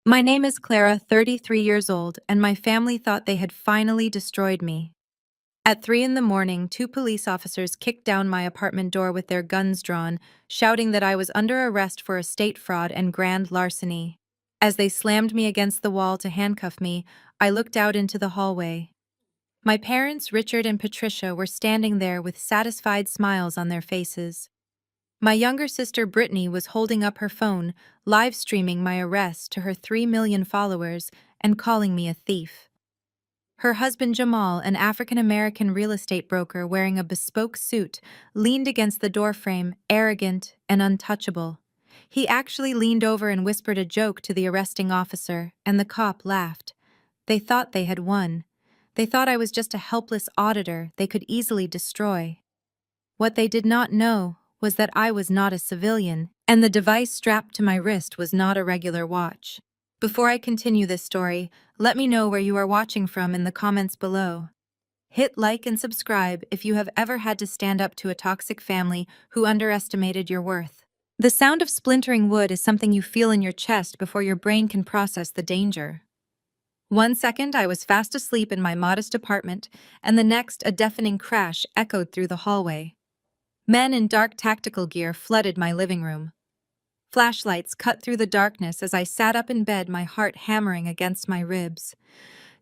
My name is Clara, 33 years old, and my family thought they had finally destroyed me. At 3 in the morning, two police officers kicked down my apartment door with their guns drawn, shouting that I was under arrest for estate fraud and grand larceny. As they slammed me against the wall to handcuff me, I looked out into the hallway. My parents, Richard and Patricia, were standing there with satisfied smiles on their faces. My younger sister Brittany was holding up her phone, live streaming my arrest to her 3 million followers and calling me a thief. Her husband Jamal, an African-American real estate broker wearing a bespoke suit, leaned against the doorframe, arrogant and untouchable. He actually leaned over and whispered a joke to the arresting officer, and the cop laughed. They thought they had won. They thought I was just a helpless auditor they could easily destroy. What they did not know was that I was not a civilian, and the device strapped to my wrist was not a regular watch. Before I continue this story, let me know where you are watching from in the comments below. Hit like and subscribe if you have ever had to stand up to a toxic family who underestimated your worth. The sound of splintering wood is something you feel in your chest before your brain can process the danger. 1 second, I was fast asleep in my modest apartment, and the next, a deafening crash echoed through the hallway. Men in dark tactical gear flooded my living room. Flashlights cut through the darkness as I sat up in bed, my heart hammering against my ribs.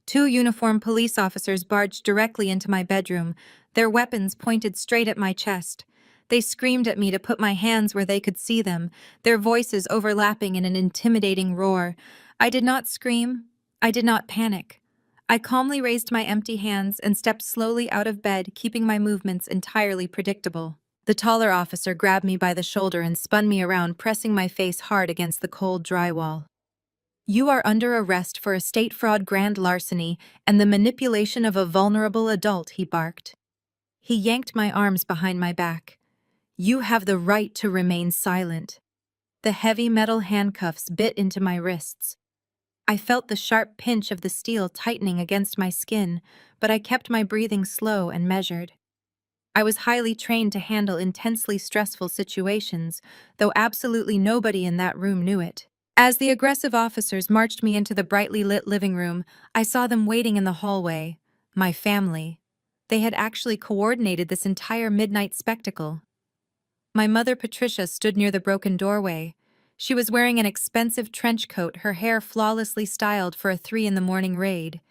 Two uniformed police officers barged directly into my bedroom, their weapons pointed straight at my chest. They screamed at me to put my hands where they could see them, their voices overlapping in an intimidating roar. I did not scream. I did not panic. I calmly raised my empty hands and stepped slowly out of bed, keeping my movements entirely predictable. The taller officer grabbed me by the shoulder and spun me around, pressing my face hard against the cold drywall. "You are under arrest for estate fraud, grand larceny, and the manipulation of a vulnerable adult," he barked. He yanked my arms behind my back. "You have the right to remain silent." The heavy metal handcuffs bit into my wrists. I felt the sharp pinch of the steel tightening against my skin, but I kept my breathing slow and measured. I was highly trained to handle intensely stressful situations, though absolutely nobody in that room knew it. As the aggressive officers marched me into the brightly lit living room, I saw them waiting in the hallway. My family. They had actually coordinated this entire midnight spectacle. My mother Patricia stood near the broken doorway. She was wearing an expensive trench coat, her hair flawlessly styled for a 3 in the morning raid.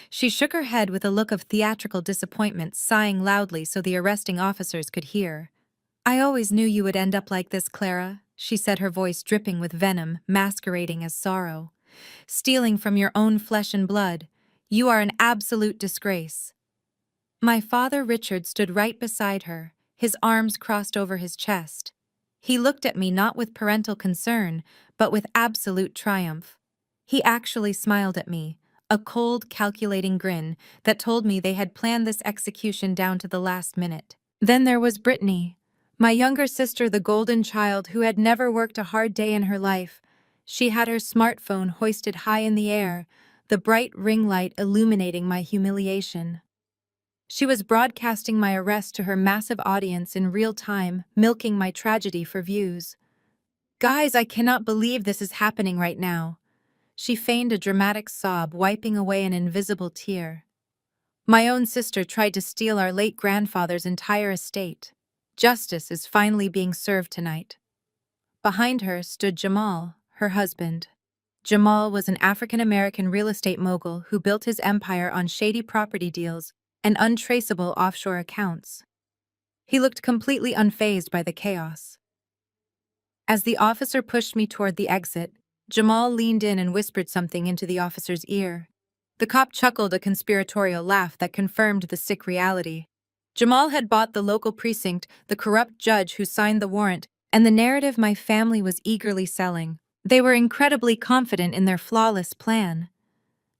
She shook her head with a look of theatrical disappointment, sighing loudly so the arresting officers could hear. "I always knew you would end up like this, Clara," she said, her voice dripping with venom, masquerading as sorrow. "Stealing from your own flesh and blood. You are an absolute disgrace." My father Richard stood right beside her, his arms crossed over his chest. He looked at me not with parental concern, but with absolute triumph. He actually smiled at me, a cold, calculating grin that told me they had planned this execution down to the last minute. Then there was Brittany, my younger sister, the golden child who had never worked a hard day in her life. She had her smartphone hoisted high in the air, the bright ring light illuminating my humiliation. She was broadcasting my arrest to her massive audience in real time, milking my tragedy for views. "Guys, I cannot believe this is happening right now." She feigned a dramatic sob, wiping away an invisible tear. "My own sister tried to steal our late grandfather's entire estate. Justice is finally being served tonight." Behind her stood Jamal, her husband. Jamal was an African-American real estate mogul who built his empire on shady property deals and untraceable offshore accounts. He looked completely unfazed by the chaos. As the officer pushed me toward the exit, Jamal leaned in and whispered something into the officer's ear. The cop chuckled, a conspiratorial laugh that confirmed the sick reality. Jamal had bought the local precinct, the corrupt judge who signed the warrant, and the narrative my family was eagerly selling. They were incredibly confident in their flawless plan.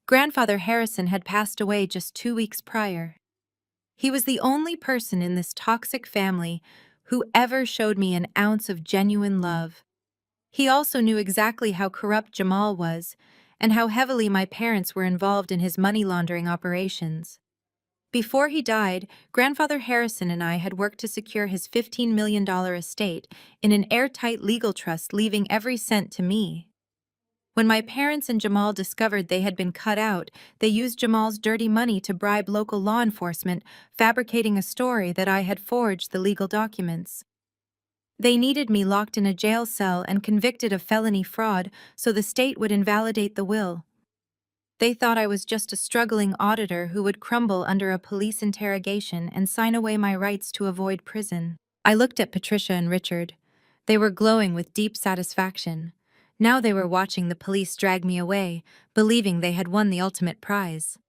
Grandfather Harrison had passed away just 2 weeks prior. He was the only person in this toxic family who ever showed me an ounce of genuine love. He also knew exactly how corrupt Jamal was and how heavily my parents were involved in his money laundering operations. Before he died, Grandfather Harrison and I had worked to secure his $15 million estate in an airtight legal trust, leaving every cent to me. When my parents and Jamal discovered they had been cut out, they used Jamal's dirty money to bribe local law enforcement, fabricating a story that I had forged the legal documents. They needed me locked in a jail cell and convicted of felony fraud so the state would invalidate the will. They thought I was just a struggling auditor who would crumble under a police interrogation and sign away my rights to avoid prison. I looked at Patricia and Richard. They were glowing with deep satisfaction. Now they were watching the police drag me away, believing they had won the ultimate prize.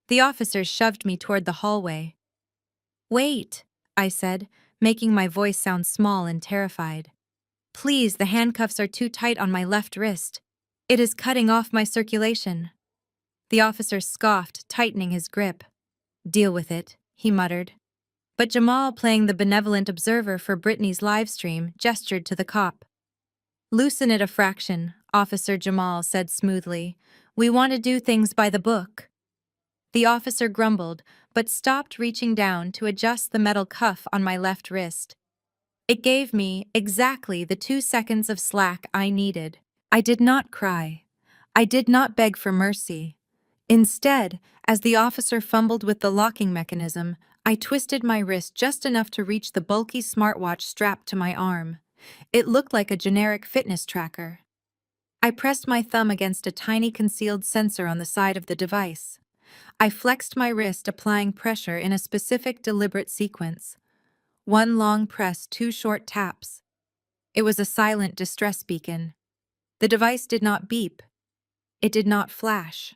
The officers shoved me toward the hallway. "Wait," I said, making my voice sound small and terrified. "Please, the handcuffs are too tight on my left wrist. It is cutting off my circulation." The officer scoffed, tightening his grip. "Deal with it," he muttered. But Jamal, playing the benevolent observer for Brittany's live stream, gestured to the cop. "Loosen it a fraction," Officer Jamal said smoothly. "We want to do things by the book." The officer grumbled, but stopped reaching down to adjust the metal cuff on my left wrist. It gave me exactly the 2 seconds of slack I needed. I did not cry. I did not beg for mercy. Instead, as the officer fumbled with the locking mechanism, I twisted my wrist just enough to reach the bulky smartwatch strapped to my arm. It looked like a generic fitness tracker. I pressed my thumb against a tiny concealed sensor on the side of the device. I flexed my wrist, applying pressure in a specific, deliberate sequence. One long press, 2 short taps. It was a silent distress beacon. The device did not beep. It did not flash.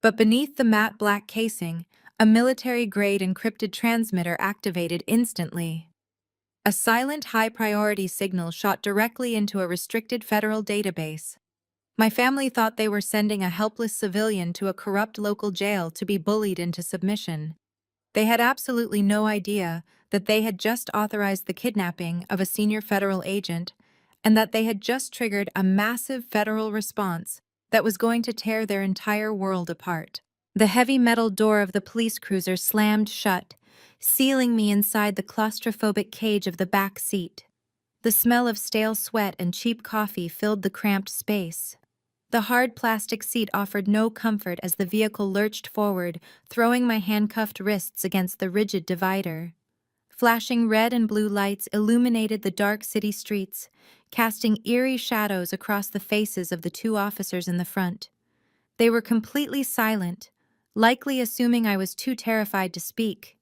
But beneath the matte black casing, a military-grade encrypted transmitter activated instantly. A silent, high-priority signal shot directly into a restricted federal database. My family thought they were sending a helpless civilian to a corrupt local jail to be bullied into submission. They had absolutely no idea that they had just authorized the kidnapping of a senior federal agent and that they had just triggered a massive federal response that was going to tear their entire world apart. The heavy metal door of the police cruiser slammed shut, sealing me inside the claustrophobic cage of the back seat. The smell of stale sweat and cheap coffee filled the cramped space. The hard plastic seat offered no comfort as the vehicle lurched forward, throwing my handcuffed wrists against the rigid divider. Flashing red and blue lights illuminated the dark city streets, casting eerie shadows across the faces of the 2 officers in the front. They were completely silent, likely assuming I was too terrified to speak.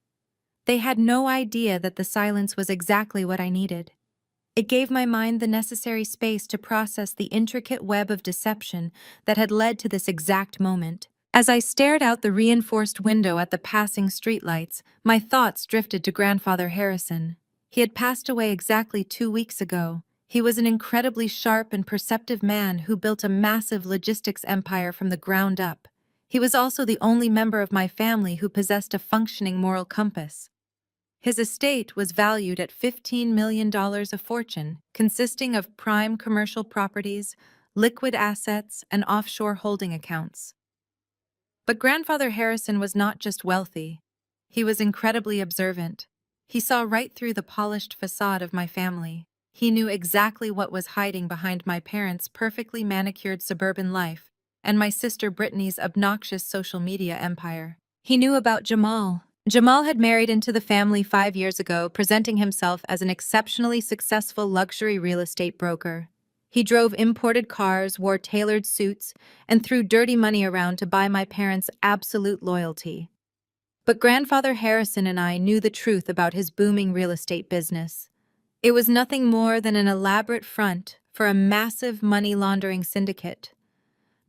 They had no idea that the silence was exactly what I needed. It gave my mind the necessary space to process the intricate web of deception that had led to this exact moment. As I stared out the reinforced window at the passing streetlights, my thoughts drifted to Grandfather Harrison. He had passed away exactly 2 weeks ago. He was an incredibly sharp and perceptive man who built a massive logistics empire from the ground up. He was also the only member of my family who possessed a functioning moral compass. His estate was valued at $15 million a fortune, consisting of prime commercial properties, liquid assets, and offshore holding accounts. But Grandfather Harrison was not just wealthy. He was incredibly observant. He saw right through the polished facade of my family. He knew exactly what was hiding behind my parents' perfectly manicured suburban life and my sister Brittany's obnoxious social media empire. He knew about Jamal. Jamal had married into the family 5 years ago, presenting himself as an exceptionally successful luxury real estate broker. He drove imported cars, wore tailored suits, and threw dirty money around to buy my parents' absolute loyalty. But Grandfather Harrison and I knew the truth about his booming real estate business. It was nothing more than an elaborate front for a massive money laundering syndicate.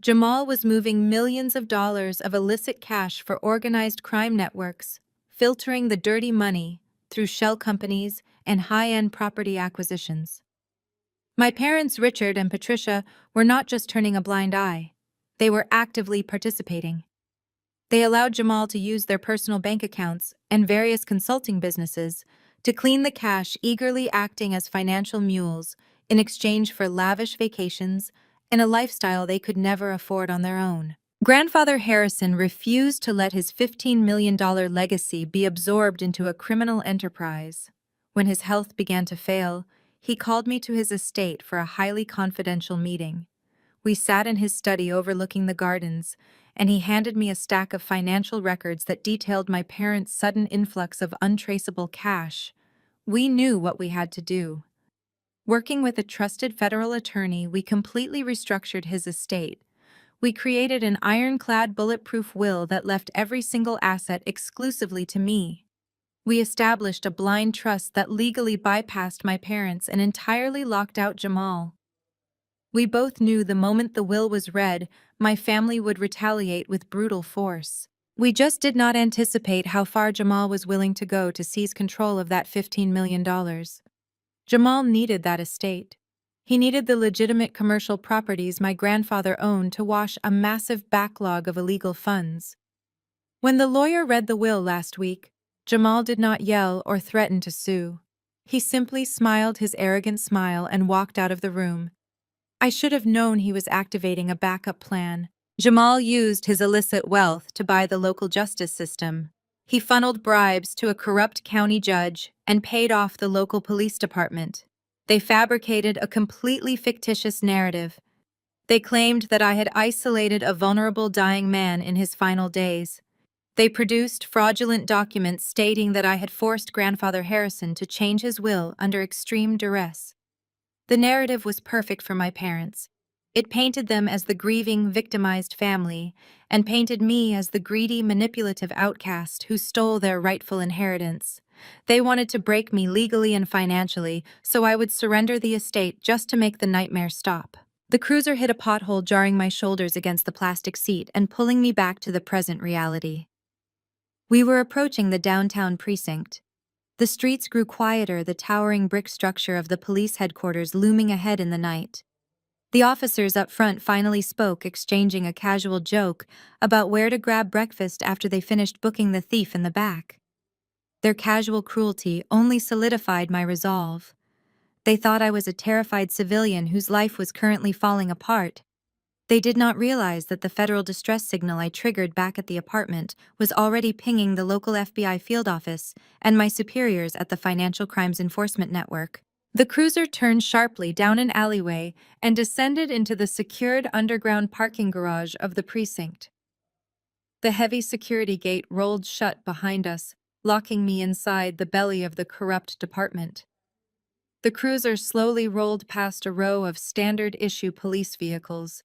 Jamal was moving millions of dollars of illicit cash for organized crime networks, filtering the dirty money through shell companies and high-end property acquisitions. My parents, Richard and Patricia, were not just turning a blind eye. They were actively participating. They allowed Jamal to use their personal bank accounts and various consulting businesses to clean the cash, eagerly acting as financial mules in exchange for lavish vacations and a lifestyle they could never afford on their own. Grandfather Harrison refused to let his $15 million legacy be absorbed into a criminal enterprise. When his health began to fail, he called me to his estate for a highly confidential meeting. We sat in his study overlooking the gardens, and he handed me a stack of financial records that detailed my parents' sudden influx of untraceable cash. We knew what we had to do. Working with a trusted federal attorney, we completely restructured his estate. We created an ironclad bulletproof will that left every single asset exclusively to me. We established a blind trust that legally bypassed my parents and entirely locked out Jamal. We both knew the moment the will was read, my family would retaliate with brutal force. We just did not anticipate how far Jamal was willing to go to seize control of that $15 million. Jamal needed that estate. He needed the legitimate commercial properties my grandfather owned to wash a massive backlog of illegal funds. When the lawyer read the will last week, Jamal did not yell or threaten to sue. He simply smiled his arrogant smile and walked out of the room. I should have known he was activating a backup plan. Jamal used his illicit wealth to buy the local justice system. He funneled bribes to a corrupt county judge and paid off the local police department. They fabricated a completely fictitious narrative. They claimed that I had isolated a vulnerable dying man in his final days. They produced fraudulent documents stating that I had forced Grandfather Harrison to change his will under extreme duress. The narrative was perfect for my parents. It painted them as the grieving, victimized family, and painted me as the greedy, manipulative outcast who stole their rightful inheritance. They wanted to break me legally and financially, so I would surrender the estate just to make the nightmare stop. The cruiser hit a pothole, jarring my shoulders against the plastic seat and pulling me back to the present reality. We were approaching the downtown precinct. The streets grew quieter, the towering brick structure of the police headquarters looming ahead in the night. The officers up front finally spoke, exchanging a casual joke about where to grab breakfast after they finished booking the thief in the back. Their casual cruelty only solidified my resolve. They thought I was a terrified civilian whose life was currently falling apart. They did not realize that the federal distress signal I triggered back at the apartment was already pinging the local FBI field office and my superiors at the Financial Crimes Enforcement Network. The cruiser turned sharply down an alleyway and descended into the secured underground parking garage of the precinct. The heavy security gate rolled shut behind us, locking me inside the belly of the corrupt department. The cruiser slowly rolled past a row of standard-issue police vehicles.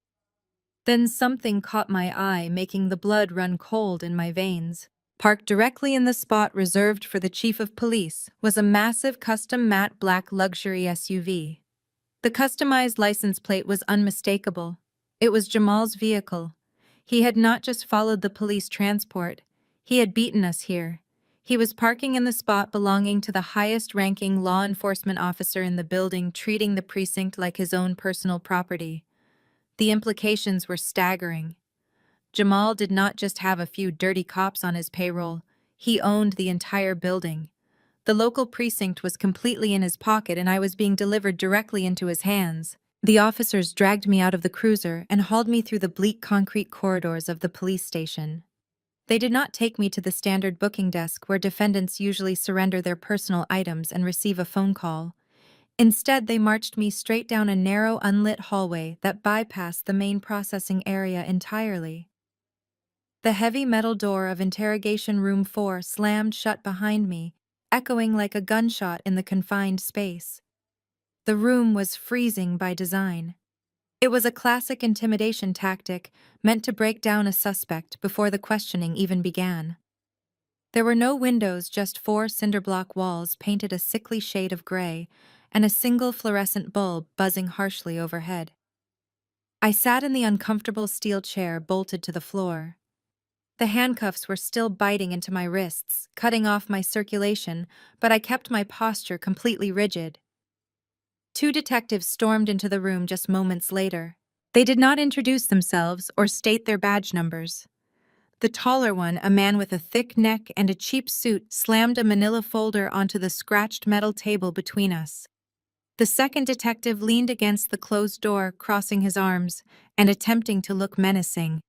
Then something caught my eye, making the blood run cold in my veins. Parked directly in the spot reserved for the chief of police was a massive custom matte black luxury SUV. The customized license plate was unmistakable. It was Jamal's vehicle. He had not just followed the police transport. He had beaten us here. He was parking in the spot belonging to the highest-ranking law enforcement officer in the building, treating the precinct like his own personal property. The implications were staggering. Jamal did not just have a few dirty cops on his payroll. He owned the entire building. The local precinct was completely in his pocket, and I was being delivered directly into his hands. The officers dragged me out of the cruiser and hauled me through the bleak concrete corridors of the police station. They did not take me to the standard booking desk where defendants usually surrender their personal items and receive a phone call. Instead, they marched me straight down a narrow, unlit hallway that bypassed the main processing area entirely. The heavy metal door of Interrogation Room 4 slammed shut behind me, echoing like a gunshot in the confined space. The room was freezing by design. It was a classic intimidation tactic meant to break down a suspect before the questioning even began. There were no windows, just 4 cinderblock walls painted a sickly shade of gray, and a single fluorescent bulb buzzing harshly overhead. I sat in the uncomfortable steel chair bolted to the floor. The handcuffs were still biting into my wrists, cutting off my circulation, but I kept my posture completely rigid. 2 detectives stormed into the room just moments later. They did not introduce themselves or state their badge numbers. The taller one, a man with a thick neck and a cheap suit, slammed a manila folder onto the scratched metal table between us. The second detective leaned against the closed door, crossing his arms and attempting to look menacing.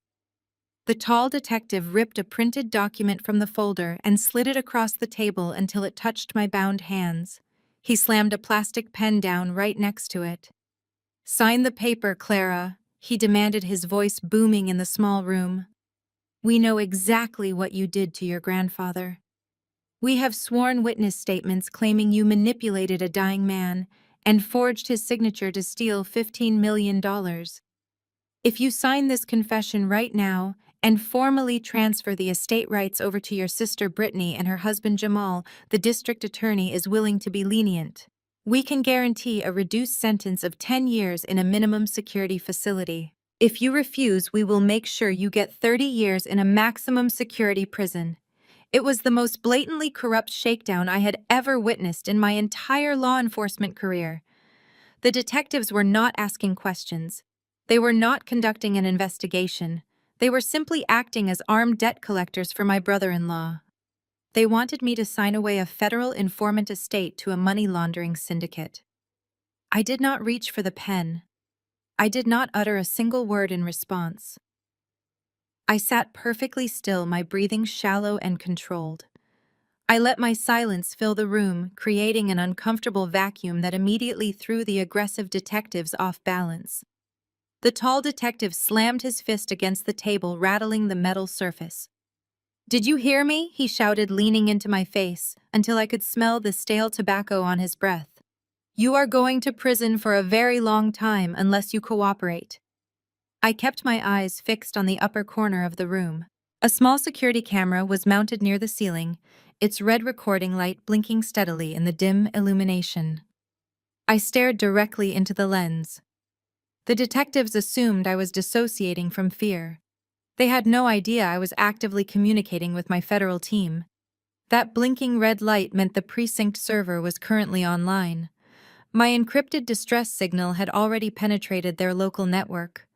The tall detective ripped a printed document from the folder and slid it across the table until it touched my bound hands. He slammed a plastic pen down right next to it. "Sign the paper, Clara," he demanded, his voice booming in the small room. "We know exactly what you did to your grandfather. We have sworn witness statements claiming you manipulated a dying man and forged his signature to steal $15 million. If you sign this confession right now and formally transfer the estate rights over to your sister Brittany and her husband Jamal, the district attorney is willing to be lenient. We can guarantee a reduced sentence of 10 years in a minimum security facility. If you refuse, we will make sure you get 30 years in a maximum security prison." It was the most blatantly corrupt shakedown I had ever witnessed in my entire law enforcement career. The detectives were not asking questions. They were not conducting an investigation. They were simply acting as armed debt collectors for my brother-in-law. They wanted me to sign away a federal informant estate to a money laundering syndicate. I did not reach for the pen. I did not utter a single word in response. I sat perfectly still, my breathing shallow and controlled. I let my silence fill the room, creating an uncomfortable vacuum that immediately threw the aggressive detectives off balance. The tall detective slammed his fist against the table, rattling the metal surface. "Did you hear me?" he shouted, leaning into my face, until I could smell the stale tobacco on his breath. "You are going to prison for a very long time unless you cooperate." I kept my eyes fixed on the upper corner of the room. A small security camera was mounted near the ceiling, its red recording light blinking steadily in the dim illumination. I stared directly into the lens. The detectives assumed I was dissociating from fear. They had no idea I was actively communicating with my federal team. That blinking red light meant the precinct server was currently online. My encrypted distress signal had already penetrated their local network.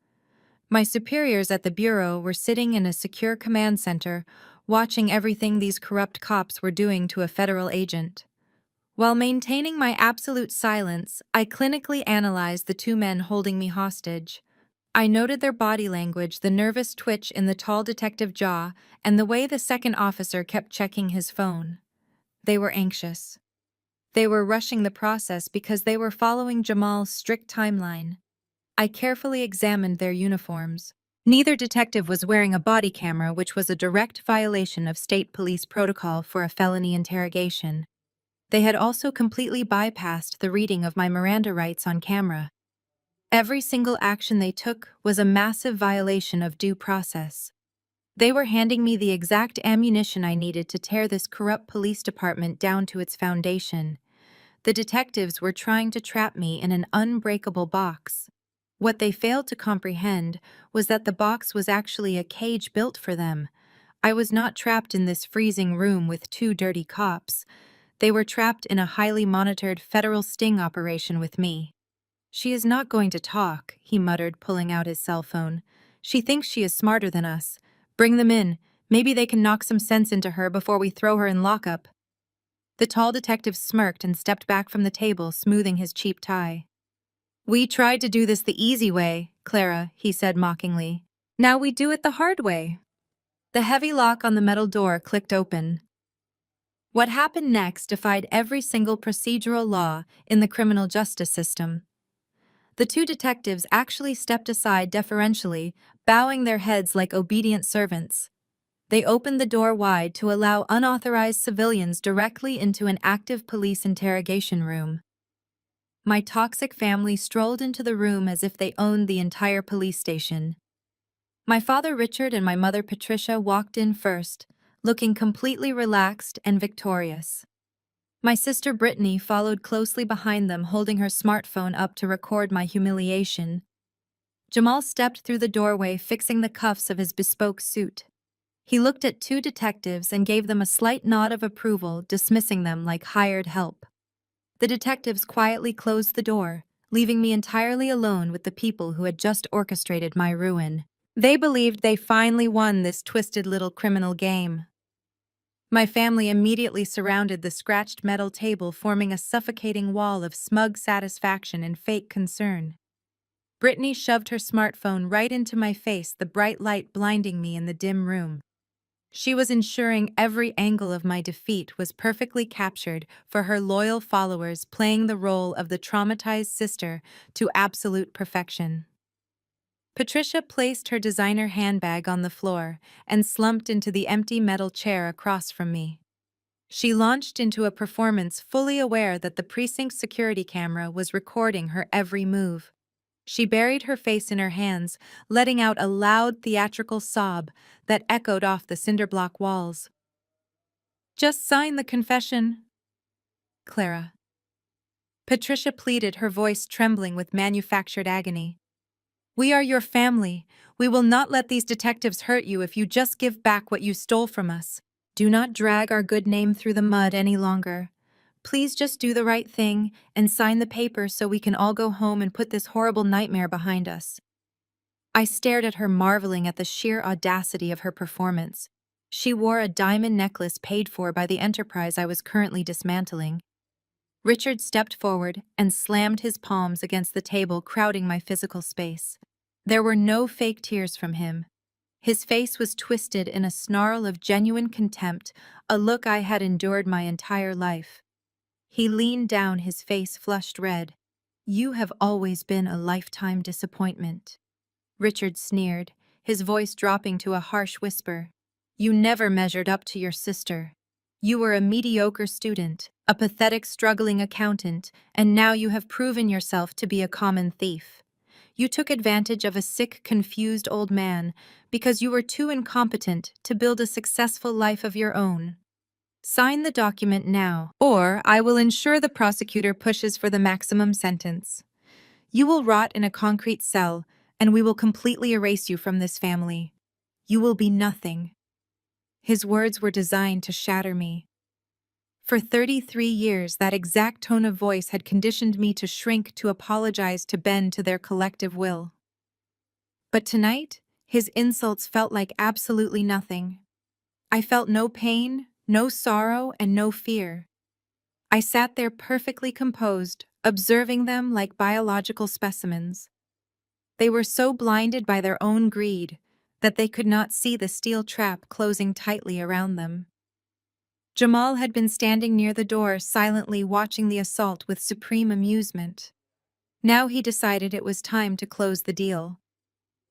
My superiors at the bureau were sitting in a secure command center, watching everything these corrupt cops were doing to a federal agent. While maintaining my absolute silence, I clinically analyzed the two men holding me hostage. I noted their body language, the nervous twitch in the tall detective jaw, and the way the second officer kept checking his phone. They were anxious. They were rushing the process because they were following Jamal's strict timeline. I carefully examined their uniforms. Neither detective was wearing a body camera, which was a direct violation of state police protocol for a felony interrogation. They had also completely bypassed the reading of my Miranda rights on camera. Every single action they took was a massive violation of due process. They were handing me the exact ammunition I needed to tear this corrupt police department down to its foundation. The detectives were trying to trap me in an unbreakable box. What they failed to comprehend was that the box was actually a cage built for them. I was not trapped in this freezing room with two dirty cops. They were trapped in a highly monitored federal sting operation with me. "She is not going to talk," he muttered, pulling out his cell phone. "She thinks she is smarter than us. Bring them in. Maybe they can knock some sense into her before we throw her in lockup." The tall detective smirked and stepped back from the table, smoothing his cheap tie. "We tried to do this the easy way, Clara," he said mockingly. "Now we do it the hard way." The heavy lock on the metal door clicked open. What happened next defied every single procedural law in the criminal justice system. The two detectives actually stepped aside deferentially, bowing their heads like obedient servants. They opened the door wide to allow unauthorized civilians directly into an active police interrogation room. My toxic family strolled into the room as if they owned the entire police station. My father Richard and my mother Patricia walked in first, looking completely relaxed and victorious. My sister Brittany followed closely behind them, holding her smartphone up to record my humiliation. Jamal stepped through the doorway, fixing the cuffs of his bespoke suit. He looked at two detectives and gave them a slight nod of approval, dismissing them like hired help. The detectives quietly closed the door, leaving me entirely alone with the people who had just orchestrated my ruin. They believed they finally won this twisted little criminal game. My family immediately surrounded the scratched metal table, forming a suffocating wall of smug satisfaction and fake concern. Brittany shoved her smartphone right into my face, the bright light blinding me in the dim room. She was ensuring every angle of my defeat was perfectly captured for her loyal followers, playing the role of the traumatized sister to absolute perfection. Patricia placed her designer handbag on the floor and slumped into the empty metal chair across from me. She launched into a performance fully aware that the precinct's security camera was recording her every move. She buried her face in her hands, letting out a loud theatrical sob that echoed off the cinderblock walls. "Just sign the confession, Clara." Patricia pleaded, her voice trembling with manufactured agony. "We are your family. We will not let these detectives hurt you if you just give back what you stole from us. Do not drag our good name through the mud any longer. Please just do the right thing and sign the paper so we can all go home and put this horrible nightmare behind us." I stared at her, marveling at the sheer audacity of her performance. She wore a diamond necklace paid for by the enterprise I was currently dismantling. Richard stepped forward and slammed his palms against the table, crowding my physical space. There were no fake tears from him. His face was twisted in a snarl of genuine contempt, a look I had endured my entire life. He leaned down, his face flushed red. "You have always been a lifetime disappointment," Richard sneered, his voice dropping to a harsh whisper. "You never measured up to your sister. You were a mediocre student, a pathetic struggling accountant, and now you have proven yourself to be a common thief. You took advantage of a sick, confused old man because you were too incompetent to build a successful life of your own. Sign the document now, or I will ensure the prosecutor pushes for the maximum sentence. You will rot in a concrete cell, and we will completely erase you from this family. You will be nothing." His words were designed to shatter me. For 33 years, that exact tone of voice had conditioned me to shrink, to apologize, to bend to their collective will. But tonight, his insults felt like absolutely nothing. I felt no pain, no sorrow, and no fear. I sat there perfectly composed, observing them like biological specimens. They were so blinded by their own greed that they could not see the steel trap closing tightly around them. Jamal had been standing near the door, silently watching the assault with supreme amusement. Now he decided it was time to close the deal.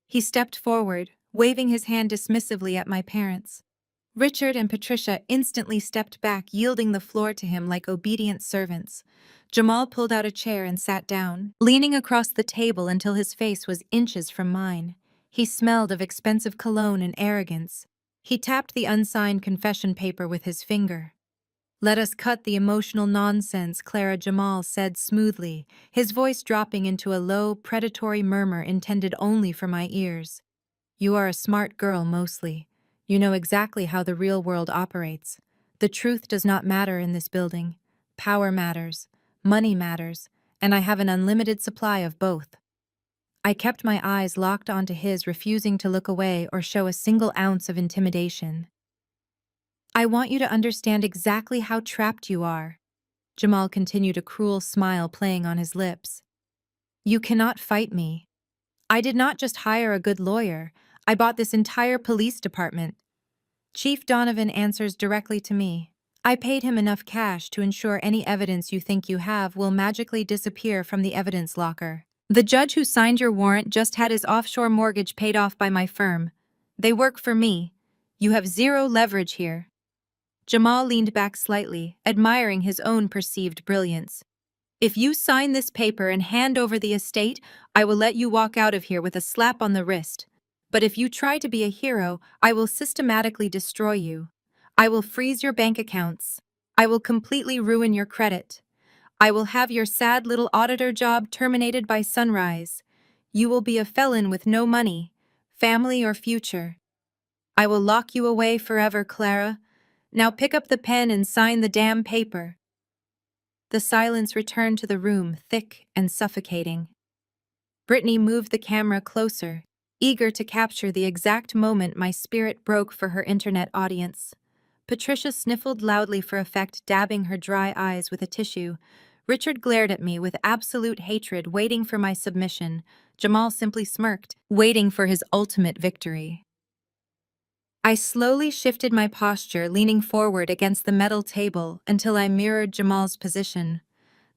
He stepped forward, waving his hand dismissively at my parents. Richard and Patricia instantly stepped back, yielding the floor to him like obedient servants. Jamal pulled out a chair and sat down, leaning across the table until his face was inches from mine. He smelled of expensive cologne and arrogance. He tapped the unsigned confession paper with his finger. "Let us cut the emotional nonsense," Clara, Jamal said smoothly, his voice dropping into a low, predatory murmur intended only for my ears. "You are a smart girl, mostly. You know exactly how the real world operates. The truth does not matter in this building. Power matters, money matters, and I have an unlimited supply of both." I kept my eyes locked onto his, refusing to look away or show a single ounce of intimidation. "I want you to understand exactly how trapped you are," Jamal continued, a cruel smile playing on his lips. "You cannot fight me. I did not just hire a good lawyer, I bought this entire police department. Chief Donovan answers directly to me. I paid him enough cash to ensure any evidence you think you have will magically disappear from the evidence locker. The judge who signed your warrant just had his offshore mortgage paid off by my firm. They work for me. You have zero leverage here." Jamal leaned back slightly, admiring his own perceived brilliance. "If you sign this paper and hand over the estate, I will let you walk out of here with a slap on the wrist. But if you try to be a hero, I will systematically destroy you. I will freeze your bank accounts. I will completely ruin your credit. I will have your sad little auditor job terminated by sunrise. You will be a felon with no money, family, or future. I will lock you away forever, Clara. Now pick up the pen and sign the damn paper." The silence returned to the room, thick and suffocating. Brittany moved the camera closer, eager to capture the exact moment my spirit broke for her internet audience. Patricia sniffled loudly for effect, dabbing her dry eyes with a tissue. Richard glared at me with absolute hatred, waiting for my submission. Jamal simply smirked, waiting for his ultimate victory. I slowly shifted my posture, leaning forward against the metal table until I mirrored Jamal's position.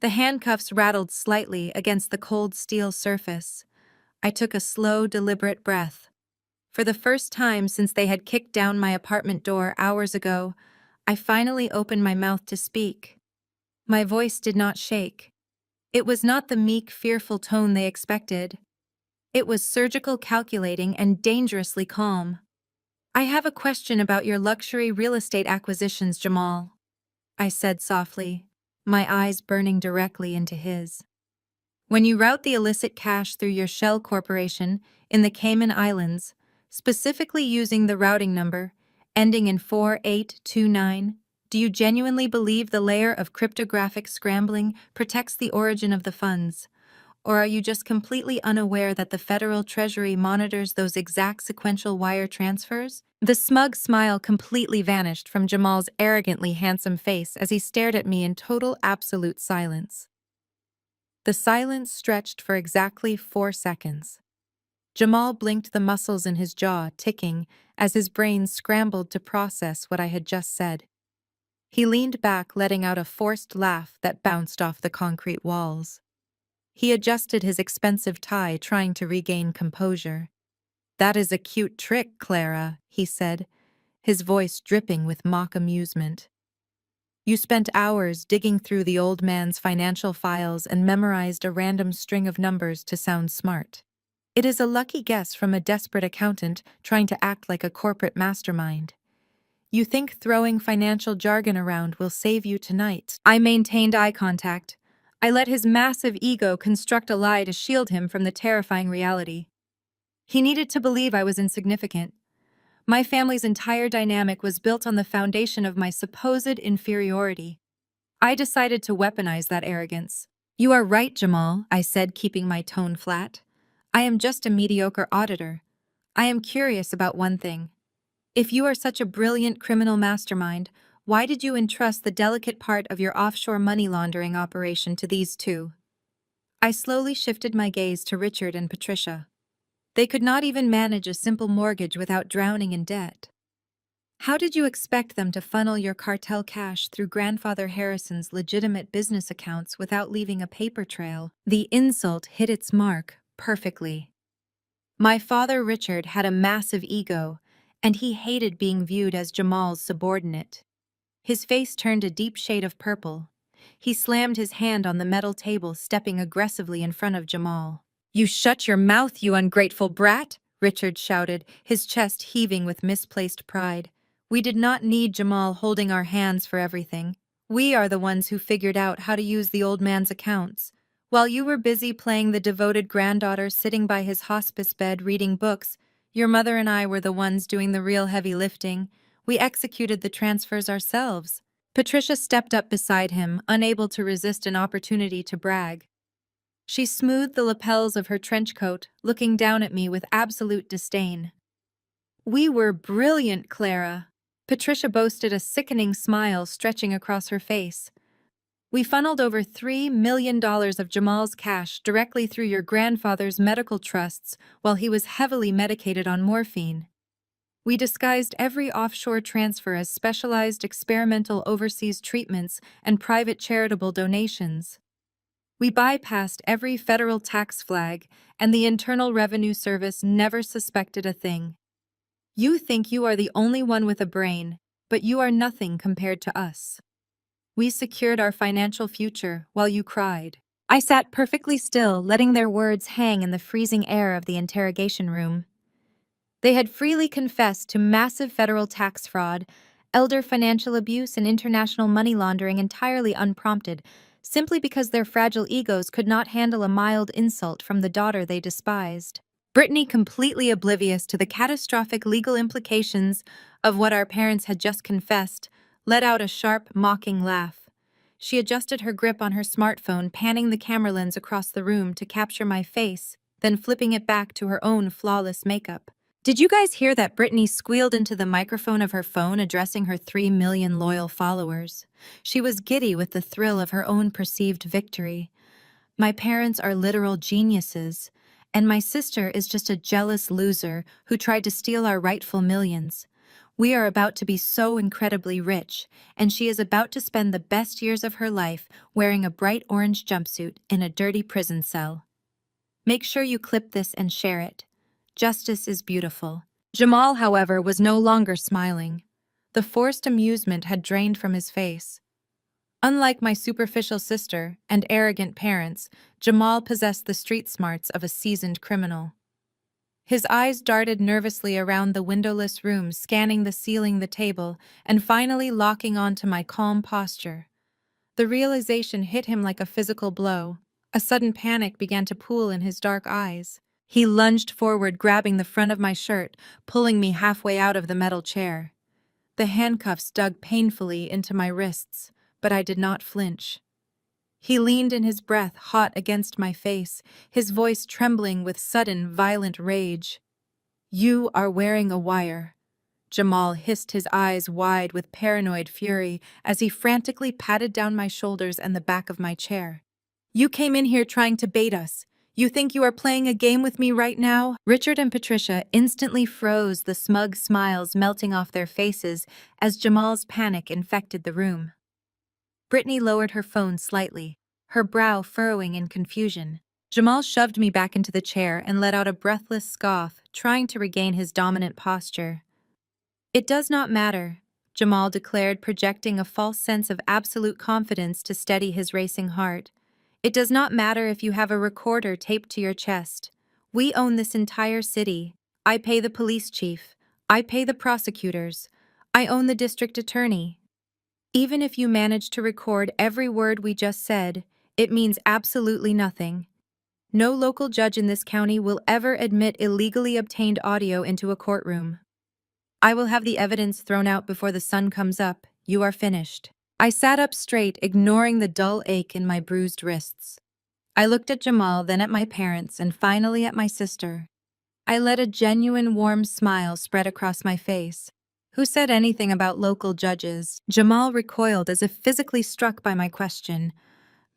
The handcuffs rattled slightly against the cold steel surface. I took a slow, deliberate breath. For the first time since they had kicked down my apartment door hours ago, I finally opened my mouth to speak. My voice did not shake. It was not the meek, fearful tone they expected. It was surgical, calculating, and dangerously calm. "I have a question about your luxury real estate acquisitions, Jamal," I said softly, my eyes burning directly into his. "When you route the illicit cash through your shell corporation in the Cayman Islands, specifically using the routing number ending in 4829, do you genuinely believe the layer of cryptographic scrambling protects the origin of the funds? Or are you just completely unaware that the Federal Treasury monitors those exact sequential wire transfers?" The smug smile completely vanished from Jamal's arrogantly handsome face as he stared at me in total absolute silence. The silence stretched for exactly 4 seconds. Jamal blinked, the muscles in his jaw ticking as his brain scrambled to process what I had just said. He leaned back, letting out a forced laugh that bounced off the concrete walls. He adjusted his expensive tie, trying to regain composure. "That is a cute trick, Clara," he said, his voice dripping with mock amusement. "You spent hours digging through the old man's financial files and memorized a random string of numbers to sound smart. It is a lucky guess from a desperate accountant trying to act like a corporate mastermind. You think throwing financial jargon around will save you tonight." I maintained eye contact. I let his massive ego construct a lie to shield him from the terrifying reality. He needed to believe I was insignificant. My family's entire dynamic was built on the foundation of my supposed inferiority. I decided to weaponize that arrogance. "You are right, Jamal," I said, keeping my tone flat. "I am just a mediocre auditor. I am curious about one thing. If you are such a brilliant criminal mastermind, why did you entrust the delicate part of your offshore money laundering operation to these two?" I slowly shifted my gaze to Richard and Patricia. They could not even manage a simple mortgage without drowning in debt. "How did you expect them to funnel your cartel cash through Grandfather Harrison's legitimate business accounts without leaving a paper trail?" The insult hit its mark perfectly. My father, Richard, had a massive ego, and he hated being viewed as Jamal's subordinate. His face turned a deep shade of purple. He slammed his hand on the metal table, stepping aggressively in front of Jamal. "You shut your mouth, you ungrateful brat!" Richard shouted, his chest heaving with misplaced pride. "We did not need Jamal holding our hands for everything. We are the ones who figured out how to use the old man's accounts. While you were busy playing the devoted granddaughter sitting by his hospice bed reading books, your mother and I were the ones doing the real heavy lifting. We executed the transfers ourselves." Patricia stepped up beside him, unable to resist an opportunity to brag. She smoothed the lapels of her trench coat, looking down at me with absolute disdain. "We were brilliant, Clara." Patricia boasted, a sickening smile stretching across her face. "We funneled over $3 million of Jamal's cash directly through your grandfather's medical trusts while he was heavily medicated on morphine. We disguised every offshore transfer as specialized experimental overseas treatments and private charitable donations. We bypassed every federal tax flag, and the Internal Revenue Service never suspected a thing. You think you are the only one with a brain, but you are nothing compared to us. We secured our financial future while you cried." I sat perfectly still, letting their words hang in the freezing air of the interrogation room. They had freely confessed to massive federal tax fraud, elder financial abuse, and international money laundering entirely unprompted, simply because their fragile egos could not handle a mild insult from the daughter they despised. Brittany, completely oblivious to the catastrophic legal implications of what our parents had just confessed, let out a sharp, mocking laugh. She adjusted her grip on her smartphone, panning the camera lens across the room to capture my face, then flipping it back to her own flawless makeup. "Did you guys hear that?" Brittany squealed into the microphone of her phone, addressing her 3 million loyal followers. She was giddy with the thrill of her own perceived victory. "My parents are literal geniuses, and my sister is just a jealous loser who tried to steal our rightful millions. We are about to be so incredibly rich, and she is about to spend the best years of her life wearing a bright orange jumpsuit in a dirty prison cell." Make sure you clip this and share it. Justice is beautiful. Jamal, however, was no longer smiling. The forced amusement had drained from his face. Unlike my superficial sister and arrogant parents, Jamal possessed the street smarts of a seasoned criminal. His eyes darted nervously around the windowless room, scanning the ceiling, the table, and finally locking onto my calm posture. The realization hit him like a physical blow. A sudden panic began to pool in his dark eyes. He lunged forward, grabbing the front of my shirt, pulling me halfway out of the metal chair. The handcuffs dug painfully into my wrists, but I did not flinch. He leaned in, his breath hot against my face, his voice trembling with sudden, violent rage. "You are wearing a wire." Jamal hissed, his eyes wide with paranoid fury as he frantically patted down my shoulders and the back of my chair. "You came in here trying to bait us. You think you are playing a game with me right now?" Richard and Patricia instantly froze, the smug smiles melting off their faces as Jamal's panic infected the room. Brittany lowered her phone slightly, her brow furrowing in confusion. Jamal shoved me back into the chair and let out a breathless scoff, trying to regain his dominant posture. "It does not matter," Jamal declared, projecting a false sense of absolute confidence to steady his racing heart. "It does not matter if you have a recorder taped to your chest. We own this entire city. I pay the police chief. I pay the prosecutors. I own the district attorney. Even if you manage to record every word we just said, it means absolutely nothing. No local judge in this county will ever admit illegally obtained audio into a courtroom. I will have the evidence thrown out before the sun comes up. You are finished." I sat up straight, ignoring the dull ache in my bruised wrists. I looked at Jamal, then at my parents, and finally at my sister. I let a genuine warm smile spread across my face. "Who said anything about local judges?" Jamal recoiled as if physically struck by my question.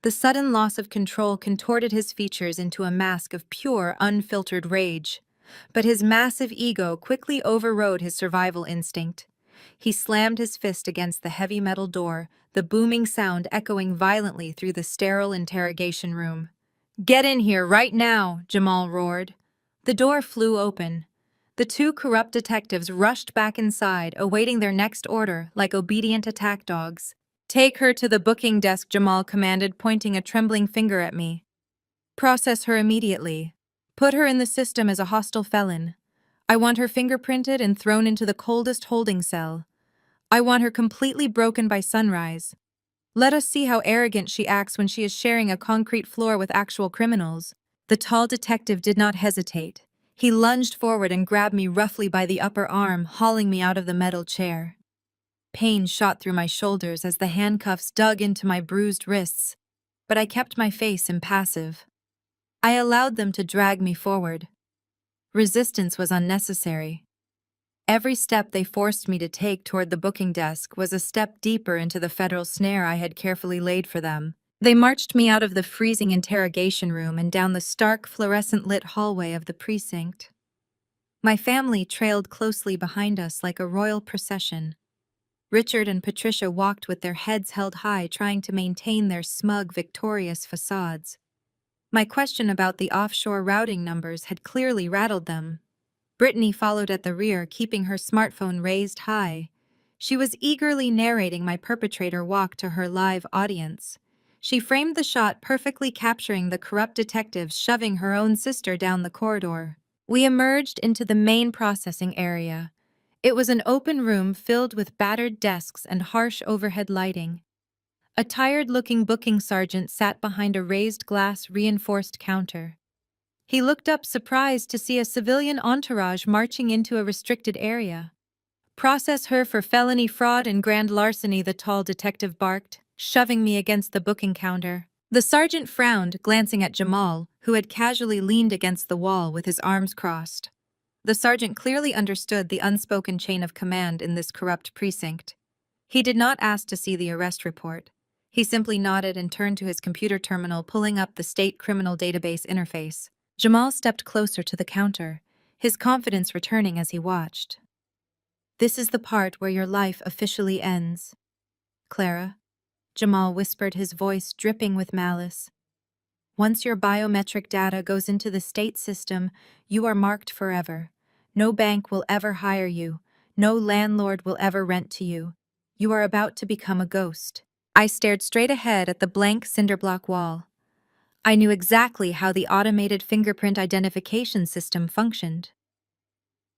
The sudden loss of control contorted his features into a mask of pure, unfiltered rage. But his massive ego quickly overrode his survival instinct. He slammed his fist against the heavy metal door, the booming sound echoing violently through the sterile interrogation room. "Get in here right now," Jamal roared. The door flew open. The two corrupt detectives rushed back inside, awaiting their next order like obedient attack dogs. "Take her to the booking desk," Jamal commanded, pointing a trembling finger at me. "Process her immediately. Put her in the system as a hostile felon. I want her fingerprinted and thrown into the coldest holding cell. I want her completely broken by sunrise. Let us see how arrogant she acts when she is sharing a concrete floor with actual criminals." The tall detective did not hesitate. He lunged forward and grabbed me roughly by the upper arm, hauling me out of the metal chair. Pain shot through my shoulders as the handcuffs dug into my bruised wrists, but I kept my face impassive. I allowed them to drag me forward. Resistance was unnecessary. Every step they forced me to take toward the booking desk was a step deeper into the federal snare I had carefully laid for them. They marched me out of the freezing interrogation room and down the stark, fluorescent-lit hallway of the precinct. My family trailed closely behind us like a royal procession. Richard and Patricia walked with their heads held high, trying to maintain their smug, victorious facades. My question about the offshore routing numbers had clearly rattled them. Brittany followed at the rear, keeping her smartphone raised high. She was eagerly narrating my perpetrator walk to her live audience. She framed the shot, perfectly capturing the corrupt detective shoving her own sister down the corridor. We emerged into the main processing area. It was an open room filled with battered desks and harsh overhead lighting. A tired-looking booking sergeant sat behind a raised glass reinforced counter. He looked up, surprised to see a civilian entourage marching into a restricted area. "Process her for felony fraud and grand larceny," the tall detective barked, shoving me against the booking counter. The sergeant frowned, glancing at Jamal, who had casually leaned against the wall with his arms crossed. The sergeant clearly understood the unspoken chain of command in this corrupt precinct. He did not ask to see the arrest report. He simply nodded and turned to his computer terminal, pulling up the state criminal database interface. Jamal stepped closer to the counter, his confidence returning as he watched. "This is the part where your life officially ends, Clara," Jamal whispered, his voice dripping with malice. Once your biometric data goes into the state system, you are marked forever. No bank will ever hire you. No landlord will ever rent to you. You are about to become a ghost. I stared straight ahead at the blank cinderblock wall. I knew exactly how the automated fingerprint identification system functioned.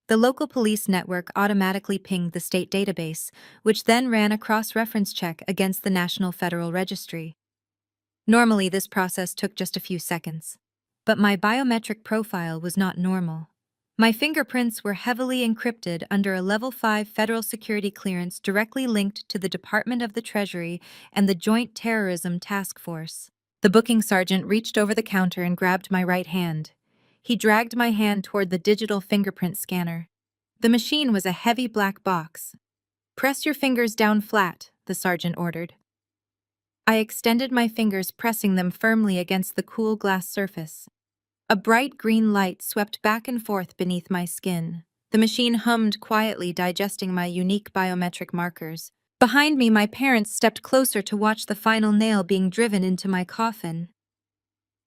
The local police network automatically pinged the state database, which then ran a cross-reference check against the National Federal Registry. Normally, this process took just a few seconds. But my biometric profile was not normal. My fingerprints were heavily encrypted under a Level 5 federal security clearance directly linked to the Department of the Treasury and the Joint Terrorism Task Force. The booking sergeant reached over the counter and grabbed my right hand. He dragged my hand toward the digital fingerprint scanner. The machine was a heavy black box. "Press your fingers down flat," the sergeant ordered. I extended my fingers, pressing them firmly against the cool glass surface. A bright green light swept back and forth beneath my skin. The machine hummed quietly, digesting my unique biometric markers. Behind me, my parents stepped closer to watch the final nail being driven into my coffin.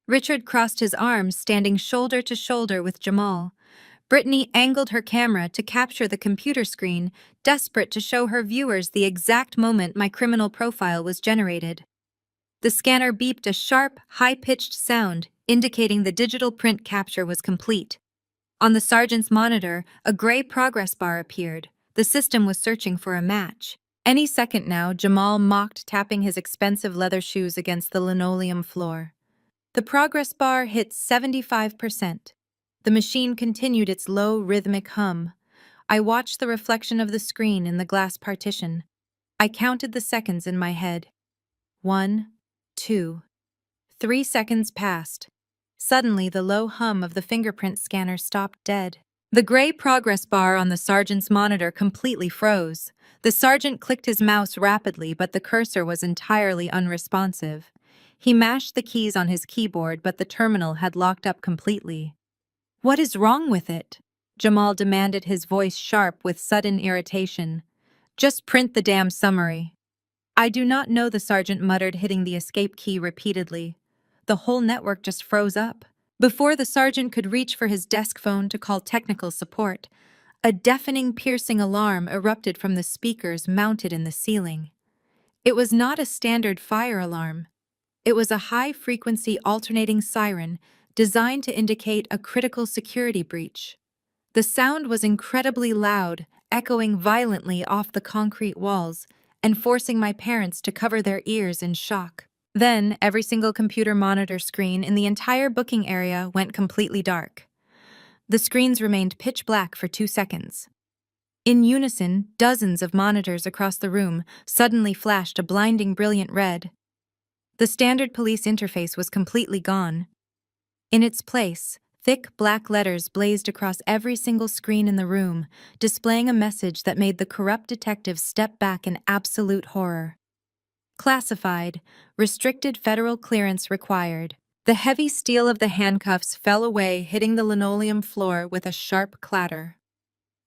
Richard crossed his arms, standing shoulder to shoulder with Jamal. Brittany angled her camera to capture the computer screen, desperate to show her viewers the exact moment my criminal profile was generated. The scanner beeped a sharp, high-pitched sound, indicating the digital print capture was complete. On the sergeant's monitor, a gray progress bar appeared. The system was searching for a match. Any second now, Jamal mocked, tapping his expensive leather shoes against the linoleum floor. The progress bar hit 75%. The machine continued its low, rhythmic hum. I watched the reflection of the screen in the glass partition. I counted the seconds in my head. 1, 2, 3 seconds passed. Suddenly, the low hum of the fingerprint scanner stopped dead. The gray progress bar on the sergeant's monitor completely froze. The sergeant clicked his mouse rapidly, but the cursor was entirely unresponsive. He mashed the keys on his keyboard, but the terminal had locked up completely. "What is wrong with it?" Jamal demanded, his voice sharp with sudden irritation. "Just print the damn summary." "I do not know," the sergeant muttered, hitting the escape key repeatedly. The whole network just froze up. Before the sergeant could reach for his desk phone to call technical support, a deafening, piercing alarm erupted from the speakers mounted in the ceiling. It was not a standard fire alarm. It was a high-frequency alternating siren designed to indicate a critical security breach. The sound was incredibly loud, echoing violently off the concrete walls and forcing my parents to cover their ears in shock. Then, every single computer monitor screen in the entire booking area went completely dark. The screens remained pitch black for 2 seconds. In unison, dozens of monitors across the room suddenly flashed a blinding, brilliant red. The standard police interface was completely gone. In its place, thick black letters blazed across every single screen in the room, displaying a message that made the corrupt detectives step back in absolute horror. "Classified. Restricted federal clearance required." The heavy steel of the handcuffs fell away, hitting the linoleum floor with a sharp clatter.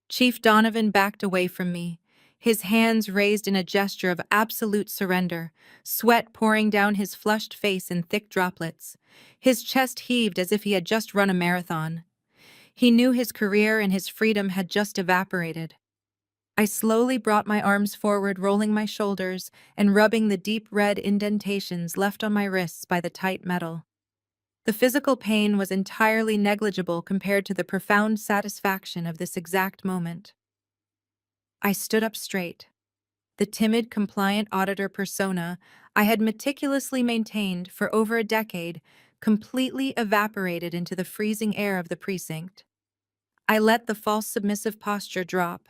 Chief Donovan backed away from me, his hands raised in a gesture of absolute surrender, sweat pouring down his flushed face in thick droplets. His chest heaved as if he had just run a marathon. He knew his career and his freedom had just evaporated. I slowly brought my arms forward, rolling my shoulders and rubbing the deep red indentations left on my wrists by the tight metal. The physical pain was entirely negligible compared to the profound satisfaction of this exact moment. I stood up straight. The timid, compliant auditor persona I had meticulously maintained for over a decade completely evaporated into the freezing air of the precinct. I let the false submissive posture drop.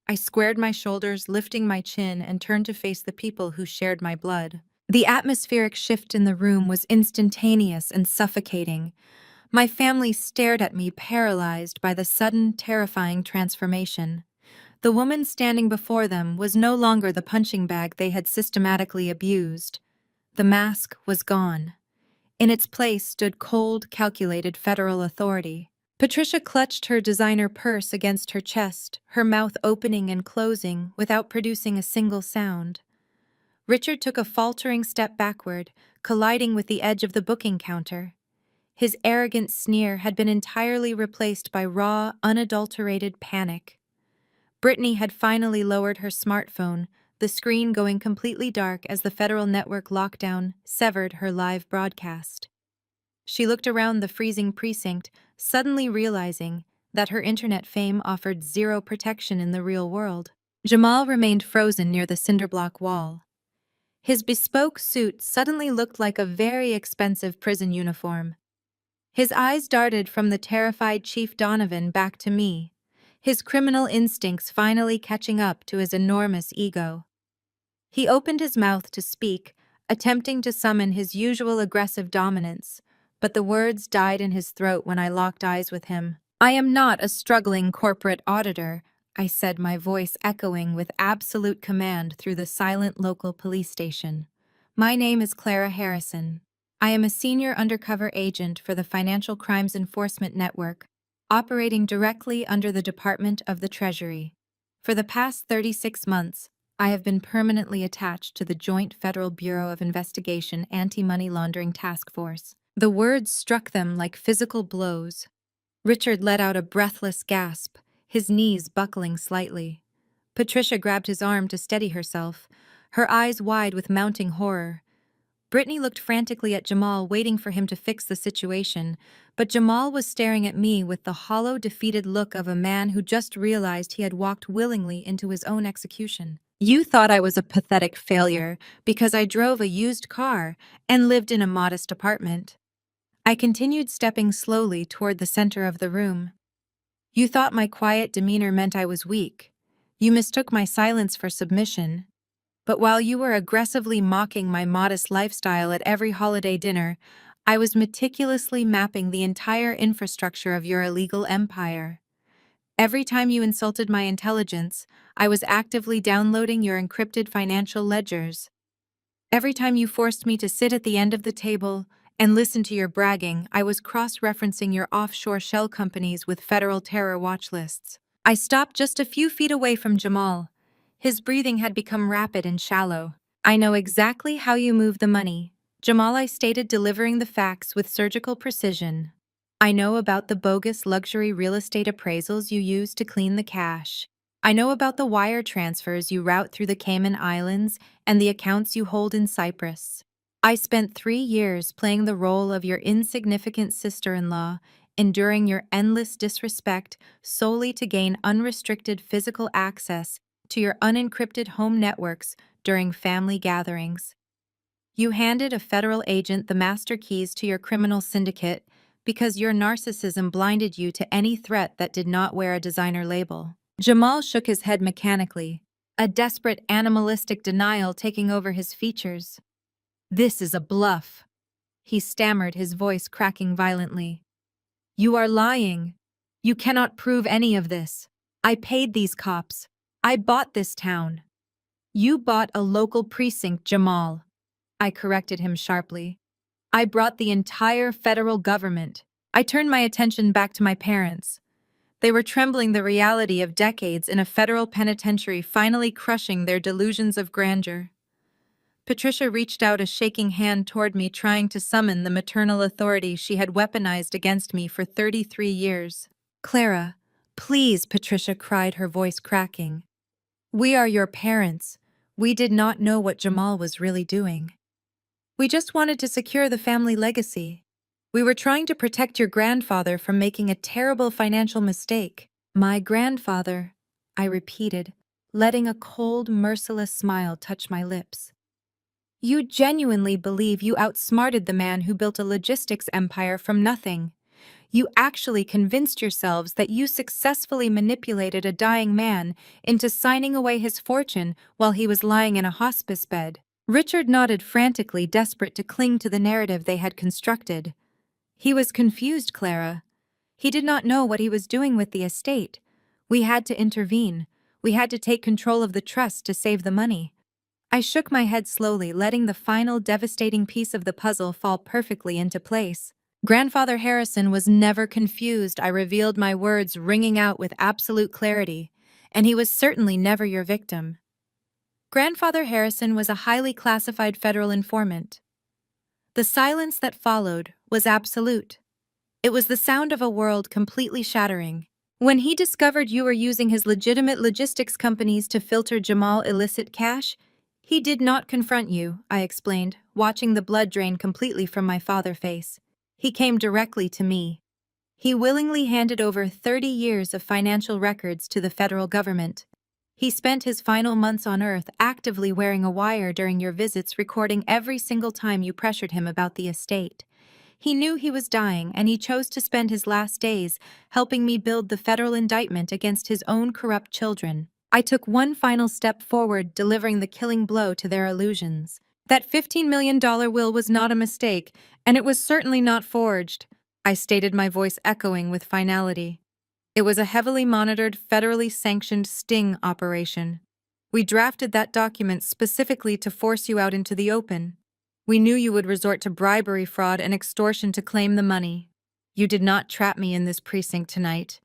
I squared my shoulders, lifting my chin, and turned to face the people who shared my blood. The atmospheric shift in the room was instantaneous and suffocating. My family stared at me, paralyzed by the sudden, terrifying transformation. The woman standing before them was no longer the punching bag they had systematically abused. The mask was gone. In its place stood cold, calculated federal authority. Patricia clutched her designer purse against her chest, her mouth opening and closing without producing a single sound. Richard took a faltering step backward, colliding with the edge of the booking counter. His arrogant sneer had been entirely replaced by raw, unadulterated panic. Brittany had finally lowered her smartphone, the screen going completely dark as the federal network lockdown severed her live broadcast. She looked around the freezing precinct, suddenly realizing that her internet fame offered zero protection in the real world. Jamal remained frozen near the cinderblock wall. His bespoke suit suddenly looked like a very expensive prison uniform. His eyes darted from the terrified Chief Donovan back to me, his criminal instincts finally catching up to his enormous ego. He opened his mouth to speak, attempting to summon his usual aggressive dominance, but the words died in his throat when I locked eyes with him. "I am not a struggling corporate auditor," I said, my voice echoing with absolute command through the silent local police station. "My name is Clara Harrison. I am a senior undercover agent for the Financial Crimes Enforcement Network, operating directly under the Department of the Treasury. For the past 36 months, I have been permanently attached to the Joint Federal Bureau of Investigation Anti-Money Laundering Task Force." The words struck them like physical blows. Richard let out a breathless gasp, his knees buckling slightly. Patricia grabbed his arm to steady herself, her eyes wide with mounting horror. Brittany looked frantically at Jamal, waiting for him to fix the situation, but Jamal was staring at me with the hollow, defeated look of a man who just realized he had walked willingly into his own execution. "You thought I was a pathetic failure because I drove a used car and lived in a modest apartment." I continued stepping slowly toward the center of the room. "You thought my quiet demeanor meant I was weak. You mistook my silence for submission. But while you were aggressively mocking my modest lifestyle at every holiday dinner, I was meticulously mapping the entire infrastructure of your illegal empire. Every time you insulted my intelligence, I was actively downloading your encrypted financial ledgers. Every time you forced me to sit at the end of the table and listen to your bragging, I was cross-referencing your offshore shell companies with federal terror watch lists." I stopped just a few feet away from Jamal. His breathing had become rapid and shallow. "I know exactly how you move the money," Jamal, I stated, delivering the facts with surgical precision. "I know about the bogus luxury real estate appraisals you use to clean the cash. I know about the wire transfers you route through the Cayman Islands and the accounts you hold in Cyprus. I spent 3 years playing the role of your insignificant sister-in-law, enduring your endless disrespect solely to gain unrestricted physical access to your unencrypted home networks during family gatherings. You handed a federal agent the master keys to your criminal syndicate because your narcissism blinded you to any threat that did not wear a designer label." Jamal shook his head mechanically, a desperate animalistic denial taking over his features. "This is a bluff," he stammered, his voice cracking violently. "You are lying. You cannot prove any of this. I paid these cops. I bought this town." "You bought a local precinct, Jamal," I corrected him sharply. "I brought the entire federal government." I turned my attention back to my parents. They were trembling, the reality of decades in a federal penitentiary finally crushing their delusions of grandeur. Patricia reached out a shaking hand toward me, trying to summon the maternal authority she had weaponized against me for 33 years. "Clara, please," Patricia cried, her voice cracking. "We are your parents. We did not know what Jamal was really doing. We just wanted to secure the family legacy. We were trying to protect your grandfather from making a terrible financial mistake." "My grandfather," I repeated, letting a cold, merciless smile touch my lips. "You genuinely believe you outsmarted the man who built a logistics empire from nothing. You actually convinced yourselves that you successfully manipulated a dying man into signing away his fortune while he was lying in a hospice bed." Richard nodded frantically, desperate to cling to the narrative they had constructed. "He was confused, Clara. He did not know what he was doing with the estate. We had to intervene. We had to take control of the trust to save the money." I shook my head slowly, letting the final devastating piece of the puzzle fall perfectly into place. "Grandfather Harrison was never confused," I revealed, my words ringing out with absolute clarity. "And he was certainly never your victim." Grandfather Harrison was a highly classified federal informant. The silence that followed was absolute. It was the sound of a world completely shattering. When he discovered you were using his legitimate logistics companies to filter Jamal illicit cash, he did not confront you, I explained, watching the blood drain completely from my father's face. He came directly to me. He willingly handed over 30 years of financial records to the federal government. He spent his final months on Earth actively wearing a wire during your visits, recording every single time you pressured him about the estate. He knew he was dying, and he chose to spend his last days helping me build the federal indictment against his own corrupt children. I took one final step forward, delivering the killing blow to their illusions. That $15 million will was not a mistake, and it was certainly not forged, I stated, my voice echoing with finality. It was a heavily monitored, federally sanctioned sting operation. We drafted that document specifically to force you out into the open. We knew you would resort to bribery, fraud, and extortion to claim the money. You did not trap me in this precinct tonight.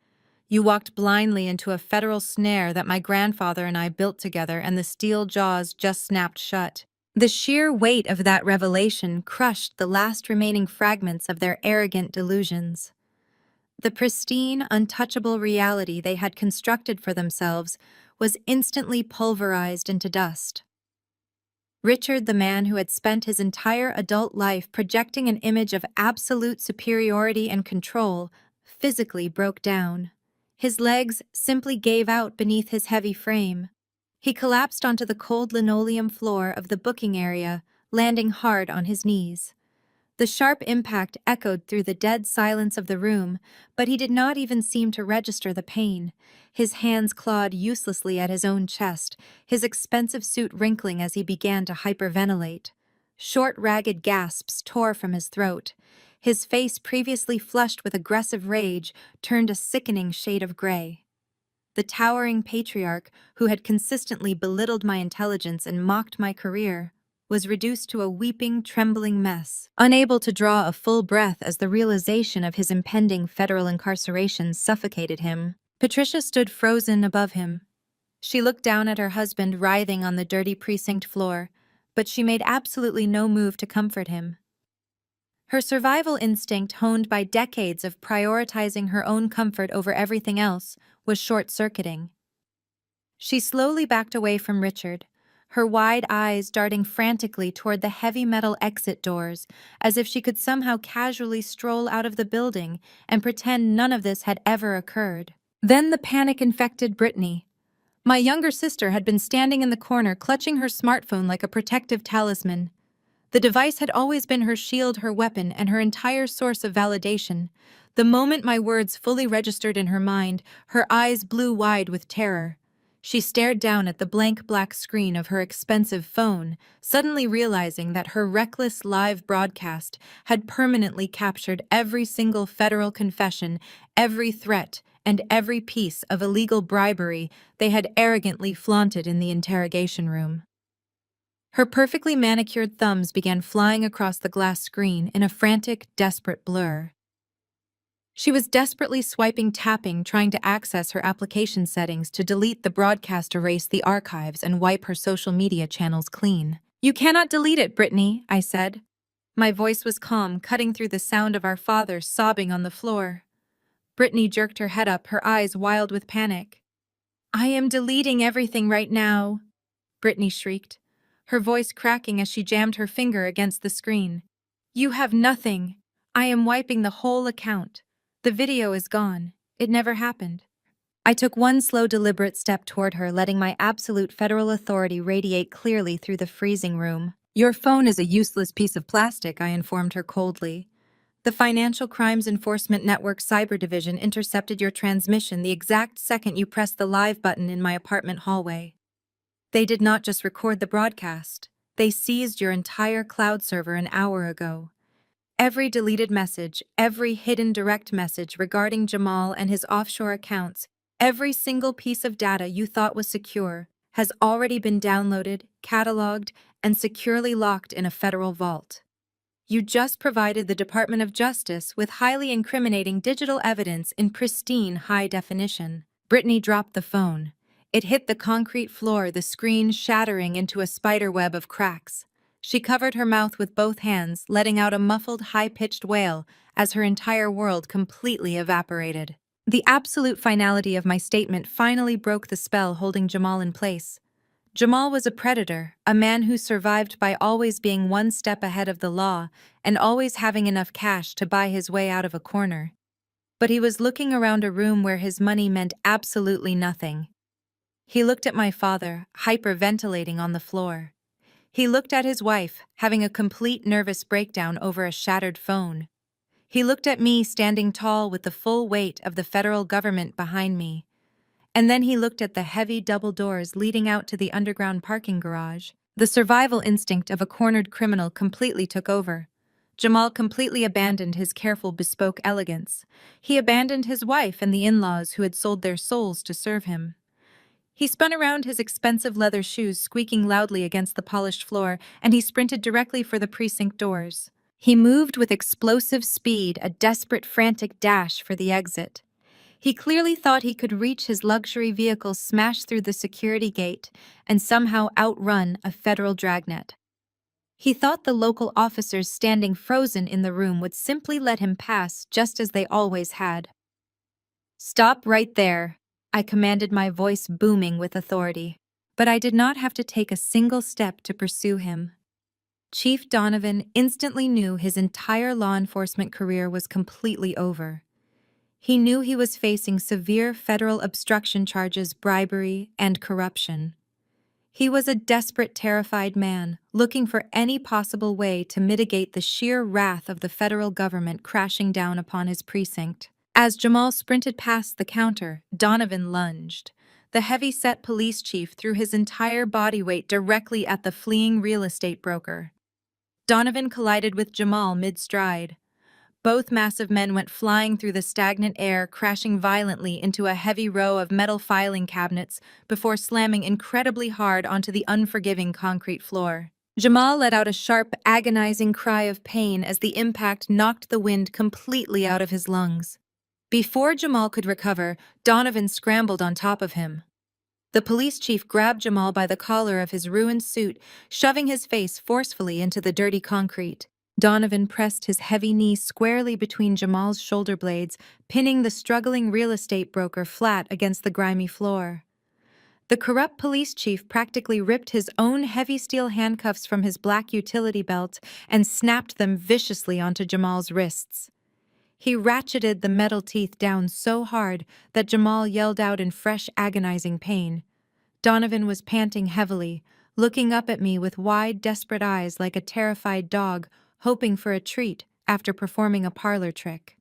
You walked blindly into a federal snare that my grandfather and I built together, and the steel jaws just snapped shut. The sheer weight of that revelation crushed the last remaining fragments of their arrogant delusions. The pristine, untouchable reality they had constructed for themselves was instantly pulverized into dust. Richard, the man who had spent his entire adult life projecting an image of absolute superiority and control, physically broke down. His legs simply gave out beneath his heavy frame. He collapsed onto the cold linoleum floor of the booking area, landing hard on his knees. The sharp impact echoed through the dead silence of the room, but he did not even seem to register the pain. His hands clawed uselessly at his own chest, his expensive suit wrinkling as he began to hyperventilate. Short, ragged gasps tore from his throat. His face, previously flushed with aggressive rage, turned a sickening shade of gray. The towering patriarch, who had consistently belittled my intelligence and mocked my career, was reduced to a weeping, trembling mess, unable to draw a full breath as the realization of his impending federal incarceration suffocated him. Patricia stood frozen above him. She looked down at her husband writhing on the dirty precinct floor, but she made absolutely no move to comfort him. Her survival instinct, honed by decades of prioritizing her own comfort over everything else, was short-circuiting. She slowly backed away from Richard, her wide eyes darting frantically toward the heavy metal exit doors, as if she could somehow casually stroll out of the building and pretend none of this had ever occurred. Then the panic infected Brittany. My younger sister had been standing in the corner, clutching her smartphone like a protective talisman. The device had always been her shield, her weapon, and her entire source of validation. The moment my words fully registered in her mind, her eyes blew wide with terror. She stared down at the blank black screen of her expensive phone, suddenly realizing that her reckless live broadcast had permanently captured every single federal confession, every threat, and every piece of illegal bribery they had arrogantly flaunted in the interrogation room. Her perfectly manicured thumbs began flying across the glass screen in a frantic, desperate blur. She was desperately swiping, tapping, trying to access her application settings to delete the broadcast, erase the archives, and wipe her social media channels clean. "You cannot delete it, Brittany," I said. My voice was calm, cutting through the sound of our father sobbing on the floor. Brittany jerked her head up, her eyes wild with panic. "I am deleting everything right now," Brittany shrieked, her voice cracking as she jammed her finger against the screen. "You have nothing. I am wiping the whole account. The video is gone. It never happened." I took one slow, deliberate step toward her, letting my absolute federal authority radiate clearly through the freezing room. "Your phone is a useless piece of plastic," I informed her coldly. "The Financial Crimes Enforcement Network Cyber Division intercepted your transmission the exact second you pressed the live button in my apartment hallway. They did not just record the broadcast. They seized your entire cloud server an hour ago. Every deleted message, every hidden direct message regarding Jamal and his offshore accounts, every single piece of data you thought was secure, has already been downloaded, cataloged, and securely locked in a federal vault. You just provided the Department of Justice with highly incriminating digital evidence in pristine high definition." Brittany dropped the phone. It hit the concrete floor, the screen shattering into a spiderweb of cracks. She covered her mouth with both hands, letting out a muffled, high-pitched wail as her entire world completely evaporated. The absolute finality of my statement finally broke the spell holding Jamal in place. Jamal was a predator, a man who survived by always being one step ahead of the law and always having enough cash to buy his way out of a corner. But he was looking around a room where his money meant absolutely nothing. He looked at my father, hyperventilating on the floor. He looked at his wife, having a complete nervous breakdown over a shattered phone. He looked at me standing tall with the full weight of the federal government behind me. And then he looked at the heavy double doors leading out to the underground parking garage. The survival instinct of a cornered criminal completely took over. Jamal completely abandoned his careful bespoke elegance. He abandoned his wife and the in-laws who had sold their souls to serve him. He spun around his expensive leather shoes squeaking loudly against the polished floor, and he sprinted directly for the precinct doors. He moved with explosive speed, a desperate, frantic dash for the exit. He clearly thought he could reach his luxury vehicle, smash through the security gate, and somehow outrun a federal dragnet. He thought the local officers standing frozen in the room would simply let him pass just as they always had. "Stop right there," I commanded, my voice booming with authority. But I did not have to take a single step to pursue him. Chief Donovan instantly knew his entire law enforcement career was completely over. He knew he was facing severe federal obstruction charges, bribery, and corruption. He was a desperate, terrified man, looking for any possible way to mitigate the sheer wrath of the federal government crashing down upon his precinct. As Jamal sprinted past the counter, Donovan lunged. The heavy-set police chief threw his entire body weight directly at the fleeing real estate broker. Donovan collided with Jamal mid-stride. Both massive men went flying through the stagnant air, crashing violently into a heavy row of metal filing cabinets before slamming incredibly hard onto the unforgiving concrete floor. Jamal let out a sharp, agonizing cry of pain as the impact knocked the wind completely out of his lungs. Before Jamal could recover, Donovan scrambled on top of him. The police chief grabbed Jamal by the collar of his ruined suit, shoving his face forcefully into the dirty concrete. Donovan pressed his heavy knee squarely between Jamal's shoulder blades, pinning the struggling real estate broker flat against the grimy floor. The corrupt police chief practically ripped his own heavy steel handcuffs from his black utility belt and snapped them viciously onto Jamal's wrists. He ratcheted the metal teeth down so hard that Jamal yelled out in fresh, agonizing pain. Donovan was panting heavily, looking up at me with wide, desperate eyes like a terrified dog, hoping for a treat after performing a parlor trick.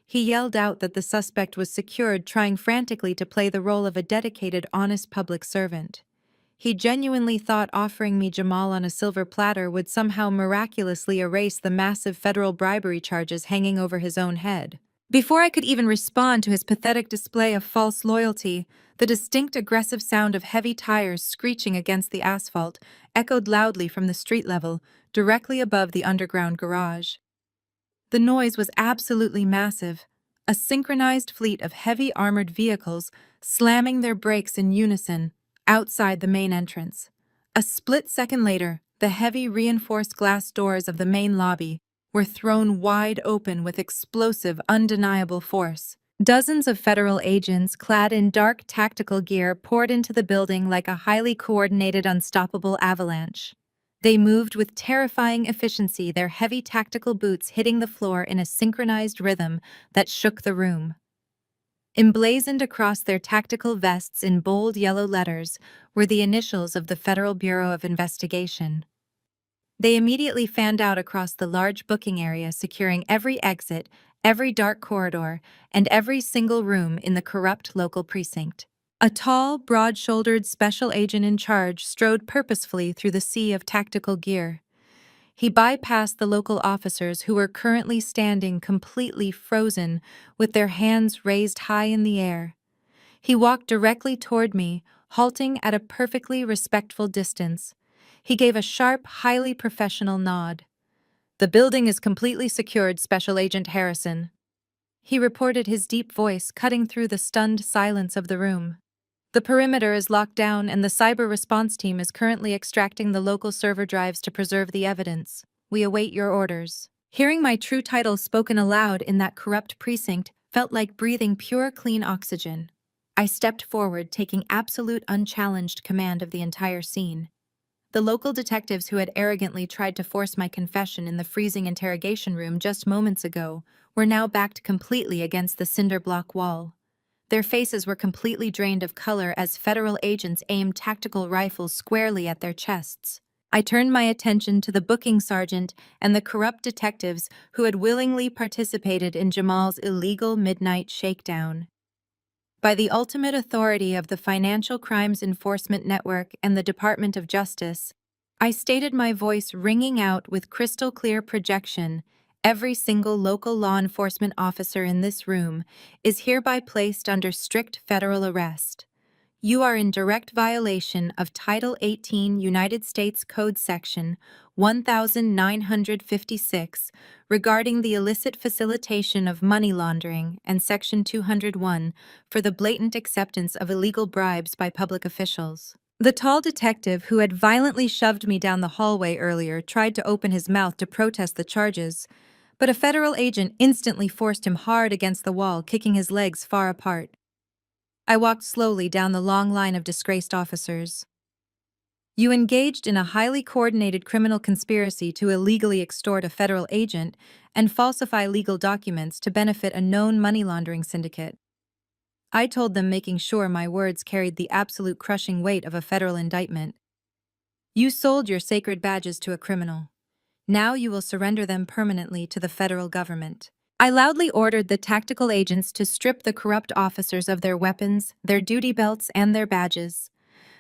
He yelled out that the suspect was secured, trying frantically to play the role of a dedicated, honest public servant. He genuinely thought offering me Jamal on a silver platter would somehow miraculously erase the massive federal bribery charges hanging over his own head. Before I could even respond to his pathetic display of false loyalty, the distinct aggressive sound of heavy tires screeching against the asphalt echoed loudly from the street level, directly above the underground garage. The noise was absolutely massive, a synchronized fleet of heavy armored vehicles slamming their brakes in unison outside the main entrance. A split second later, the heavy reinforced glass doors of the main lobby were thrown wide open with explosive, undeniable force. Dozens of federal agents clad in dark tactical gear poured into the building like a highly coordinated, unstoppable avalanche. They moved with terrifying efficiency, their heavy tactical boots hitting the floor in a synchronized rhythm that shook the room. Emblazoned across their tactical vests in bold yellow letters were the initials of the Federal Bureau of Investigation. They immediately fanned out across the large booking area, securing every exit, every dark corridor, and every single room in the corrupt local precinct. A tall, broad-shouldered special agent in charge strode purposefully through the sea of tactical gear. He bypassed the local officers who were currently standing completely frozen with their hands raised high in the air. He walked directly toward me, halting at a perfectly respectful distance. He gave a sharp, highly professional nod. "The building is completely secured, Special Agent Harrison," he reported, his deep voice cutting through the stunned silence of the room. The perimeter is locked down, and the cyber response team is currently extracting the local server drives to preserve the evidence. We await your orders. Hearing my true title spoken aloud in that corrupt precinct felt like breathing pure, clean oxygen. I stepped forward, taking absolute unchallenged command of the entire scene. The local detectives who had arrogantly tried to force my confession in the freezing interrogation room just moments ago were now backed completely against the cinder block wall. Their faces were completely drained of color as federal agents aimed tactical rifles squarely at their chests. I turned my attention to the booking sergeant and the corrupt detectives who had willingly participated in Jamal's illegal midnight shakedown. By the ultimate authority of the Financial Crimes Enforcement Network and the Department of Justice, I stated, my voice ringing out with crystal clear projection, every single local law enforcement officer in this room is hereby placed under strict federal arrest. You are in direct violation of Title 18 United States Code Section 1956 regarding the illicit facilitation of money laundering and Section 201 for the blatant acceptance of illegal bribes by public officials. The tall detective who had violently shoved me down the hallway earlier tried to open his mouth to protest the charges, but a federal agent instantly forced him hard against the wall, kicking his legs far apart. I walked slowly down the long line of disgraced officers. You engaged in a highly coordinated criminal conspiracy to illegally extort a federal agent and falsify legal documents to benefit a known money laundering syndicate. I told them, making sure my words carried the absolute crushing weight of a federal indictment. You sold your sacred badges to a criminal. Now you will surrender them permanently to the federal government. I loudly ordered the tactical agents to strip the corrupt officers of their weapons, their duty belts, and their badges.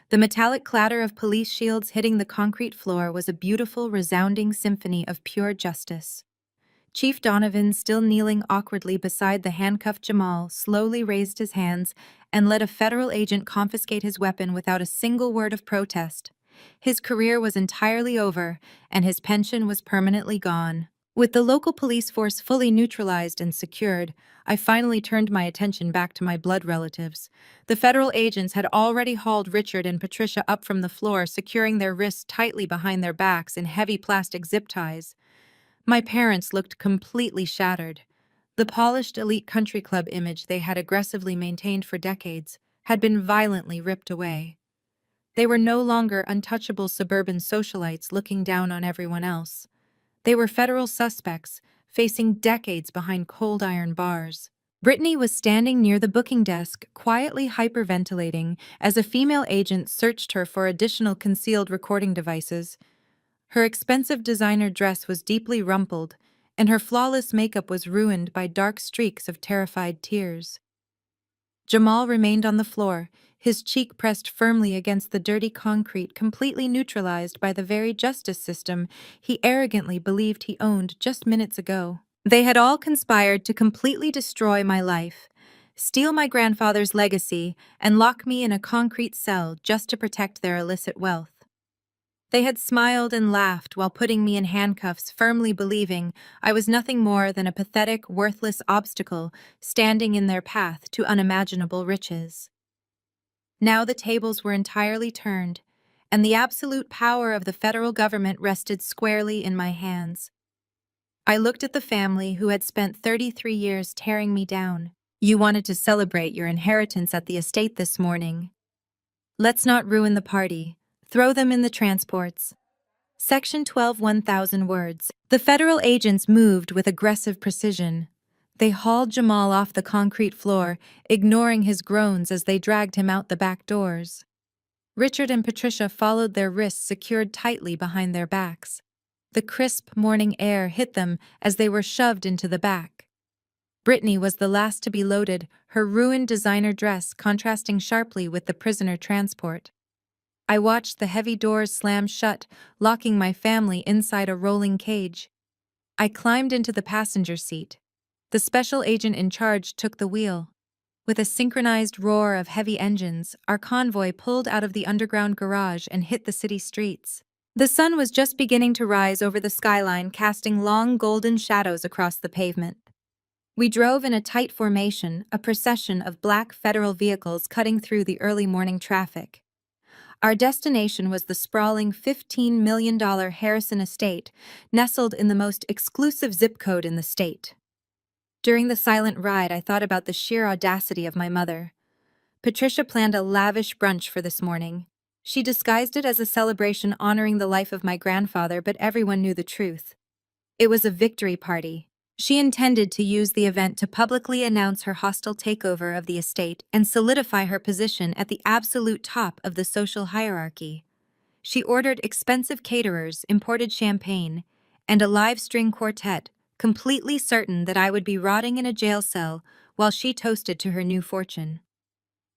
The metallic clatter of police shields hitting the concrete floor was a beautiful, resounding symphony of pure justice. Chief Donovan, still kneeling awkwardly beside the handcuffed Jamal, slowly raised his hands and let a federal agent confiscate his weapon without a single word of protest. His career was entirely over, and his pension was permanently gone. With the local police force fully neutralized and secured, I finally turned my attention back to my blood relatives. The federal agents had already hauled Richard and Patricia up from the floor, securing their wrists tightly behind their backs in heavy plastic zip ties. My parents looked completely shattered. The polished elite country club image they had aggressively maintained for decades had been violently ripped away. They were no longer untouchable suburban socialites looking down on everyone else. They were federal suspects, facing decades behind cold iron bars. Brittany was standing near the booking desk, quietly hyperventilating as a female agent searched her for additional concealed recording devices. Her expensive designer dress was deeply rumpled, and her flawless makeup was ruined by dark streaks of terrified tears. Jamal remained on the floor, his cheek pressed firmly against the dirty concrete, completely neutralized by the very justice system he arrogantly believed he owned just minutes ago. They had all conspired to completely destroy my life, steal my grandfather's legacy, and lock me in a concrete cell just to protect their illicit wealth. They had smiled and laughed while putting me in handcuffs, firmly believing I was nothing more than a pathetic, worthless obstacle standing in their path to unimaginable riches. Now the tables were entirely turned, and the absolute power of the federal government rested squarely in my hands. I looked at the family who had spent 33 years tearing me down. You wanted to celebrate your inheritance at the estate this morning. Let's not ruin the party. Throw them in the transports. Section 12, 1,000 words. The federal agents moved with aggressive precision. They hauled Jamal off the concrete floor, ignoring his groans as they dragged him out the back doors. Richard and Patricia followed, their wrists secured tightly behind their backs. The crisp morning air hit them as they were shoved into the back. Brittany was the last to be loaded, her ruined designer dress contrasting sharply with the prisoner transport. I watched the heavy doors slam shut, locking my family inside a rolling cage. I climbed into the passenger seat. The special agent in charge took the wheel. With a synchronized roar of heavy engines, our convoy pulled out of the underground garage and hit the city streets. The sun was just beginning to rise over the skyline, casting long golden shadows across the pavement. We drove in a tight formation, a procession of black federal vehicles cutting through the early morning traffic. Our destination was the sprawling $15 million Harrison estate, nestled in the most exclusive zip code in the state. During the silent ride, I thought about the sheer audacity of my mother. Patricia planned a lavish brunch for this morning. She disguised it as a celebration honoring the life of my grandfather, but everyone knew the truth. It was a victory party. She intended to use the event to publicly announce her hostile takeover of the estate and solidify her position at the absolute top of the social hierarchy. She ordered expensive caterers, imported champagne, and a live string quartet, completely certain that I would be rotting in a jail cell while she toasted to her new fortune.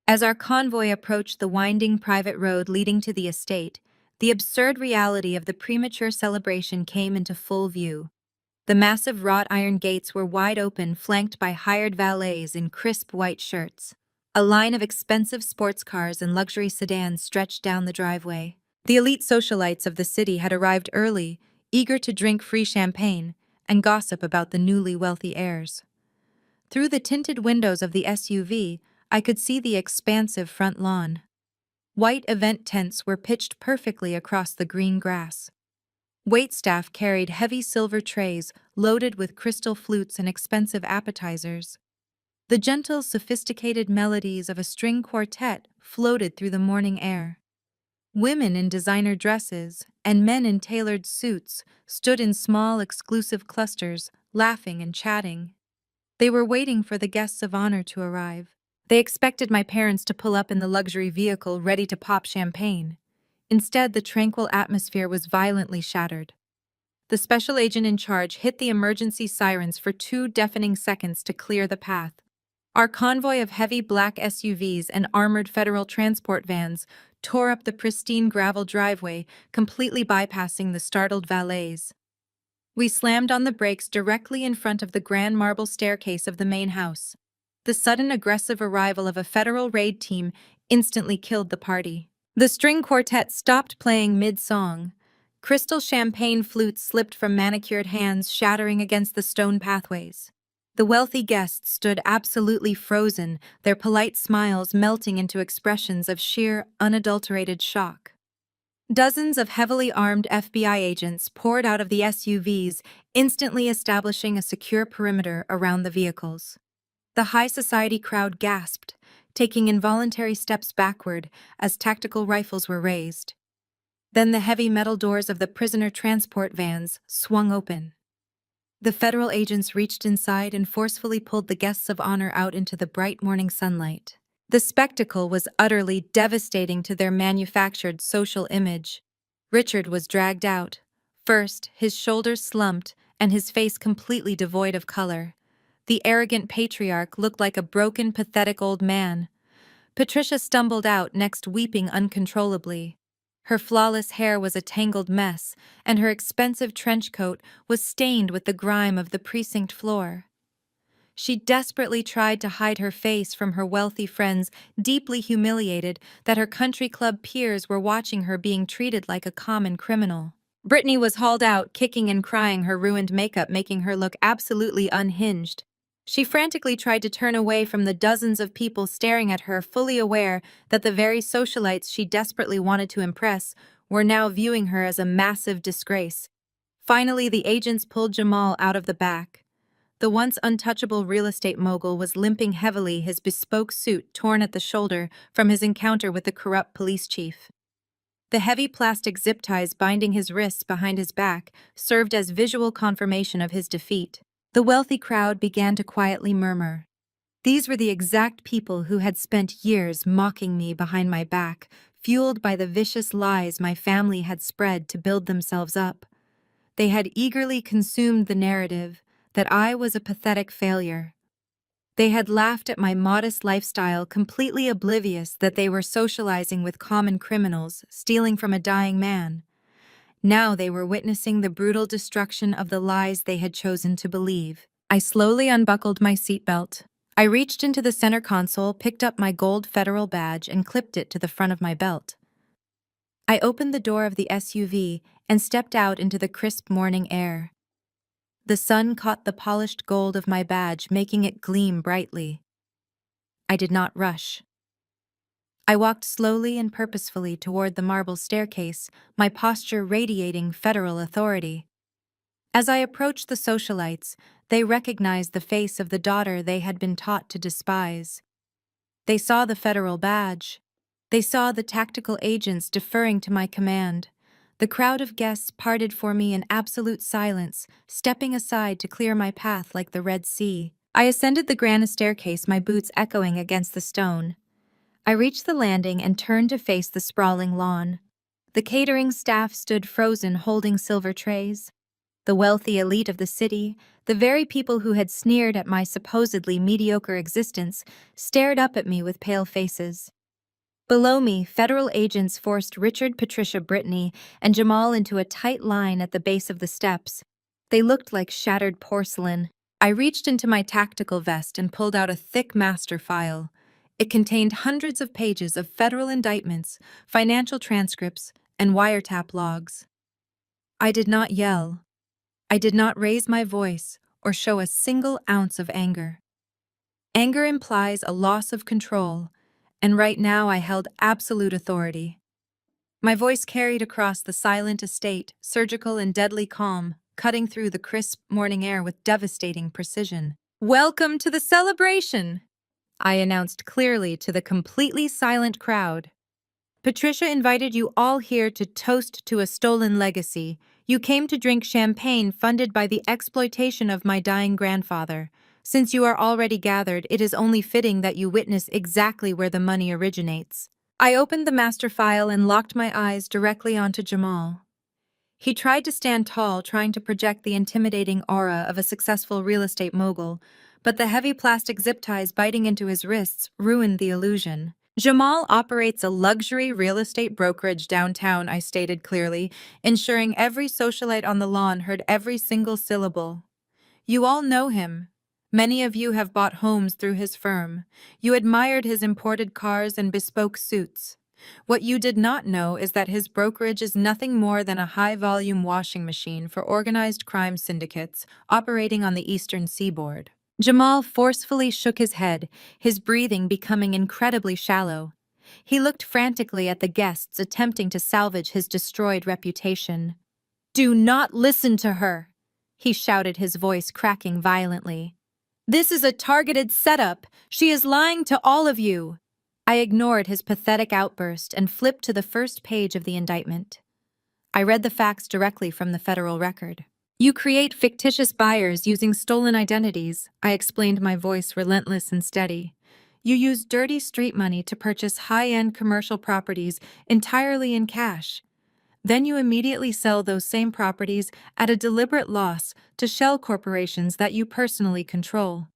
As our convoy approached the winding private road leading to the estate, the absurd reality of the premature celebration came into full view. The massive wrought iron gates were wide open, flanked by hired valets in crisp white shirts. A line of expensive sports cars and luxury sedans stretched down the driveway. The elite socialites of the city had arrived early, eager to drink free champagne and gossip about the newly wealthy heirs. Through the tinted windows of the SUV, I could see the expansive front lawn. White event tents were pitched perfectly across the green grass. Waitstaff carried heavy silver trays loaded with crystal flutes and expensive appetizers. The gentle, sophisticated melodies of a string quartet floated through the morning air. Women in designer dresses and men in tailored suits stood in small, exclusive clusters, laughing and chatting. They were waiting for the guests of honor to arrive. They expected my parents to pull up in the luxury vehicle ready to pop champagne. Instead, the tranquil atmosphere was violently shattered. The special agent in charge hit the emergency sirens for 2 deafening seconds to clear the path. Our convoy of heavy black SUVs and armored federal transport vans tore up the pristine gravel driveway, completely bypassing the startled valets. We slammed on the brakes directly in front of the grand marble staircase of the main house. The sudden aggressive arrival of a federal raid team instantly killed the party. The string quartet stopped playing mid-song. Crystal champagne flutes slipped from manicured hands, shattering against the stone pathways. The wealthy guests stood absolutely frozen, their polite smiles melting into expressions of sheer, unadulterated shock. Dozens of heavily armed FBI agents poured out of the SUVs, instantly establishing a secure perimeter around the vehicles. The high society crowd gasped, taking involuntary steps backward as tactical rifles were raised. Then the heavy metal doors of the prisoner transport vans swung open. The federal agents reached inside and forcefully pulled the guests of honor out into the bright morning sunlight. The spectacle was utterly devastating to their manufactured social image. Richard was dragged out. First, his shoulders slumped and his face completely devoid of color. The arrogant patriarch looked like a broken, pathetic old man. Patricia stumbled out next, weeping uncontrollably. Her flawless hair was a tangled mess, and her expensive trench coat was stained with the grime of the precinct floor. She desperately tried to hide her face from her wealthy friends, deeply humiliated that her country club peers were watching her being treated like a common criminal. Brittany was hauled out, kicking and crying, her ruined makeup making her look absolutely unhinged. She frantically tried to turn away from the dozens of people staring at her, fully aware that the very socialites she desperately wanted to impress were now viewing her as a massive disgrace. Finally, the agents pulled Jamal out of the back. The once untouchable real estate mogul was limping heavily, his bespoke suit torn at the shoulder from his encounter with the corrupt police chief. The heavy plastic zip ties binding his wrists behind his back served as visual confirmation of his defeat. The wealthy crowd began to quietly murmur. These were the exact people who had spent years mocking me behind my back, fueled by the vicious lies my family had spread to build themselves up. They had eagerly consumed the narrative that I was a pathetic failure. They had laughed at my modest lifestyle, completely oblivious that they were socializing with common criminals, stealing from a dying man. Now they were witnessing the brutal destruction of the lies they had chosen to believe. I slowly unbuckled my seatbelt. I reached into the center console, picked up my gold federal badge, and clipped it to the front of my belt. I opened the door of the SUV and stepped out into the crisp morning air. The sun caught the polished gold of my badge, making it gleam brightly. I did not rush. I walked slowly and purposefully toward the marble staircase, my posture radiating federal authority. As I approached the socialites, they recognized the face of the daughter they had been taught to despise. They saw the federal badge. They saw the tactical agents deferring to my command. The crowd of guests parted for me in absolute silence, stepping aside to clear my path like the Red Sea. I ascended the granite staircase, my boots echoing against the stone. I reached the landing and turned to face the sprawling lawn. The catering staff stood frozen, holding silver trays. The wealthy elite of the city, the very people who had sneered at my supposedly mediocre existence, stared up at me with pale faces. Below me, federal agents forced Richard, Patricia, Brittany, and Jamal into a tight line at the base of the steps. They looked like shattered porcelain. I reached into my tactical vest and pulled out a thick master file. It contained hundreds of pages of federal indictments, financial transcripts, and wiretap logs. I did not yell. I did not raise my voice or show a single ounce of anger. Anger implies a loss of control, and right now I held absolute authority. My voice carried across the silent estate, surgical and deadly calm, cutting through the crisp morning air with devastating precision. "Welcome to the celebration!" I announced clearly to the completely silent crowd. "Patricia invited you all here to toast to a stolen legacy. You came to drink champagne funded by the exploitation of my dying grandfather. Since you are already gathered, it is only fitting that you witness exactly where the money originates." I opened the master file and locked my eyes directly onto Jamal. He tried to stand tall, trying to project the intimidating aura of a successful real estate mogul, but the heavy plastic zip ties biting into his wrists ruined the illusion. "Jamal operates a luxury real estate brokerage downtown," I stated clearly, ensuring every socialite on the lawn heard every single syllable. "You all know him. Many of you have bought homes through his firm. You admired his imported cars and bespoke suits. What you did not know is that his brokerage is nothing more than a high-volume washing machine for organized crime syndicates operating on the eastern seaboard." Jamal forcefully shook his head, his breathing becoming incredibly shallow. He looked frantically at the guests, attempting to salvage his destroyed reputation. "Do not listen to her!" he shouted, his voice cracking violently. "This is a targeted setup. She is lying to all of you." I ignored his pathetic outburst and flipped to the first page of the indictment. I read the facts directly from the federal record. "You create fictitious buyers using stolen identities," I explained, my voice relentless and steady. "You use dirty street money to purchase high-end commercial properties entirely in cash. Then you immediately sell those same properties at a deliberate loss to shell corporations that you personally control.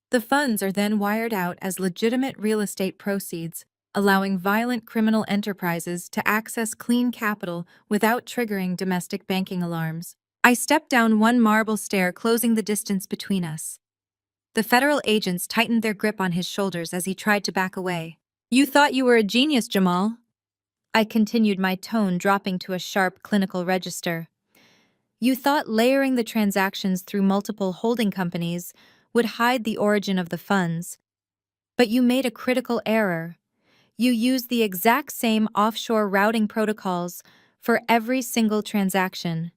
The funds are then wired out as legitimate real estate proceeds, allowing violent criminal enterprises to access clean capital without triggering domestic banking alarms." I stepped down one marble stair, closing the distance between us. The federal agents tightened their grip on his shoulders as he tried to back away. "You thought you were a genius, Jamal." I continued, my tone dropping to a sharp clinical register. "You thought layering the transactions through multiple holding companies would hide the origin of the funds. But you made a critical error. You used the exact same offshore routing protocols for every single transaction.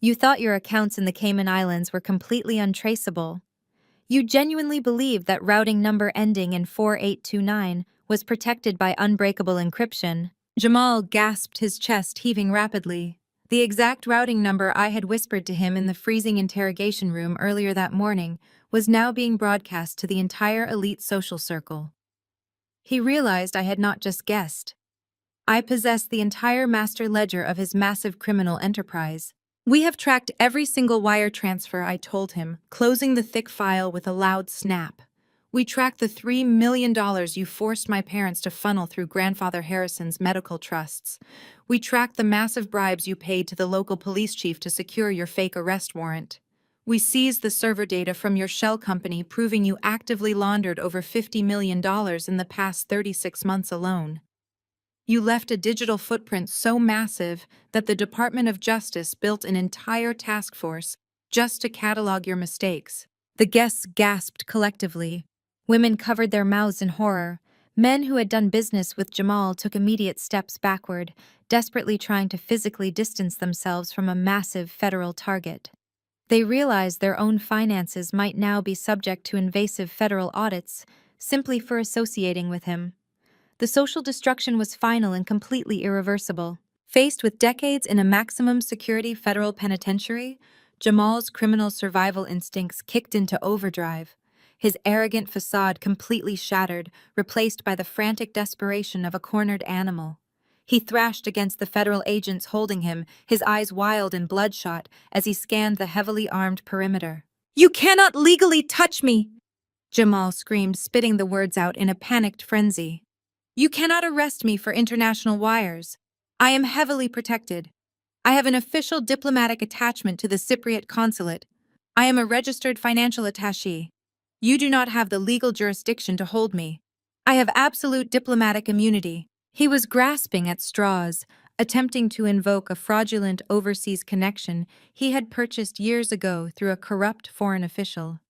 You thought your accounts in the Cayman Islands were completely untraceable. You genuinely believed that routing number ending in 4829 was protected by unbreakable encryption." Jamal gasped, his chest heaving rapidly. The exact routing number I had whispered to him in the freezing interrogation room earlier that morning was now being broadcast to the entire elite social circle. He realized I had not just guessed. I possessed the entire master ledger of his massive criminal enterprise. "We have tracked every single wire transfer," I told him, closing the thick file with a loud snap. "We tracked the $3 million you forced my parents to funnel through Grandfather Harrison's medical trusts. We tracked the massive bribes you paid to the local police chief to secure your fake arrest warrant. We seized the server data from your shell company, proving you actively laundered over $50 million in the past 36 months alone. You left a digital footprint so massive that the Department of Justice built an entire task force just to catalog your mistakes." The guests gasped collectively. Women covered their mouths in horror. Men who had done business with Jamal took immediate steps backward, desperately trying to physically distance themselves from a massive federal target. They realized their own finances might now be subject to invasive federal audits simply for associating with him. The social destruction was final and completely irreversible. Faced with decades in a maximum security federal penitentiary, Jamal's criminal survival instincts kicked into overdrive. His arrogant facade completely shattered, replaced by the frantic desperation of a cornered animal. He thrashed against the federal agents holding him, his eyes wild and bloodshot as he scanned the heavily armed perimeter. "You cannot legally touch me!" Jamal screamed, spitting the words out in a panicked frenzy. "You cannot arrest me for international wires. I am heavily protected. I have an official diplomatic attachment to the Cypriot consulate. I am a registered financial attaché. You do not have the legal jurisdiction to hold me. I have absolute diplomatic immunity." He was grasping at straws, attempting to invoke a fraudulent overseas connection he had purchased years ago through a corrupt foreign official.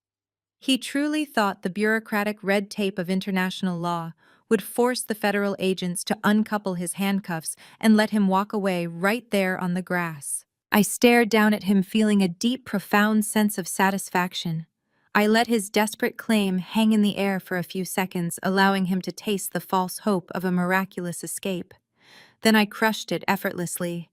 He truly thought the bureaucratic red tape of international law would force the federal agents to uncouple his handcuffs and let him walk away right there on the grass. I stared down at him, feeling a deep, profound sense of satisfaction. I let his desperate claim hang in the air for a few seconds, allowing him to taste the false hope of a miraculous escape. Then I crushed it effortlessly.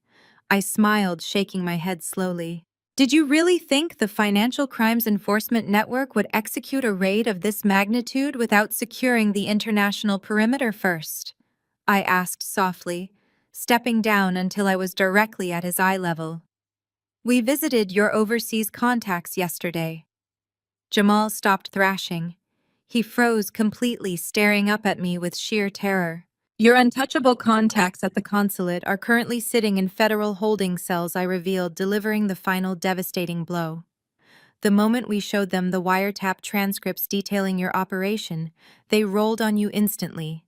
I smiled, shaking my head slowly. "Did you really think the Financial Crimes Enforcement Network would execute a raid of this magnitude without securing the international perimeter first?" I asked softly, stepping down until I was directly at his eye level. "We visited your overseas contacts yesterday." Jamal stopped thrashing. He froze completely, staring up at me with sheer terror. "Your untouchable contacts at the consulate are currently sitting in federal holding cells," I revealed, delivering the final devastating blow. "The moment we showed them the wiretap transcripts detailing your operation, they rolled on you instantly.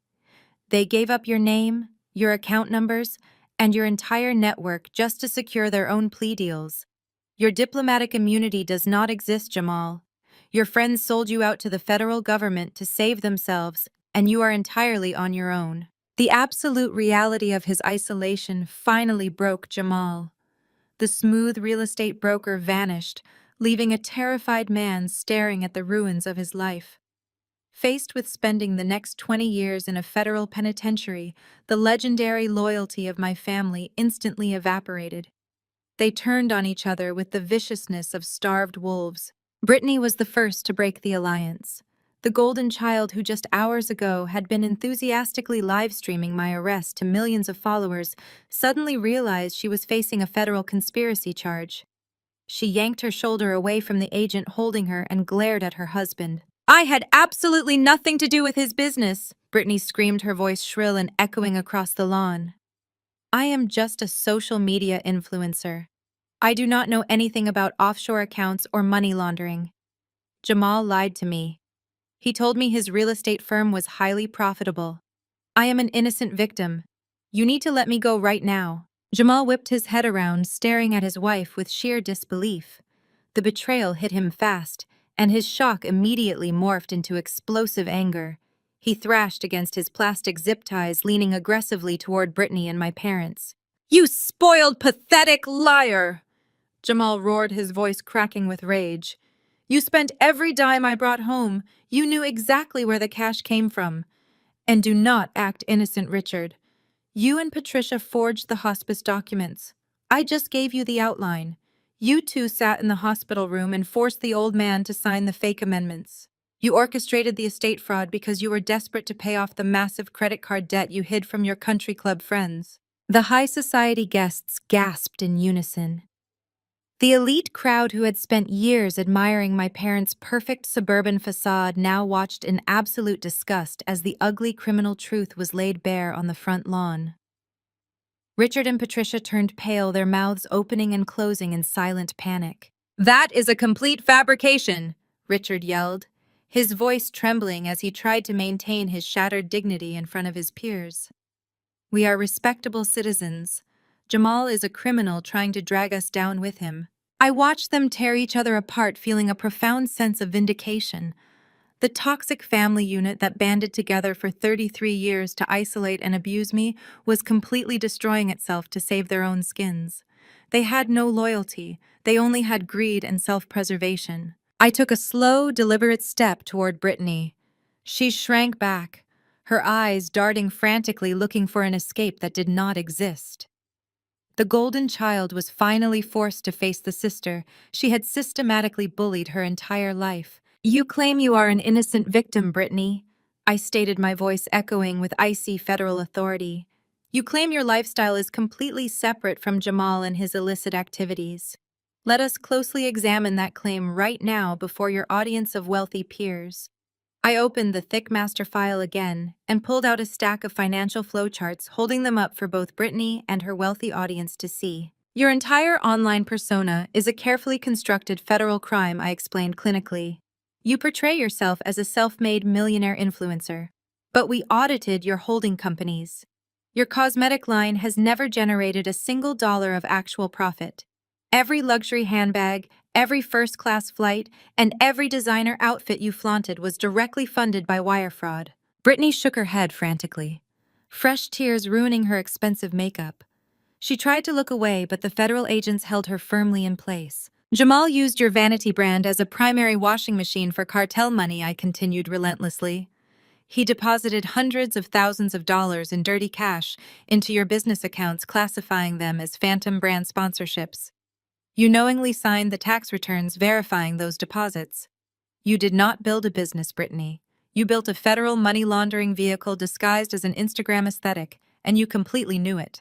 They gave up your name, your account numbers, and your entire network just to secure their own plea deals. Your diplomatic immunity does not exist, Jamal. Your friends sold you out to the federal government to save themselves, and you are entirely on your own." The absolute reality of his isolation finally broke Jamal. The smooth real estate broker vanished, leaving a terrified man staring at the ruins of his life. Faced with spending the next 20 years in a federal penitentiary, the legendary loyalty of my family instantly evaporated. They turned on each other with the viciousness of starved wolves. Brittany was the first to break the alliance. The golden child who just hours ago had been enthusiastically live-streaming my arrest to millions of followers suddenly realized she was facing a federal conspiracy charge. She yanked her shoulder away from the agent holding her and glared at her husband. "I had absolutely nothing to do with his business," Brittany screamed, her voice shrill and echoing across the lawn. "I am just a social media influencer. I do not know anything about offshore accounts or money laundering." Jamal lied to me. He told me his real estate firm was highly profitable. "I am an innocent victim. You need to let me go right now." Jamal whipped his head around, staring at his wife with sheer disbelief. The betrayal hit him fast, and his shock immediately morphed into explosive anger. He thrashed against his plastic zip ties, leaning aggressively toward Brittany and my parents. "You spoiled, pathetic liar!" Jamal roared, his voice cracking with rage. "You spent every dime I brought home. You knew exactly where the cash came from. And do not act innocent, Richard. You and Patricia forged the hospice documents. I just gave you the outline. You two sat in the hospital room and forced the old man to sign the fake amendments. You orchestrated the estate fraud because you were desperate to pay off the massive credit card debt you hid from your country club friends." The high society guests gasped in unison. The elite crowd who had spent years admiring my parents' perfect suburban facade now watched in absolute disgust as the ugly criminal truth was laid bare on the front lawn. Richard and Patricia turned pale, their mouths opening and closing in silent panic. "That is a complete fabrication," Richard yelled, his voice trembling as he tried to maintain his shattered dignity in front of his peers. "We are respectable citizens. Jamal is a criminal trying to drag us down with him." I watched them tear each other apart, feeling a profound sense of vindication. The toxic family unit that banded together for 33 years to isolate and abuse me was completely destroying itself to save their own skins. They had no loyalty, they only had greed and self-preservation. I took a slow, deliberate step toward Brittany. She shrank back, her eyes darting frantically, looking for an escape that did not exist. The golden child was finally forced to face the sister she had systematically bullied her entire life. "You claim you are an innocent victim, Brittany," I stated, my voice echoing with icy federal authority. "You claim your lifestyle is completely separate from Jamal and his illicit activities. Let us closely examine that claim right now before your audience of wealthy peers." I opened the thick master file again and pulled out a stack of financial flowcharts, holding them up for both Brittany and her wealthy audience to see. "Your entire online persona is a carefully constructed federal crime," I explained clinically. "You portray yourself as a self-made millionaire influencer. But we audited your holding companies. Your cosmetic line has never generated a single dollar of actual profit. Every luxury handbag, every first-class flight, and every designer outfit you flaunted was directly funded by wire fraud." Brittany shook her head frantically, fresh tears ruining her expensive makeup. She tried to look away, but the federal agents held her firmly in place. "Jamal used your vanity brand as a primary washing machine for cartel money," I continued relentlessly. "He deposited hundreds of thousands of dollars in dirty cash into your business accounts, classifying them as phantom brand sponsorships. You knowingly signed the tax returns verifying those deposits. You did not build a business, Brittany. You built a federal money laundering vehicle disguised as an Instagram aesthetic, and you completely knew it.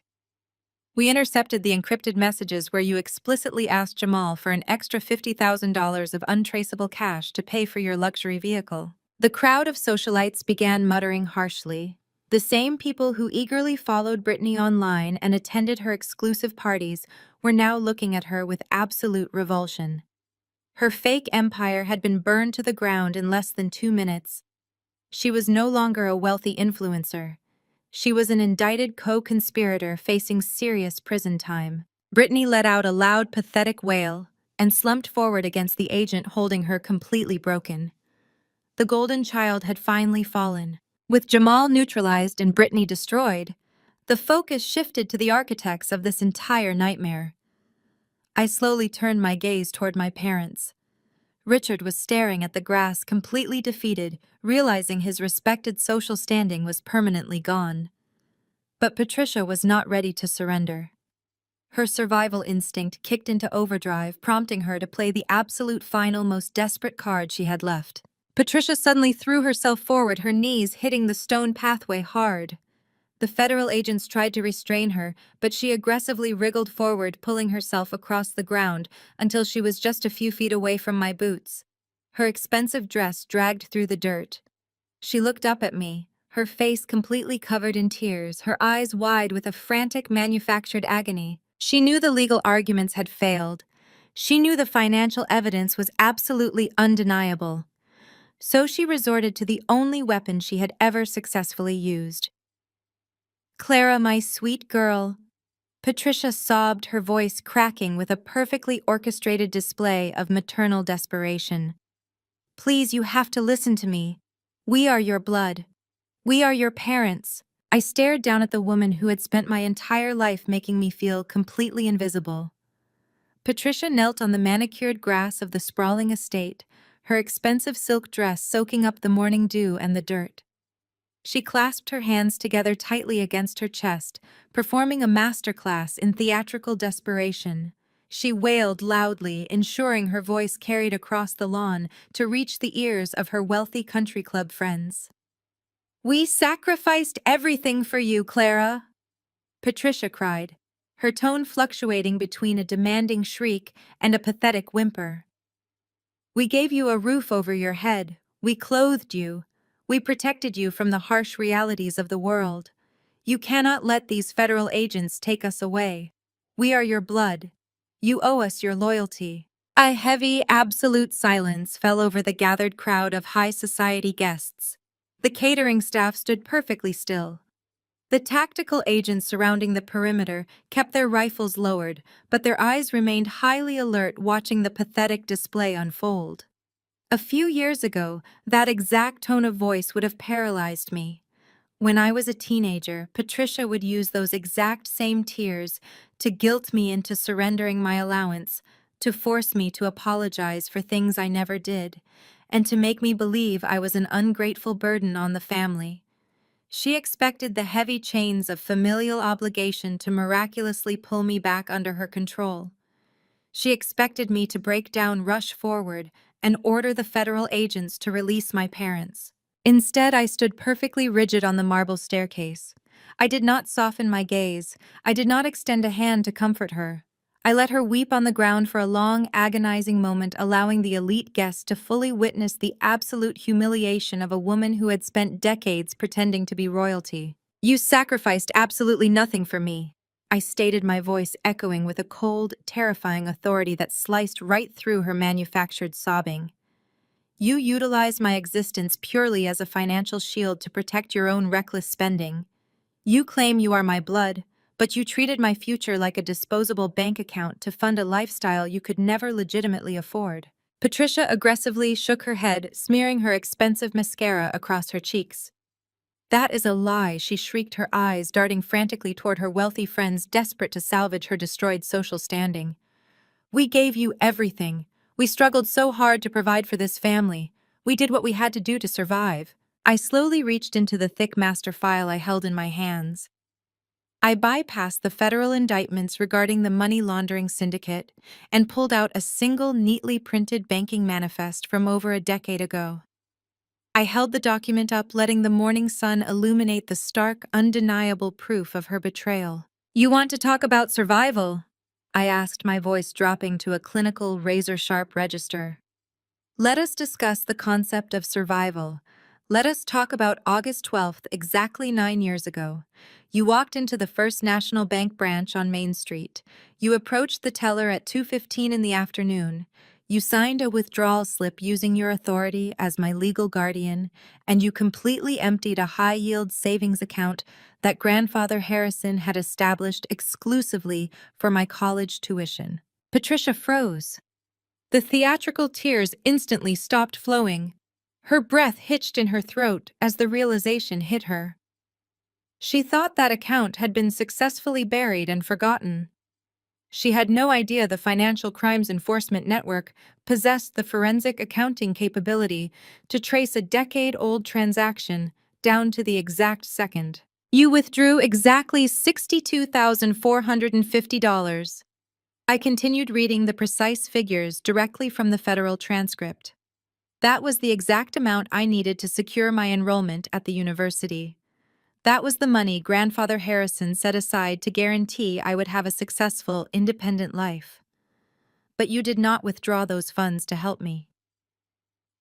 We intercepted the encrypted messages where you explicitly asked Jamal for an extra $50,000 of untraceable cash to pay for your luxury vehicle." The crowd of socialites began muttering harshly. The same people who eagerly followed Brittany online and attended her exclusive parties were now looking at her with absolute revulsion. Her fake empire had been burned to the ground in less than 2 minutes. She was no longer a wealthy influencer. She was an indicted co-conspirator facing serious prison time. Brittany let out a loud, pathetic wail and slumped forward against the agent, holding her completely broken. The golden child had finally fallen. With Jamal neutralized and Brittany destroyed, the focus shifted to the architects of this entire nightmare. I slowly turned my gaze toward my parents. Richard was staring at the grass, completely defeated, realizing his respected social standing was permanently gone. But Patricia was not ready to surrender. Her survival instinct kicked into overdrive, prompting her to play the absolute final, most desperate card she had left. Patricia suddenly threw herself forward, her knees hitting the stone pathway hard. The federal agents tried to restrain her, but she aggressively wriggled forward, pulling herself across the ground until she was just a few feet away from my boots. Her expensive dress dragged through the dirt. She looked up at me, her face completely covered in tears, her eyes wide with a frantic, manufactured agony. She knew the legal arguments had failed. She knew the financial evidence was absolutely undeniable. So she resorted to the only weapon she had ever successfully used. "Clara, my sweet girl," Patricia sobbed, her voice cracking with a perfectly orchestrated display of maternal desperation. "Please, you have to listen to me. We are your blood. We are your parents." I stared down at the woman who had spent my entire life making me feel completely invisible. Patricia knelt on the manicured grass of the sprawling estate, her expensive silk dress soaking up the morning dew and the dirt. She clasped her hands together tightly against her chest, performing a masterclass in theatrical desperation. She wailed loudly, ensuring her voice carried across the lawn to reach the ears of her wealthy country club friends. "We sacrificed everything for you, Clara," Patricia cried, her tone fluctuating between a demanding shriek and a pathetic whimper. "We gave you a roof over your head, we clothed you, we protected you from the harsh realities of the world. You cannot let these federal agents take us away. We are your blood. You owe us your loyalty." A heavy, absolute silence fell over the gathered crowd of high society guests. The catering staff stood perfectly still. The tactical agents surrounding the perimeter kept their rifles lowered, but their eyes remained highly alert watching the pathetic display unfold. A few years ago, that exact tone of voice would have paralyzed me. When I was a teenager, Patricia would use those exact same tears to guilt me into surrendering my allowance, to force me to apologize for things I never did, and to make me believe I was an ungrateful burden on the family. She expected the heavy chains of familial obligation to miraculously pull me back under her control. She expected me to break down, rush forward, and order the federal agents to release my parents. Instead, I stood perfectly rigid on the marble staircase. I did not soften my gaze. I did not extend a hand to comfort her. I let her weep on the ground for a long, agonizing moment, allowing the elite guests to fully witness the absolute humiliation of a woman who had spent decades pretending to be royalty. "You sacrificed absolutely nothing for me," I stated, my voice echoing with a cold, terrifying authority that sliced right through her manufactured sobbing. "You utilized my existence purely as a financial shield to protect your own reckless spending. You claim you are my blood, but you treated my future like a disposable bank account to fund a lifestyle you could never legitimately afford." Patricia aggressively shook her head, smearing her expensive mascara across her cheeks. "That is a lie," she shrieked, her eyes darting frantically toward her wealthy friends desperate to salvage her destroyed social standing. "We gave you everything. We struggled so hard to provide for this family. We did what we had to do to survive." I slowly reached into the thick master file I held in my hands. I bypassed the federal indictments regarding the money laundering syndicate and pulled out a single neatly printed banking manifest from over a decade ago. I held the document up, letting the morning sun illuminate the stark, undeniable proof of her betrayal. "You want to talk about survival?" I asked, my voice dropping to a clinical, razor-sharp register. "Let us discuss the concept of survival. Let us talk about August 12th, exactly 9 years ago. You walked into the First National Bank branch on Main Street. You approached the teller at 2:15 in the afternoon. You signed a withdrawal slip using your authority as my legal guardian, and you completely emptied a high-yield savings account that Grandfather Harrison had established exclusively for my college tuition." Patricia froze. The theatrical tears instantly stopped flowing. Her breath hitched in her throat as the realization hit her. She thought that account had been successfully buried and forgotten. She had no idea the Financial Crimes Enforcement Network possessed the forensic accounting capability to trace a decade-old transaction down to the exact second. "You withdrew exactly $62,450. I continued reading the precise figures directly from the federal transcript. "That was the exact amount I needed to secure my enrollment at the university. That was the money Grandfather Harrison set aside to guarantee I would have a successful, independent life. But you did not withdraw those funds to help me.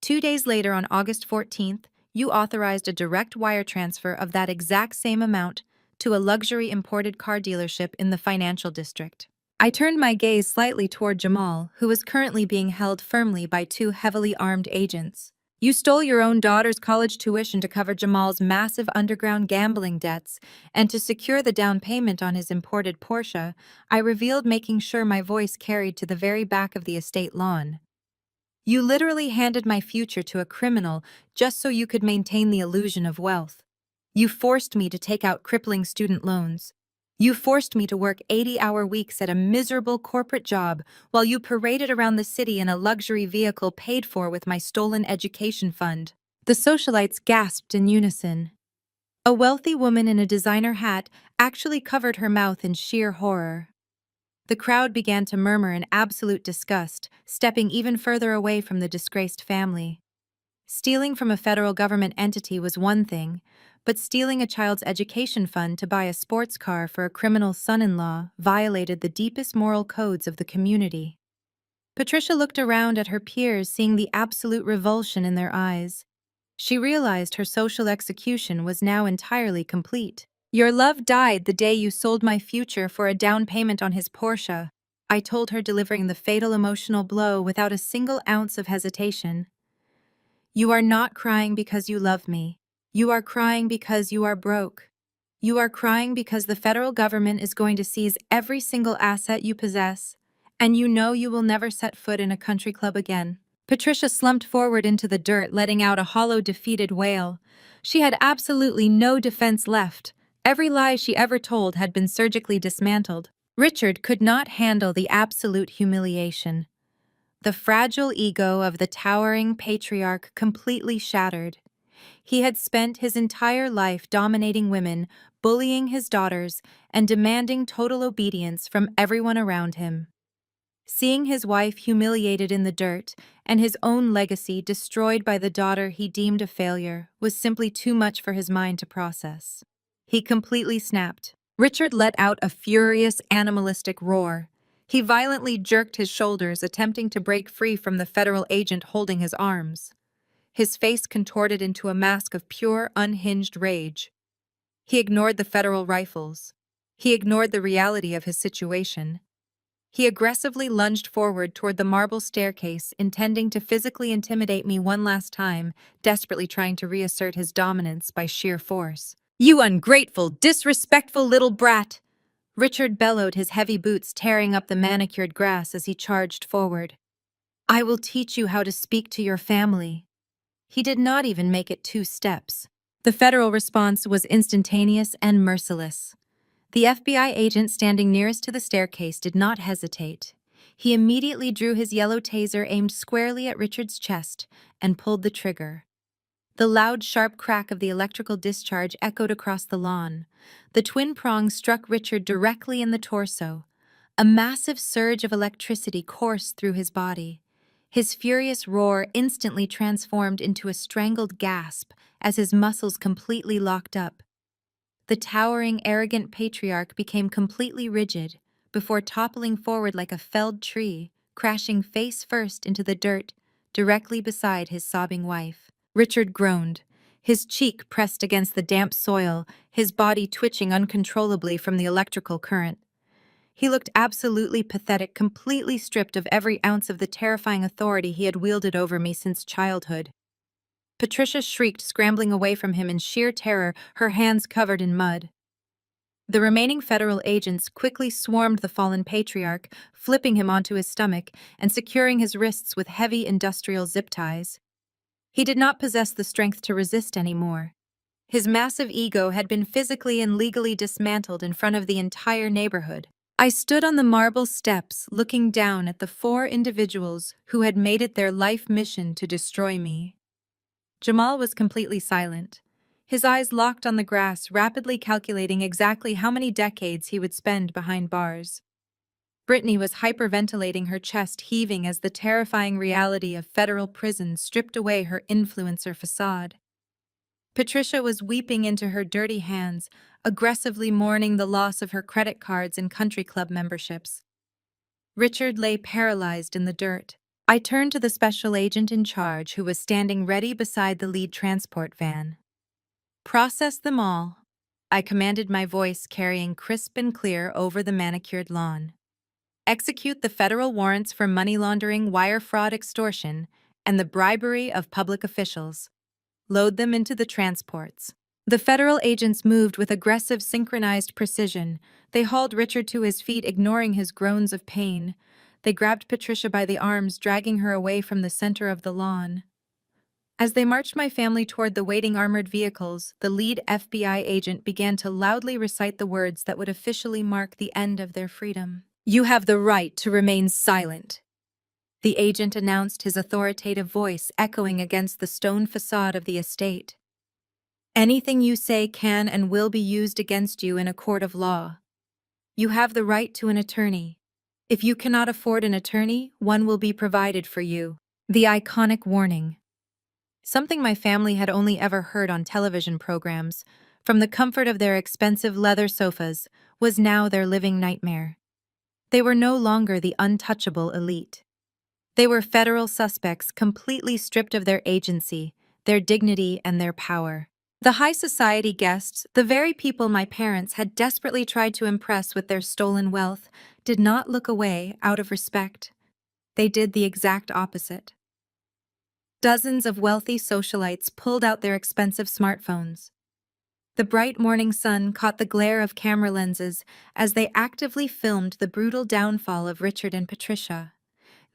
2 days later, on August 14th, you authorized a direct wire transfer of that exact same amount to a luxury imported car dealership in the financial district." I turned my gaze slightly toward Jamal, who was currently being held firmly by two heavily armed agents. "You stole your own daughter's college tuition to cover Jamal's massive underground gambling debts and to secure the down payment on his imported Porsche," I revealed, making sure my voice carried to the very back of the estate lawn. "You literally handed my future to a criminal just so you could maintain the illusion of wealth. You forced me to take out crippling student loans. You forced me to work 80-hour weeks at a miserable corporate job while you paraded around the city in a luxury vehicle paid for with my stolen education fund." The socialites gasped in unison. A wealthy woman in a designer hat actually covered her mouth in sheer horror. The crowd began to murmur in absolute disgust, stepping even further away from the disgraced family. Stealing from a federal government entity was one thing, but stealing a child's education fund to buy a sports car for a criminal son-in-law violated the deepest moral codes of the community. Patricia looked around at her peers, seeing the absolute revulsion in their eyes. She realized her social execution was now entirely complete. "Your love died the day you sold my future for a down payment on his Porsche," I told her, delivering the fatal emotional blow without a single ounce of hesitation. "You are not crying because you love me. You are crying because you are broke." You are crying because the federal government is going to seize every single asset you possess, and you know you will never set foot in a country club again. Patricia slumped forward into the dirt, letting out a hollow, defeated wail. She had absolutely no defense left. Every lie she ever told had been surgically dismantled. Richard could not handle the absolute humiliation. The fragile ego of the towering patriarch completely shattered. He had spent his entire life dominating women, bullying his daughters, and demanding total obedience from everyone around him. Seeing his wife humiliated in the dirt and his own legacy destroyed by the daughter he deemed a failure was simply too much for his mind to process. He completely snapped. Richard let out a furious, animalistic roar. He violently jerked his shoulders, attempting to break free from the federal agent holding his arms. His face contorted into a mask of pure, unhinged rage. He ignored the federal rifles. He ignored the reality of his situation. He aggressively lunged forward toward the marble staircase, intending to physically intimidate me one last time, desperately trying to reassert his dominance by sheer force. "You ungrateful, disrespectful little brat!" Richard bellowed, his heavy boots tearing up the manicured grass as he charged forward. "I will teach you how to speak to your family." He did not even make it 2 steps. The federal response was instantaneous and merciless. The FBI agent standing nearest to the staircase did not hesitate. He immediately drew his yellow taser aimed squarely at Richard's chest and pulled the trigger. The loud, sharp crack of the electrical discharge echoed across the lawn. The twin prongs struck Richard directly in the torso. A massive surge of electricity coursed through his body. His furious roar instantly transformed into a strangled gasp as his muscles completely locked up. The towering, arrogant patriarch became completely rigid before toppling forward like a felled tree, crashing face first into the dirt directly beside his sobbing wife. Richard groaned, his cheek pressed against the damp soil, his body twitching uncontrollably from the electrical current. He looked absolutely pathetic, completely stripped of every ounce of the terrifying authority he had wielded over me since childhood. Patricia shrieked, scrambling away from him in sheer terror, her hands covered in mud. The remaining federal agents quickly swarmed the fallen patriarch, flipping him onto his stomach and securing his wrists with heavy industrial zip ties. He did not possess the strength to resist anymore. His massive ego had been physically and legally dismantled in front of the entire neighborhood. I stood on the marble steps, looking down at the 4 individuals who had made it their life mission to destroy me. Jamal was completely silent, his eyes locked on the grass, rapidly calculating exactly how many decades he would spend behind bars. Brittany was hyperventilating, her chest heaving as the terrifying reality of federal prison stripped away her influencer facade. Patricia was weeping into her dirty hands, aggressively mourning the loss of her credit cards and country club memberships. Richard lay paralyzed in the dirt. I turned to the special agent in charge, who was standing ready beside the lead transport van. "Process them all," I commanded, my voice carrying crisp and clear over the manicured lawn. "Execute the federal warrants for money laundering, wire fraud, extortion, and the bribery of public officials. Load them into the transports." The federal agents moved with aggressive, synchronized precision. They hauled Richard to his feet, ignoring his groans of pain. They grabbed Patricia by the arms, dragging her away from the center of the lawn. As they marched my family toward the waiting armored vehicles, the lead FBI agent began to loudly recite the words that would officially mark the end of their freedom. "You have the right to remain silent," the agent announced, his authoritative voice echoing against the stone facade of the estate. "Anything you say can and will be used against you in a court of law. You have the right to an attorney. If you cannot afford an attorney, one will be provided for you." The iconic warning. Something my family had only ever heard on television programs, from the comfort of their expensive leather sofas, was now their living nightmare. They were no longer the untouchable elite. They were federal suspects, completely stripped of their agency, their dignity, and their power. The high society guests, the very people my parents had desperately tried to impress with their stolen wealth, did not look away out of respect. They did the exact opposite. Dozens of wealthy socialites pulled out their expensive smartphones. The bright morning sun caught the glare of camera lenses as they actively filmed the brutal downfall of Richard and Patricia.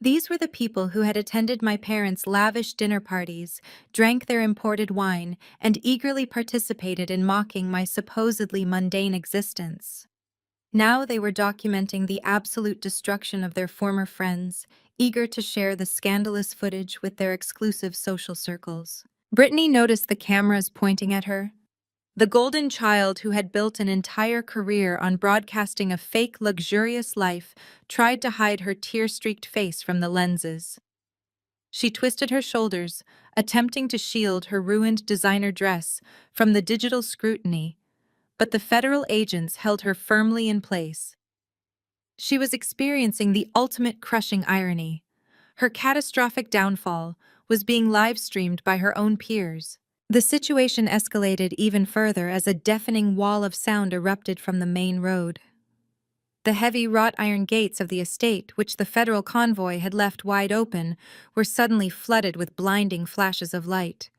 These were the people who had attended my parents' lavish dinner parties, drank their imported wine, and eagerly participated in mocking my supposedly mundane existence. Now they were documenting the absolute destruction of their former friends, eager to share the scandalous footage with their exclusive social circles. Brittany noticed the cameras pointing at her. The golden child who had built an entire career on broadcasting a fake, luxurious life tried to hide her tear-streaked face from the lenses. She twisted her shoulders, attempting to shield her ruined designer dress from the digital scrutiny, but the federal agents held her firmly in place. She was experiencing the ultimate crushing irony. Her catastrophic downfall was being live-streamed by her own peers. The situation escalated even further as a deafening wall of sound erupted from the main road. The heavy wrought iron gates of the estate, which the federal convoy had left wide open, were suddenly flooded with blinding flashes of light.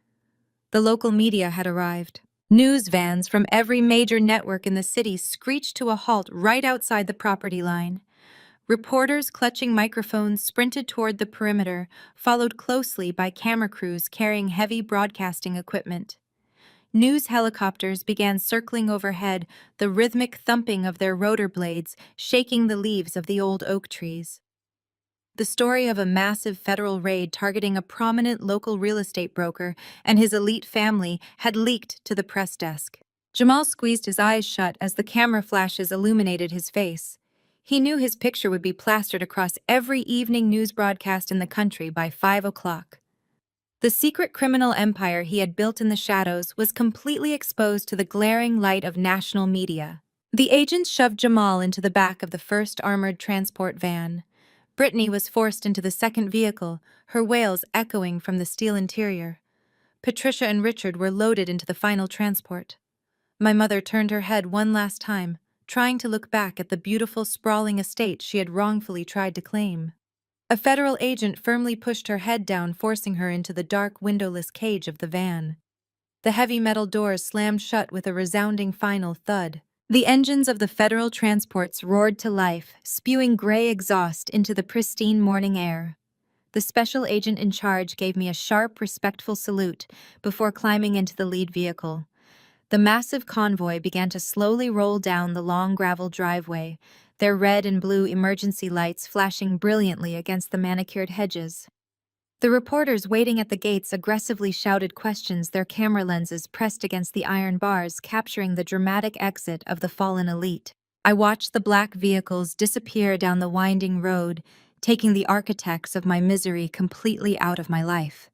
The local media had arrived. News vans from every major network in the city screeched to a halt right outside the property line. Reporters clutching microphones sprinted toward the perimeter, followed closely by camera crews carrying heavy broadcasting equipment. News helicopters began circling overhead, the rhythmic thumping of their rotor blades shaking the leaves of the old oak trees. The story of a massive federal raid targeting a prominent local real estate broker and his elite family had leaked to the press desk. Jamal squeezed his eyes shut as the camera flashes illuminated his face. He knew his picture would be plastered across every evening news broadcast in the country by 5 o'clock. The secret criminal empire he had built in the shadows was completely exposed to the glaring light of national media. The agents shoved Jamal into the back of the first armored transport van. Brittany was forced into the second vehicle, her wails echoing from the steel interior. Patricia and Richard were loaded into the final transport. My mother turned her head one last time, trying to look back at the beautiful, sprawling estate she had wrongfully tried to claim. A federal agent firmly pushed her head down, forcing her into the dark, windowless cage of the van. The heavy metal doors slammed shut with a resounding final thud. The engines of the federal transports roared to life, spewing gray exhaust into the pristine morning air. The special agent in charge gave me a sharp, respectful salute before climbing into the lead vehicle. The massive convoy began to slowly roll down the long gravel driveway, their red and blue emergency lights flashing brilliantly against the manicured hedges. The reporters waiting at the gates aggressively shouted questions, their camera lenses pressed against the iron bars, capturing the dramatic exit of the fallen elite. I watched the black vehicles disappear down the winding road, taking the architects of my misery completely out of my life.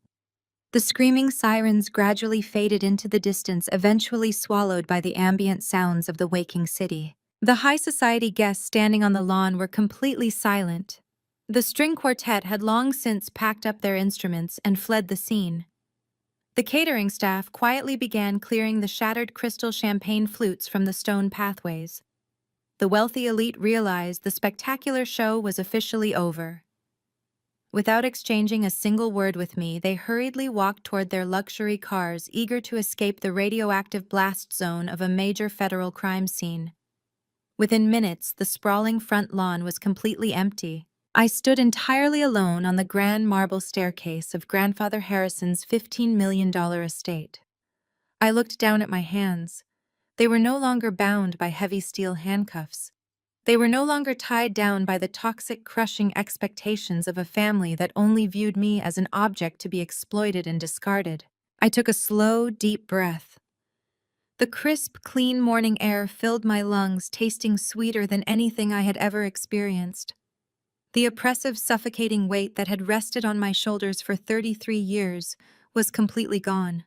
The screaming sirens gradually faded into the distance, eventually swallowed by the ambient sounds of the waking city. The high society guests standing on the lawn were completely silent. The string quartet had long since packed up their instruments and fled the scene. The catering staff quietly began clearing the shattered crystal champagne flutes from the stone pathways. The wealthy elite realized the spectacular show was officially over. Without exchanging a single word with me, they hurriedly walked toward their luxury cars, eager to escape the radioactive blast zone of a major federal crime scene. Within minutes, the sprawling front lawn was completely empty. I stood entirely alone on the grand marble staircase of Grandfather Harrison's $15 million estate. I looked down at my hands. They were no longer bound by heavy steel handcuffs. They were no longer tied down by the toxic, crushing expectations of a family that only viewed me as an object to be exploited and discarded. I took a slow, deep breath. The crisp, clean morning air filled my lungs, tasting sweeter than anything I had ever experienced. The oppressive, suffocating weight that had rested on my shoulders for 33 years was completely gone.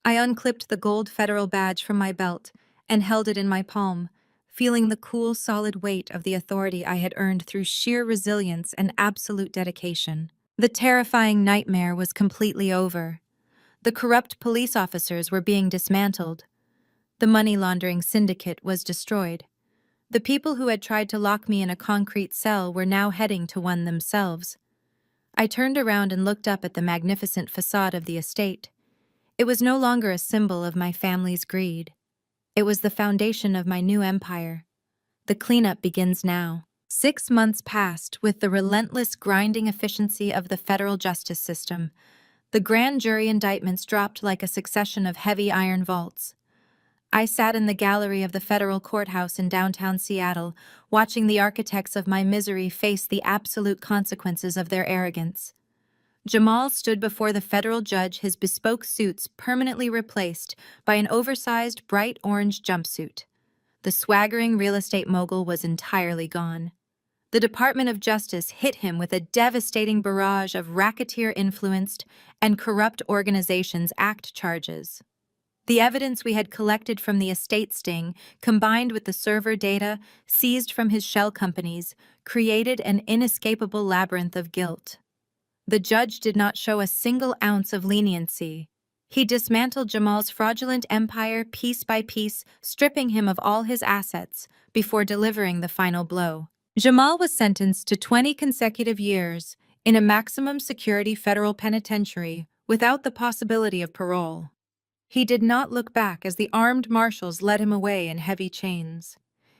I unclipped the gold federal badge from my belt and held it in my palm, feeling the cool, solid weight of the authority I had earned through sheer resilience and absolute dedication. The terrifying nightmare was completely over. The corrupt police officers were being dismantled. The money laundering syndicate was destroyed. The people who had tried to lock me in a concrete cell were now heading to one themselves. I turned around and looked up at the magnificent facade of the estate. It was no longer a symbol of my family's greed. It was the foundation of my new empire. The cleanup begins now. 6 months passed with the relentless grinding efficiency of the federal justice system. The grand jury indictments dropped like a succession of heavy iron vaults. I sat in the gallery of the federal courthouse in downtown Seattle, watching the architects of my misery face the absolute consequences of their arrogance. Jamal stood before the federal judge, his bespoke suits permanently replaced by an oversized bright orange jumpsuit. The swaggering real estate mogul was entirely gone. The Department of Justice hit him with a devastating barrage of racketeer-influenced and corrupt organizations act charges. The evidence we had collected from the estate sting, combined with the server data seized from his shell companies, created an inescapable labyrinth of guilt. The judge did not show a single ounce of leniency. He dismantled Jamal's fraudulent empire piece by piece, stripping him of all his assets before delivering the final blow. Jamal was sentenced to 20 consecutive years in a maximum security federal penitentiary without the possibility of parole. He did not look back as the armed marshals led him away in heavy chains.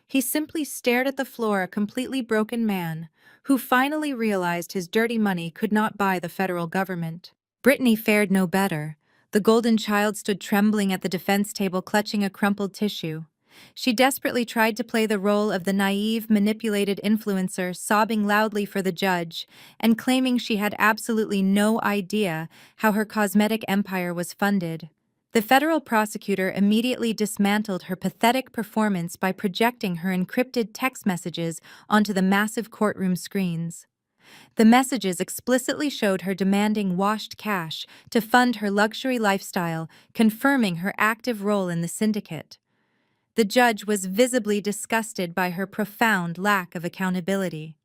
He simply stared at the floor, a completely broken man who finally realized his dirty money could not buy the federal government. Brittany fared no better. The golden child stood trembling at the defense table, clutching a crumpled tissue. She desperately tried to play the role of the naive, manipulated influencer, sobbing loudly for the judge and claiming she had absolutely no idea how her cosmetic empire was funded. The federal prosecutor immediately dismantled her pathetic performance by projecting her encrypted text messages onto the massive courtroom screens. The messages explicitly showed her demanding washed cash to fund her luxury lifestyle, confirming her active role in the syndicate. The judge was visibly disgusted by her profound lack of accountability.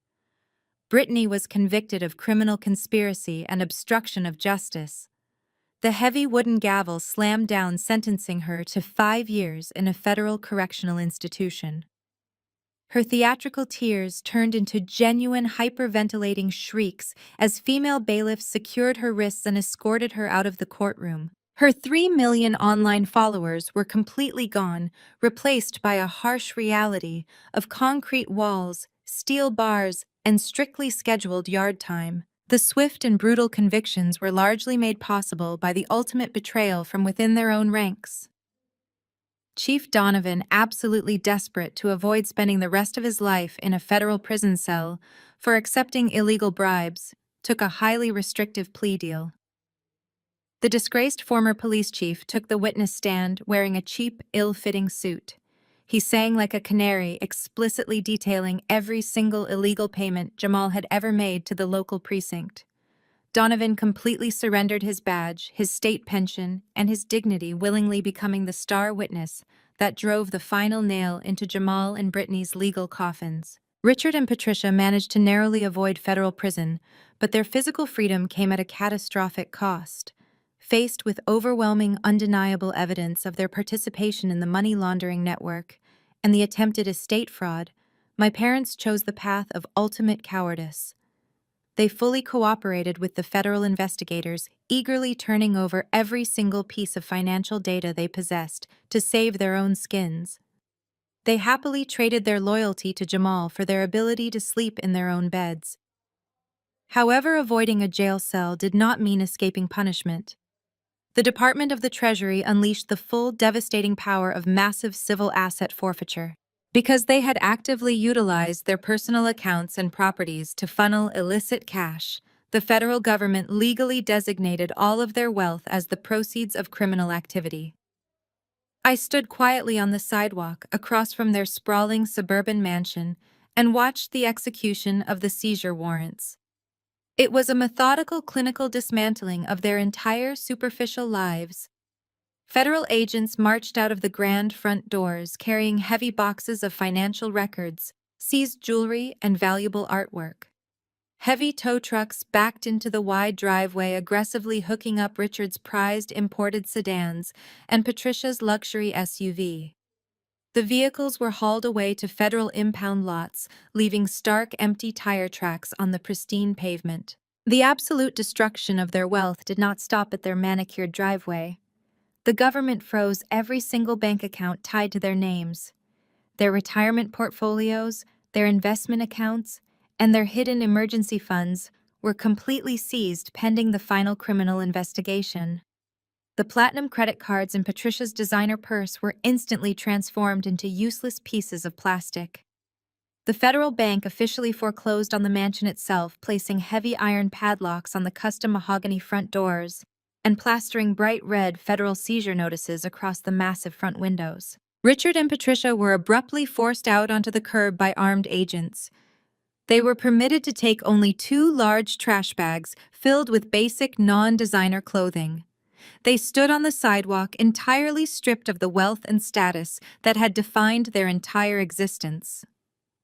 Brittany was convicted of criminal conspiracy and obstruction of justice. The heavy wooden gavel slammed down, sentencing her to 5 years in a federal correctional institution. Her theatrical tears turned into genuine hyperventilating shrieks as female bailiffs secured her wrists and escorted her out of the courtroom. Her 3 million online followers were completely gone, replaced by a harsh reality of concrete walls, steel bars, and strictly scheduled yard time. The swift and brutal convictions were largely made possible by the ultimate betrayal from within their own ranks. Chief Donovan, absolutely desperate to avoid spending the rest of his life in a federal prison cell for accepting illegal bribes, took a highly restrictive plea deal. The disgraced former police chief took the witness stand wearing a cheap, ill-fitting suit. He sang like a canary, explicitly detailing every single illegal payment Jamal had ever made to the local precinct. Donovan completely surrendered his badge, his state pension, and his dignity, willingly becoming the star witness that drove the final nail into Jamal and Brittany's legal coffins. Richard and Patricia managed to narrowly avoid federal prison, but their physical freedom came at a catastrophic cost. Faced with overwhelming, undeniable evidence of their participation in the money laundering network and the attempted estate fraud, my parents chose the path of ultimate cowardice. They fully cooperated with the federal investigators, eagerly turning over every single piece of financial data they possessed to save their own skins. They happily traded their loyalty to Jamal for their ability to sleep in their own beds. However, avoiding a jail cell did not mean escaping punishment. The Department of the Treasury unleashed the full, devastating power of massive civil asset forfeiture. Because they had actively utilized their personal accounts and properties to funnel illicit cash, the federal government legally designated all of their wealth as the proceeds of criminal activity. I stood quietly on the sidewalk across from their sprawling suburban mansion and watched the execution of the seizure warrants. It was a methodical, clinical dismantling of their entire superficial lives. Federal agents marched out of the grand front doors carrying heavy boxes of financial records, seized jewelry, and valuable artwork. Heavy tow trucks backed into the wide driveway, aggressively hooking up Richard's prized imported sedans and Patricia's luxury SUV. The vehicles were hauled away to federal impound lots, leaving stark, empty tire tracks on the pristine pavement. The absolute destruction of their wealth did not stop at their manicured driveway. The government froze every single bank account tied to their names. Their retirement portfolios, their investment accounts, and their hidden emergency funds were completely seized pending the final criminal investigation. The platinum credit cards in Patricia's designer purse were instantly transformed into useless pieces of plastic. The federal bank officially foreclosed on the mansion itself, placing heavy iron padlocks on the custom mahogany front doors and plastering bright red federal seizure notices across the massive front windows. Richard and Patricia were abruptly forced out onto the curb by armed agents. They were permitted to take only 2 large trash bags filled with basic non-designer clothing. They stood on the sidewalk entirely stripped of the wealth and status that had defined their entire existence.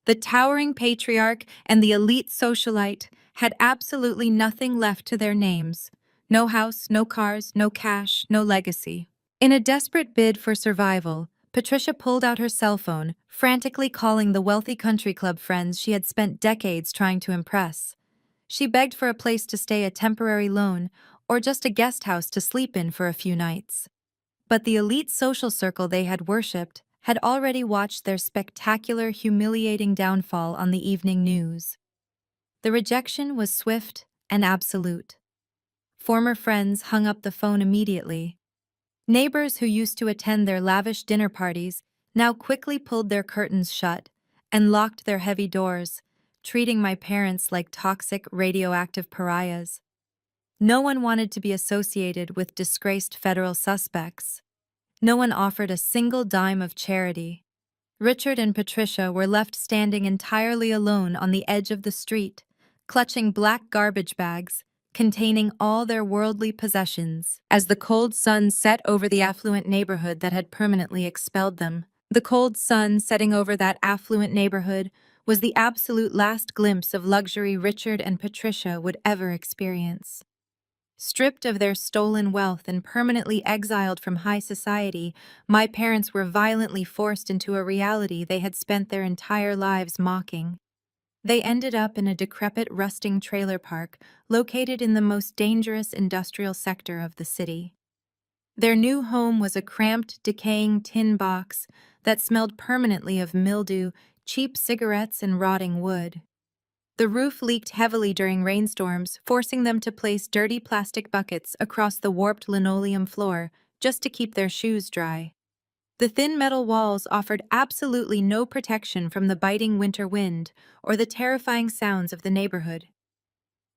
The towering patriarch and the elite socialite had absolutely nothing left to their names. No house, no cars, no cash, no legacy. In a desperate bid for survival, Patricia pulled out her cell phone, frantically calling the wealthy country club friends she had spent decades trying to impress. She begged for a place to stay, a temporary loan, or just a guest house to sleep in for a few nights. But the elite social circle they had worshipped had already watched their spectacular, humiliating downfall on the evening news. The rejection was swift and absolute. Former friends hung up the phone immediately. Neighbors who used to attend their lavish dinner parties now quickly pulled their curtains shut and locked their heavy doors, treating my parents like toxic, radioactive pariahs. No one wanted to be associated with disgraced federal suspects. No one offered a single dime of charity. Richard and Patricia were left standing entirely alone on the edge of the street, clutching black garbage bags containing all their worldly possessions, as the cold sun set over the affluent neighborhood that had permanently expelled them. The cold sun setting over that affluent neighborhood was the absolute last glimpse of luxury Richard and Patricia would ever experience. Stripped of their stolen wealth and permanently exiled from high society, my parents were violently forced into a reality they had spent their entire lives mocking. They ended up in a decrepit, rusting trailer park located in the most dangerous industrial sector of the city. Their new home was a cramped, decaying tin box that smelled permanently of mildew, cheap cigarettes, and rotting wood. The roof leaked heavily during rainstorms, forcing them to place dirty plastic buckets across the warped linoleum floor just to keep their shoes dry. The thin metal walls offered absolutely no protection from the biting winter wind or the terrifying sounds of the neighborhood.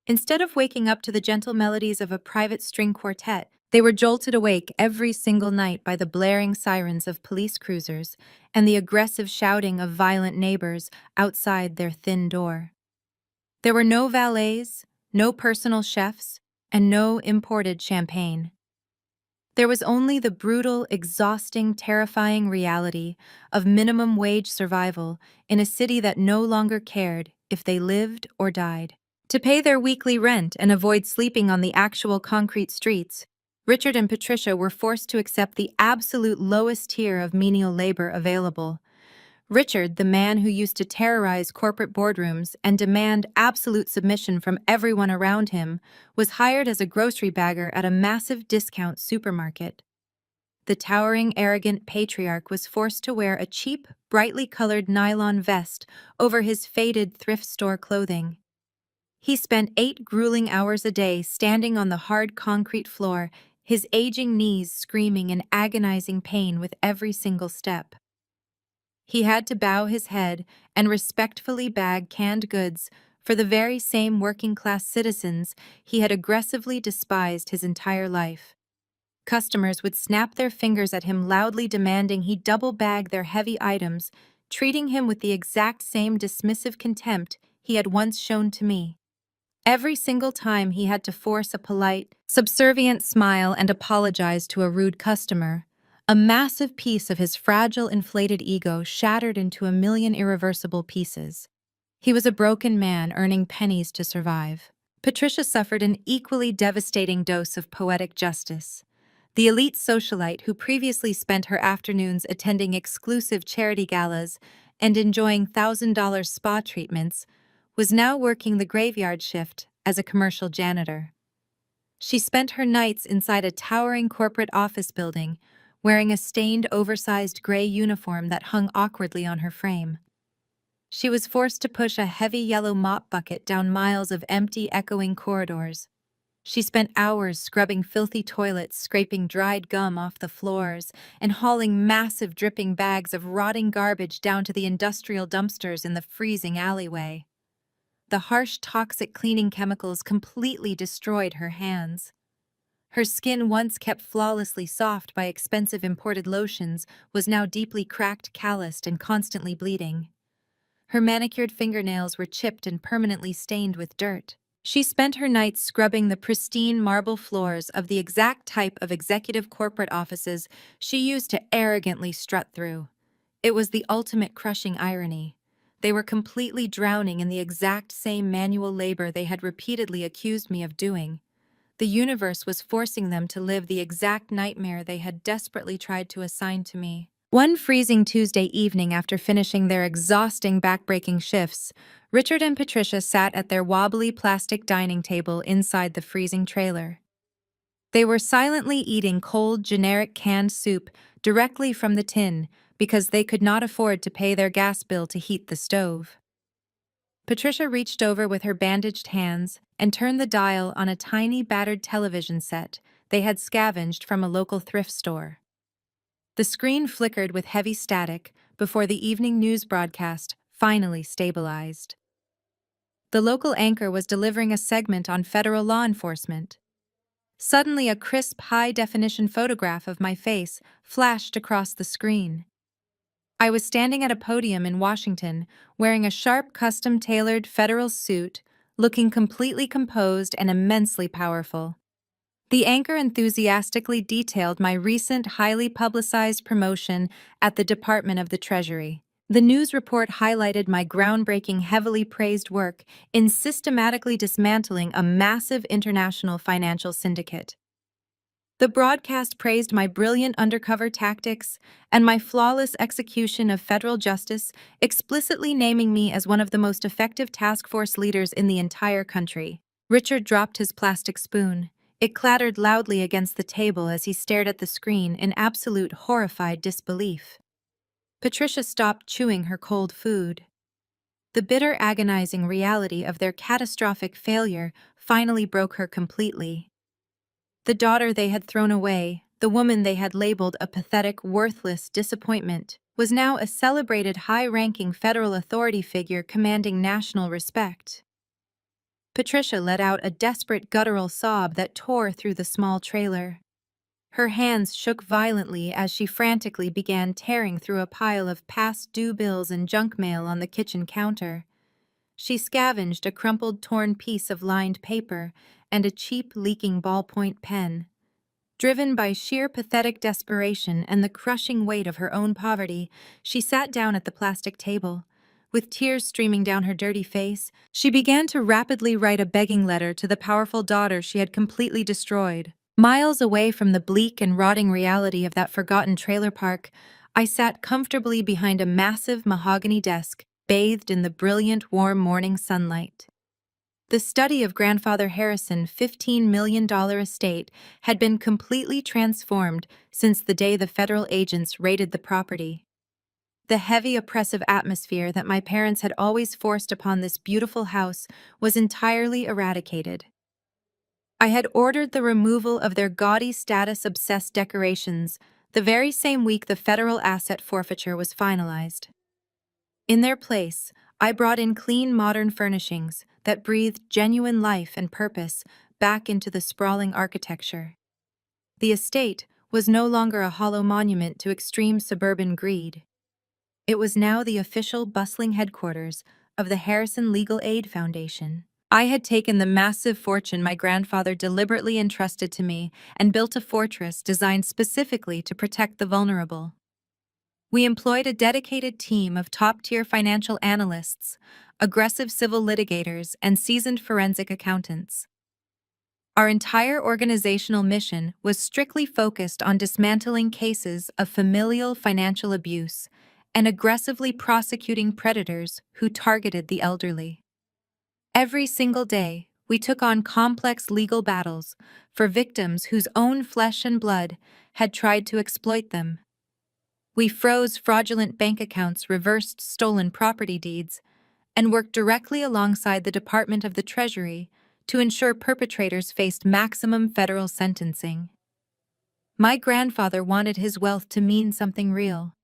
Instead of waking up to the gentle melodies of a private string quartet, they were jolted awake every single night by the blaring sirens of police cruisers and the aggressive shouting of violent neighbors outside their thin door. There were no valets, no personal chefs, and no imported champagne. There was only the brutal, exhausting, terrifying reality of minimum wage survival in a city that no longer cared if they lived or died. To pay their weekly rent and avoid sleeping on the actual concrete streets, Richard and Patricia were forced to accept the absolute lowest tier of menial labor available. Richard, the man who used to terrorize corporate boardrooms and demand absolute submission from everyone around him, was hired as a grocery bagger at a massive discount supermarket. The towering, arrogant patriarch was forced to wear a cheap, brightly colored nylon vest over his faded thrift store clothing. He spent 8 grueling hours a day standing on the hard concrete floor, his aging knees screaming in agonizing pain with every single step. He had to bow his head and respectfully bag canned goods for the very same working-class citizens he had aggressively despised his entire life. Customers would snap their fingers at him, loudly demanding he double-bag their heavy items, treating him with the exact same dismissive contempt he had once shown to me. Every single time he had to force a polite, subservient smile and apologize to a rude customer, a massive piece of his fragile, inflated ego shattered into a million irreversible pieces. He was a broken man earning pennies to survive. Patricia suffered an equally devastating dose of poetic justice. The elite socialite who previously spent her afternoons attending exclusive charity galas and enjoying $1,000 spa treatments was now working the graveyard shift as a commercial janitor. She spent her nights inside a towering corporate office building, wearing a stained, oversized gray uniform that hung awkwardly on her frame. She was forced to push a heavy yellow mop bucket down miles of empty, echoing corridors. She spent hours scrubbing filthy toilets, scraping dried gum off the floors, and hauling massive dripping bags of rotting garbage down to the industrial dumpsters in the freezing alleyway. The harsh, toxic cleaning chemicals completely destroyed her hands. Her skin, once kept flawlessly soft by expensive imported lotions, was now deeply cracked, calloused, and constantly bleeding. Her manicured fingernails were chipped and permanently stained with dirt. She spent her nights scrubbing the pristine marble floors of the exact type of executive corporate offices she used to arrogantly strut through. It was the ultimate crushing irony. They were completely drowning in the exact same manual labor they had repeatedly accused me of doing. The universe was forcing them to live the exact nightmare they had desperately tried to assign to me. One freezing Tuesday evening after finishing their exhausting back-breaking shifts, Richard and Patricia sat at their wobbly plastic dining table inside the freezing trailer. They were silently eating cold, generic canned soup directly from the tin because they could not afford to pay their gas bill to heat the stove. Patricia reached over with her bandaged hands and turned the dial on a tiny, battered television set they had scavenged from a local thrift store. The screen flickered with heavy static before the evening news broadcast finally stabilized. The local anchor was delivering a segment on federal law enforcement. Suddenly, a crisp, high-definition photograph of my face flashed across the screen. I was standing at a podium in Washington, wearing a sharp, custom-tailored federal suit, looking completely composed and immensely powerful. The anchor enthusiastically detailed my recent, highly publicized promotion at the Department of the Treasury. The news report highlighted my groundbreaking, heavily praised work in systematically dismantling a massive international financial syndicate. The broadcast praised my brilliant undercover tactics and my flawless execution of federal justice, explicitly naming me as one of the most effective task force leaders in the entire country. Richard dropped his plastic spoon. It clattered loudly against the table as he stared at the screen in absolute horrified disbelief. Patricia stopped chewing her cold food. The bitter, agonizing reality of their catastrophic failure finally broke her completely. The daughter they had thrown away, the woman they had labeled a pathetic, worthless disappointment, was now a celebrated high-ranking federal authority figure commanding national respect. Patricia let out a desperate guttural sob that tore through the small trailer. Her hands shook violently as she frantically began tearing through a pile of past-due bills and junk mail on the kitchen counter. She scavenged a crumpled, torn piece of lined paper and a cheap, leaking ballpoint pen. Driven by sheer pathetic desperation and the crushing weight of her own poverty, she sat down at the plastic table. With tears streaming down her dirty face, she began to rapidly write a begging letter to the powerful daughter she had completely destroyed. Miles away from the bleak and rotting reality of that forgotten trailer park, I sat comfortably behind a massive mahogany desk, bathed in the brilliant, warm morning sunlight. The study of Grandfather Harrison's $15 million estate had been completely transformed since the day the federal agents raided the property. The heavy, oppressive atmosphere that my parents had always forced upon this beautiful house was entirely eradicated. I had ordered the removal of their gaudy, status-obsessed decorations the very same week the federal asset forfeiture was finalized. In their place, I brought in clean, modern furnishings that breathed genuine life and purpose back into the sprawling architecture. The estate was no longer a hollow monument to extreme suburban greed. It was now the official, bustling headquarters of the Harrison Legal Aid Foundation. I had taken the massive fortune my grandfather deliberately entrusted to me and built a fortress designed specifically to protect the vulnerable. We employed a dedicated team of top-tier financial analysts, aggressive civil litigators, and seasoned forensic accountants. Our entire organizational mission was strictly focused on dismantling cases of familial financial abuse and aggressively prosecuting predators who targeted the elderly. Every single day, We took on complex legal battles for victims whose own flesh and blood had tried to exploit them. We froze fraudulent bank accounts, reversed stolen property deeds, and worked directly alongside the Department of the Treasury to ensure perpetrators faced maximum federal sentencing. My grandfather wanted his wealth to mean something real.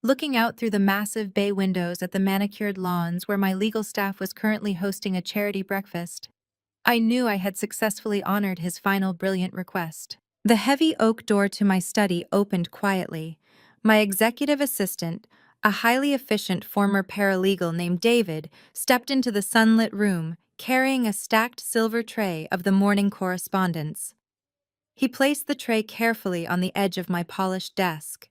Looking out through the massive bay windows at the manicured lawns where my legal staff was currently hosting a charity breakfast, I knew I had successfully honored his final brilliant request. The heavy oak door to my study opened quietly. My executive assistant, a highly efficient former paralegal named David, stepped into the sunlit room, carrying a stacked silver tray of the morning correspondence. He placed the tray carefully on the edge of my polished desk.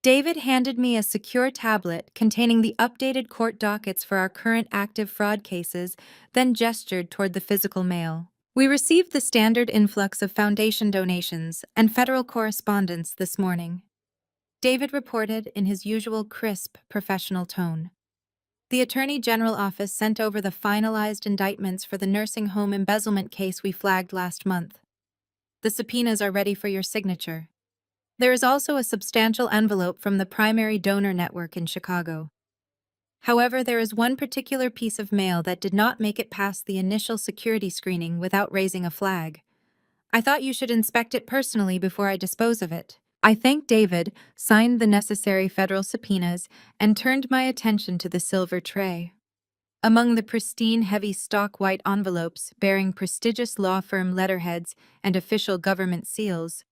David handed me a secure tablet containing the updated court dockets for our current active fraud cases, then gestured toward the physical mail. We received the standard influx of foundation donations and federal correspondence this morning, David reported in his usual crisp, professional tone. The Attorney General office sent over the finalized indictments for the nursing home embezzlement case we flagged last month. The subpoenas are ready for your signature. There is also a substantial envelope from the primary donor network in Chicago. However, there is one particular piece of mail that did not make it past the initial security screening without raising a flag. I thought you should inspect it personally before I dispose of it. I thanked David, signed the necessary federal subpoenas, and turned my attention to the silver tray. Among the pristine, heavy stock white envelopes bearing prestigious law firm letterheads and official government seals,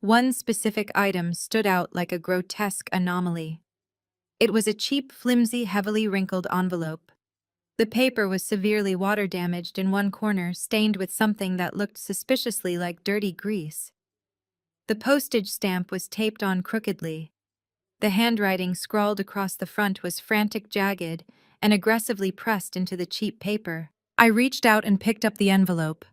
one specific item stood out like a grotesque anomaly. It was a cheap, flimsy, heavily wrinkled envelope. The paper was severely water-damaged in one corner, stained with something that looked suspiciously like dirty grease. The postage stamp was taped on crookedly. The handwriting scrawled across the front was frantic, jagged, and aggressively pressed into the cheap paper. I reached out and picked up the envelope.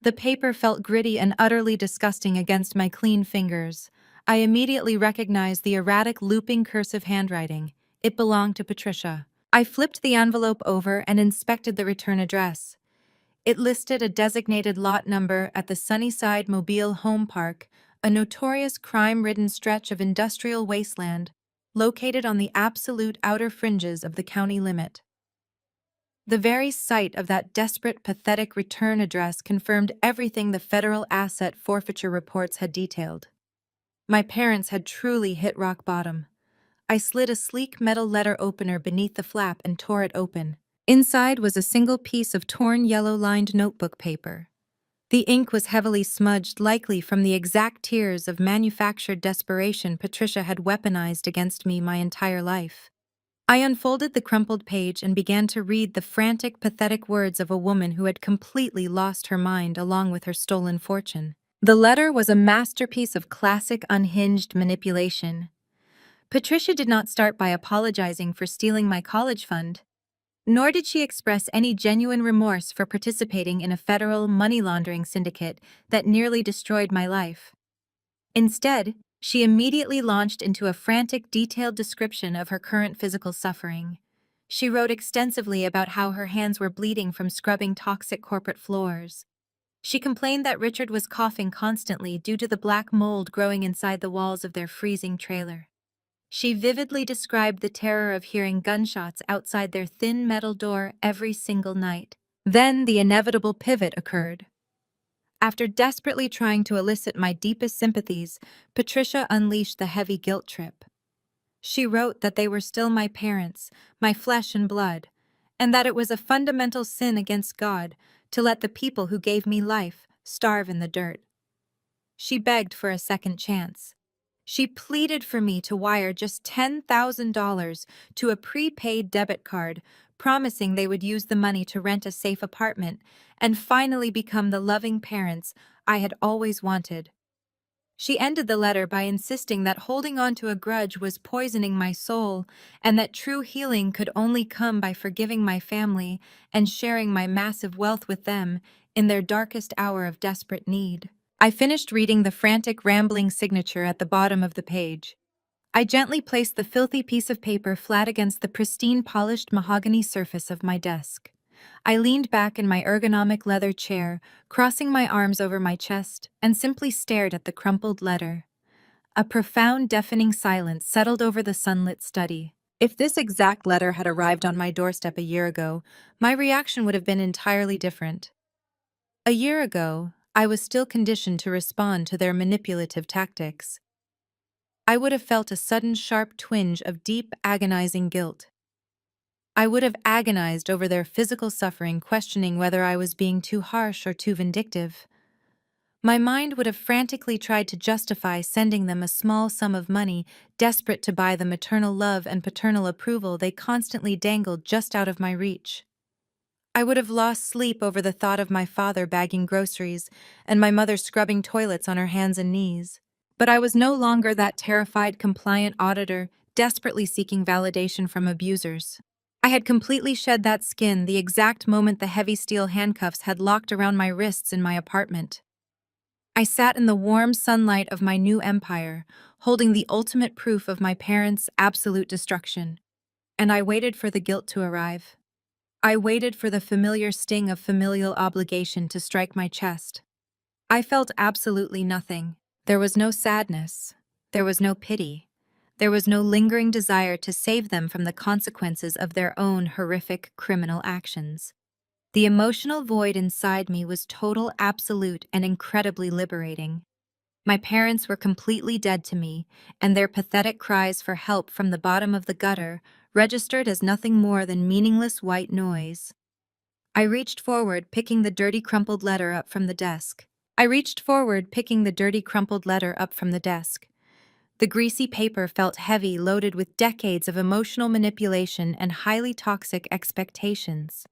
The paper felt gritty and utterly disgusting against my clean fingers. I immediately recognized the erratic, looping cursive handwriting. It belonged to Patricia. I flipped the envelope over and inspected the return address. It listed a designated lot number at the Sunnyside Mobile Home Park, a notorious crime-ridden stretch of industrial wasteland located on the absolute outer fringes of the county limit. The very sight of that desperate, pathetic return address confirmed everything the federal asset forfeiture reports had detailed. My parents had truly hit rock bottom. I slid a sleek metal letter opener beneath the flap and tore it open. Inside was a single piece of torn yellow-lined notebook paper. The ink was heavily smudged, likely from the exact tears of manufactured desperation Patricia had weaponized against me my entire life. I unfolded the crumpled page and began to read the frantic, pathetic words of a woman who had completely lost her mind along with her stolen fortune. The letter was a masterpiece of classic unhinged manipulation. Patricia did not start by apologizing for stealing my college fund, nor did she express any genuine remorse for participating in a federal money laundering syndicate that nearly destroyed my life. Instead, she immediately launched into a frantic, detailed description of her current physical suffering. She wrote extensively about how her hands were bleeding from scrubbing toxic corporate floors. She complained that Richard was coughing constantly due to the black mold growing inside the walls of their freezing trailer. She vividly described the terror of hearing gunshots outside their thin metal door every single night. Then the inevitable pivot occurred. After desperately trying to elicit my deepest sympathies, Patricia unleashed the heavy guilt trip. She wrote that they were still my parents, my flesh and blood, and that it was a fundamental sin against God to let the people who gave me life starve in the dirt. She begged for a second chance. She pleaded for me to wire just $10,000 to a prepaid debit card, promising they would use the money to rent a safe apartment and finally become the loving parents I had always wanted. She ended the letter by insisting that holding on to a grudge was poisoning my soul and that true healing could only come by forgiving my family and sharing my massive wealth with them in their darkest hour of desperate need. I finished reading the frantic, rambling signature at the bottom of the page. I gently placed the filthy piece of paper flat against the pristine, polished mahogany surface of my desk. I leaned back in my ergonomic leather chair, crossing my arms over my chest, and simply stared at the crumpled letter. A profound, deafening silence settled over the sunlit study. If this exact letter had arrived on my doorstep a year ago, my reaction would have been entirely different. A year ago, I was still conditioned to respond to their manipulative tactics. I would have felt a sudden sharp twinge of deep, agonizing guilt. I would have agonized over their physical suffering, questioning whether I was being too harsh or too vindictive. My mind would have frantically tried to justify sending them a small sum of money, desperate to buy the maternal love and paternal approval they constantly dangled just out of my reach. I would have lost sleep over the thought of my father bagging groceries and my mother scrubbing toilets on her hands and knees. But I was no longer that terrified, compliant auditor, desperately seeking validation from abusers. I had completely shed that skin the exact moment the heavy steel handcuffs had locked around my wrists in my apartment. I sat in the warm sunlight of my new empire, holding the ultimate proof of my parents' absolute destruction. And I waited for the guilt to arrive. I waited for the familiar sting of familial obligation to strike my chest. I felt absolutely nothing. There was no sadness. There was no pity. There was no lingering desire to save them from the consequences of their own horrific criminal actions. The emotional void inside me was total, absolute, and incredibly liberating. My parents were completely dead to me, and their pathetic cries for help from the bottom of the gutter registered as nothing more than meaningless white noise. I reached forward, picking the dirty, crumpled letter up from the desk. The greasy paper felt heavy, loaded with decades of emotional manipulation and highly toxic expectations.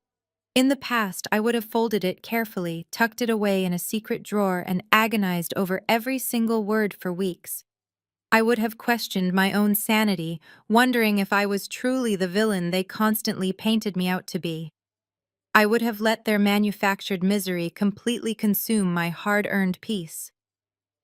In the past, I would have folded it carefully, tucked it away in a secret drawer, and agonized over every single word for weeks. I would have questioned my own sanity, wondering if I was truly the villain they constantly painted me out to be. I would have let their manufactured misery completely consume my hard-earned peace.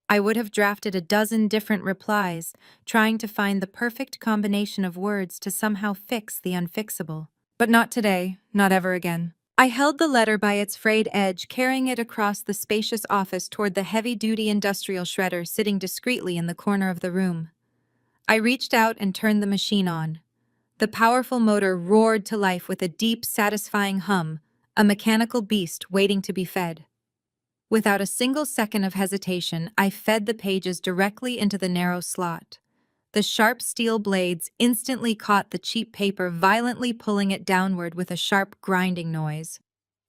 I would have drafted a dozen different replies, trying to find the perfect combination of words to somehow fix the unfixable. But not today, not ever again. I held the letter by its frayed edge, carrying it across the spacious office toward the heavy-duty industrial shredder sitting discreetly in the corner of the room. I reached out and turned the machine on. The powerful motor roared to life with a deep, satisfying hum, a mechanical beast waiting to be fed. Without a single second of hesitation, I fed the pages directly into the narrow slot. The sharp steel blades instantly caught the cheap paper, violently pulling it downward with a sharp grinding noise.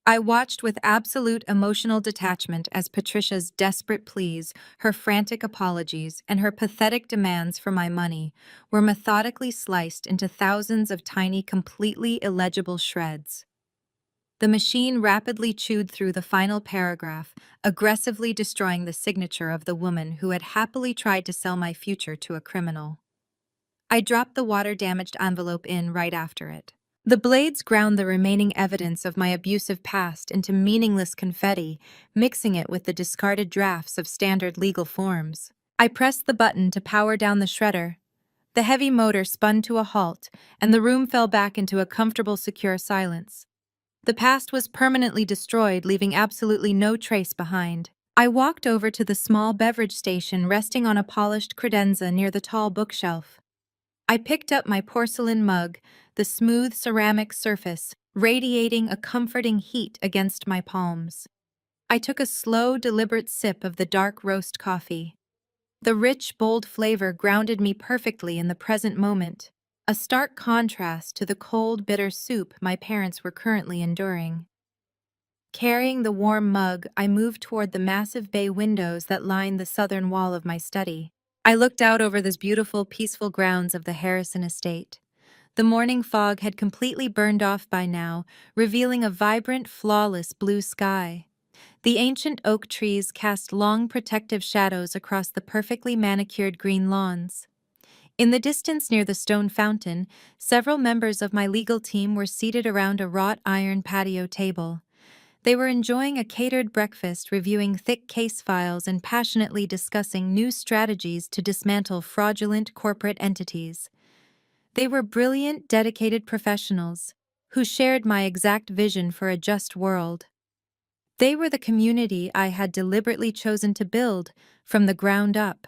I watched with absolute emotional detachment as Patricia's desperate pleas, her frantic apologies, and her pathetic demands for my money were methodically sliced into thousands of tiny, completely illegible shreds. The machine rapidly chewed through the final paragraph, aggressively destroying the signature of the woman who had happily tried to sell my future to a criminal. I dropped the water-damaged envelope in right after it. The blades ground the remaining evidence of my abusive past into meaningless confetti, mixing it with the discarded drafts of standard legal forms. I pressed the button to power down the shredder. The heavy motor spun to a halt, and the room fell back into a comfortable, secure silence. The past was permanently destroyed, leaving absolutely no trace behind. I walked over to the small beverage station resting on a polished credenza near the tall bookshelf. I picked up my porcelain mug, the smooth ceramic surface radiating a comforting heat against my palms. I took a slow, deliberate sip of the dark roast coffee. The rich, bold flavor grounded me perfectly in the present moment, a stark contrast to the cold, bitter soup my parents were currently enduring. Carrying the warm mug, I moved toward the massive bay windows that lined the southern wall of my study. I looked out over the beautiful, peaceful grounds of the Harrison estate. The morning fog had completely burned off by now, revealing a vibrant, flawless blue sky. The ancient oak trees cast long protective shadows across the perfectly manicured green lawns. In the distance near the stone fountain, several members of my legal team were seated around a wrought iron patio table. They were enjoying a catered breakfast, reviewing thick case files and passionately discussing new strategies to dismantle fraudulent corporate entities. They were brilliant, dedicated professionals, who shared my exact vision for a just world. They were the community I had deliberately chosen to build from the ground up.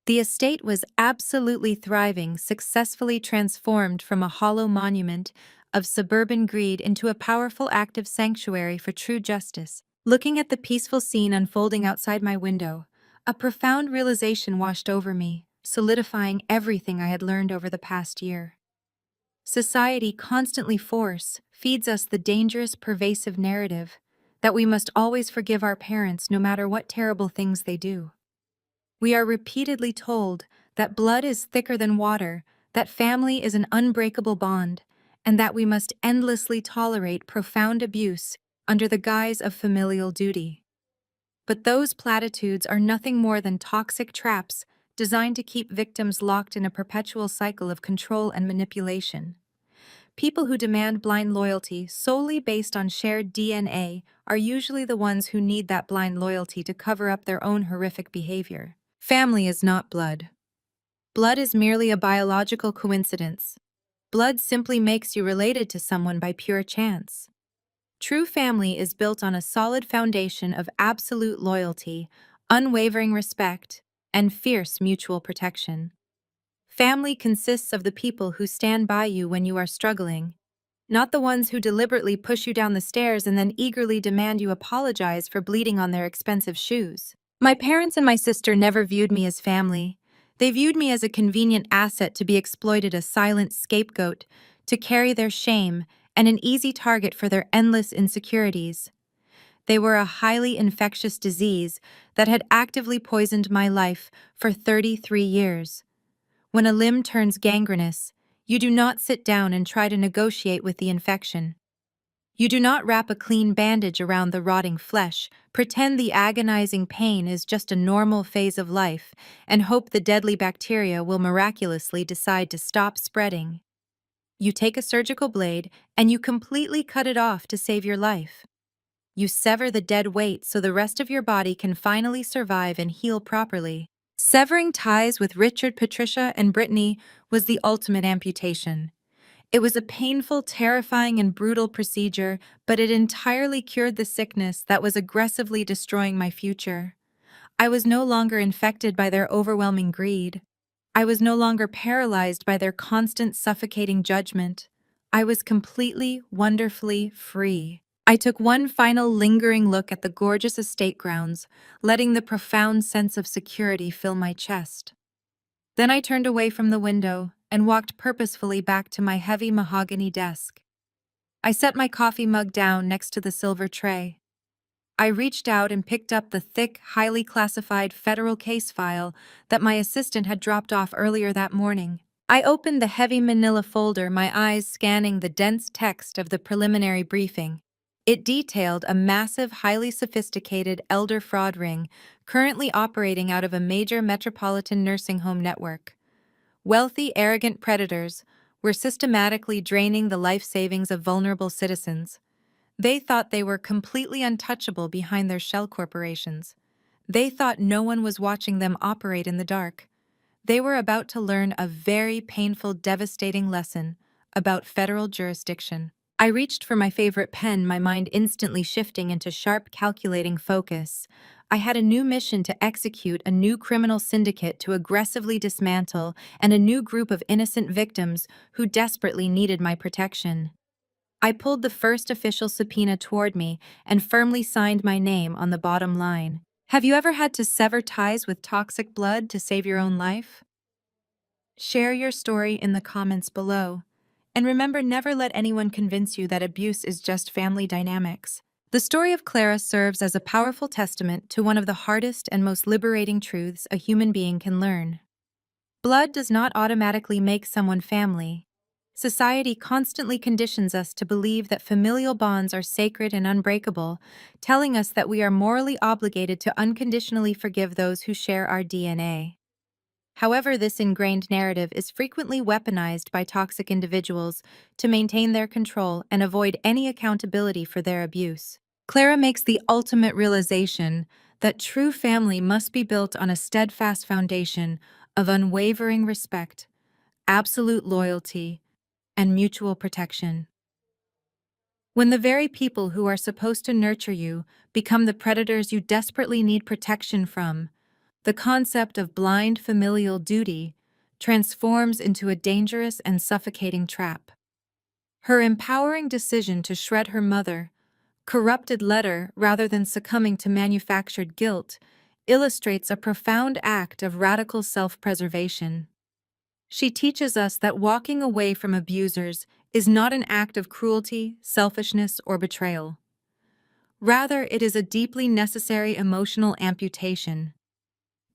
The estate was absolutely thriving, successfully transformed from a hollow monument of suburban greed into a powerful active sanctuary for true justice. Looking at the peaceful scene unfolding outside my window, a profound realization washed over me, solidifying everything I had learned over the past year. Society constantly feeds us the dangerous, pervasive narrative that we must always forgive our parents no matter what terrible things they do. We are repeatedly told that blood is thicker than water, that family is an unbreakable bond, and that we must endlessly tolerate profound abuse under the guise of familial duty. But those platitudes are nothing more than toxic traps designed to keep victims locked in a perpetual cycle of control and manipulation. People who demand blind loyalty solely based on shared DNA are usually the ones who need that blind loyalty to cover up their own horrific behavior. Family is not blood. Blood is merely a biological coincidence. Blood simply makes you related to someone by pure chance. True family is built on a solid foundation of absolute loyalty, unwavering respect, and fierce mutual protection. Family consists of the people who stand by you when you are struggling, not the ones who deliberately push you down the stairs and then eagerly demand you apologize for bleeding on their expensive shoes. My parents and my sister never viewed me as family. They viewed me as a convenient asset to be exploited, a silent scapegoat, to carry their shame, and an easy target for their endless insecurities. They were a highly infectious disease that had actively poisoned my life for 33 years. When a limb turns gangrenous, you do not sit down and try to negotiate with the infection. You do not wrap a clean bandage around the rotting flesh, pretend the agonizing pain is just a normal phase of life, and hope the deadly bacteria will miraculously decide to stop spreading. You take a surgical blade and you completely cut it off to save your life. You sever the dead weight so the rest of your body can finally survive and heal properly. Severing ties with Richard, Patricia, and Brittany was the ultimate amputation. It was a painful, terrifying, and brutal procedure, but it entirely cured the sickness that was aggressively destroying my future. I was no longer infected by their overwhelming greed. I was no longer paralyzed by their constant suffocating judgment. I was completely, wonderfully free. I took one final lingering look at the gorgeous estate grounds, letting the profound sense of security fill my chest. Then I turned away from the window and walked purposefully back to my heavy mahogany desk. I set my coffee mug down next to the silver tray. I reached out and picked up the thick, highly classified federal case file that my assistant had dropped off earlier that morning. I opened the heavy manila folder, my eyes scanning the dense text of the preliminary briefing. It detailed a massive, highly sophisticated elder fraud ring currently operating out of a major metropolitan nursing home network. Wealthy, arrogant predators were systematically draining the life savings of vulnerable citizens. They thought they were completely untouchable behind their shell corporations. They thought no one was watching them operate in the dark. They were about to learn a very painful, devastating lesson about federal jurisdiction. I reached for my favorite pen, my mind instantly shifting into sharp, calculating focus. I had a new mission to execute, a new criminal syndicate to aggressively dismantle, and a new group of innocent victims who desperately needed my protection. I pulled the first official subpoena toward me and firmly signed my name on the bottom line. Have you ever had to sever ties with toxic blood to save your own life? Share your story in the comments below. And remember, never let anyone convince you that abuse is just family dynamics. The story of Clara serves as a powerful testament to one of the hardest and most liberating truths a human being can learn. Blood does not automatically make someone family. Society constantly conditions us to believe that familial bonds are sacred and unbreakable, telling us that we are morally obligated to unconditionally forgive those who share our DNA. However, this ingrained narrative is frequently weaponized by toxic individuals to maintain their control and avoid any accountability for their abuse. Clara makes the ultimate realization that true family must be built on a steadfast foundation of unwavering respect, absolute loyalty, and mutual protection. When the very people who are supposed to nurture you become the predators you desperately need protection from, the concept of blind familial duty transforms into a dangerous and suffocating trap. Her empowering decision to shred her mother, corrupted letter rather than succumbing to manufactured guilt, illustrates a profound act of radical self-preservation. She teaches us that walking away from abusers is not an act of cruelty, selfishness, or betrayal. Rather, it is a deeply necessary emotional amputation.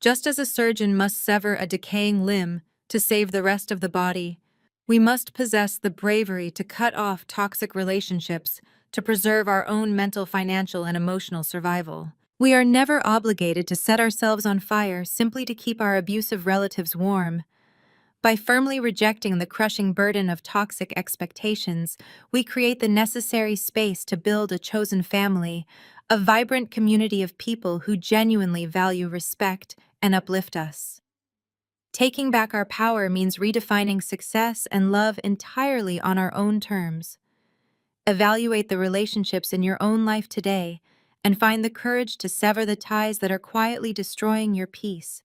Just as a surgeon must sever a decaying limb to save the rest of the body, we must possess the bravery to cut off toxic relationships to preserve our own mental, financial, and emotional survival. We are never obligated to set ourselves on fire simply to keep our abusive relatives warm. By firmly rejecting the crushing burden of toxic expectations, we create the necessary space to build a chosen family, a vibrant community of people who genuinely value respect and uplift us. Taking back our power means redefining success and love entirely on our own terms. Evaluate the relationships in your own life today and find the courage to sever the ties that are quietly destroying your peace.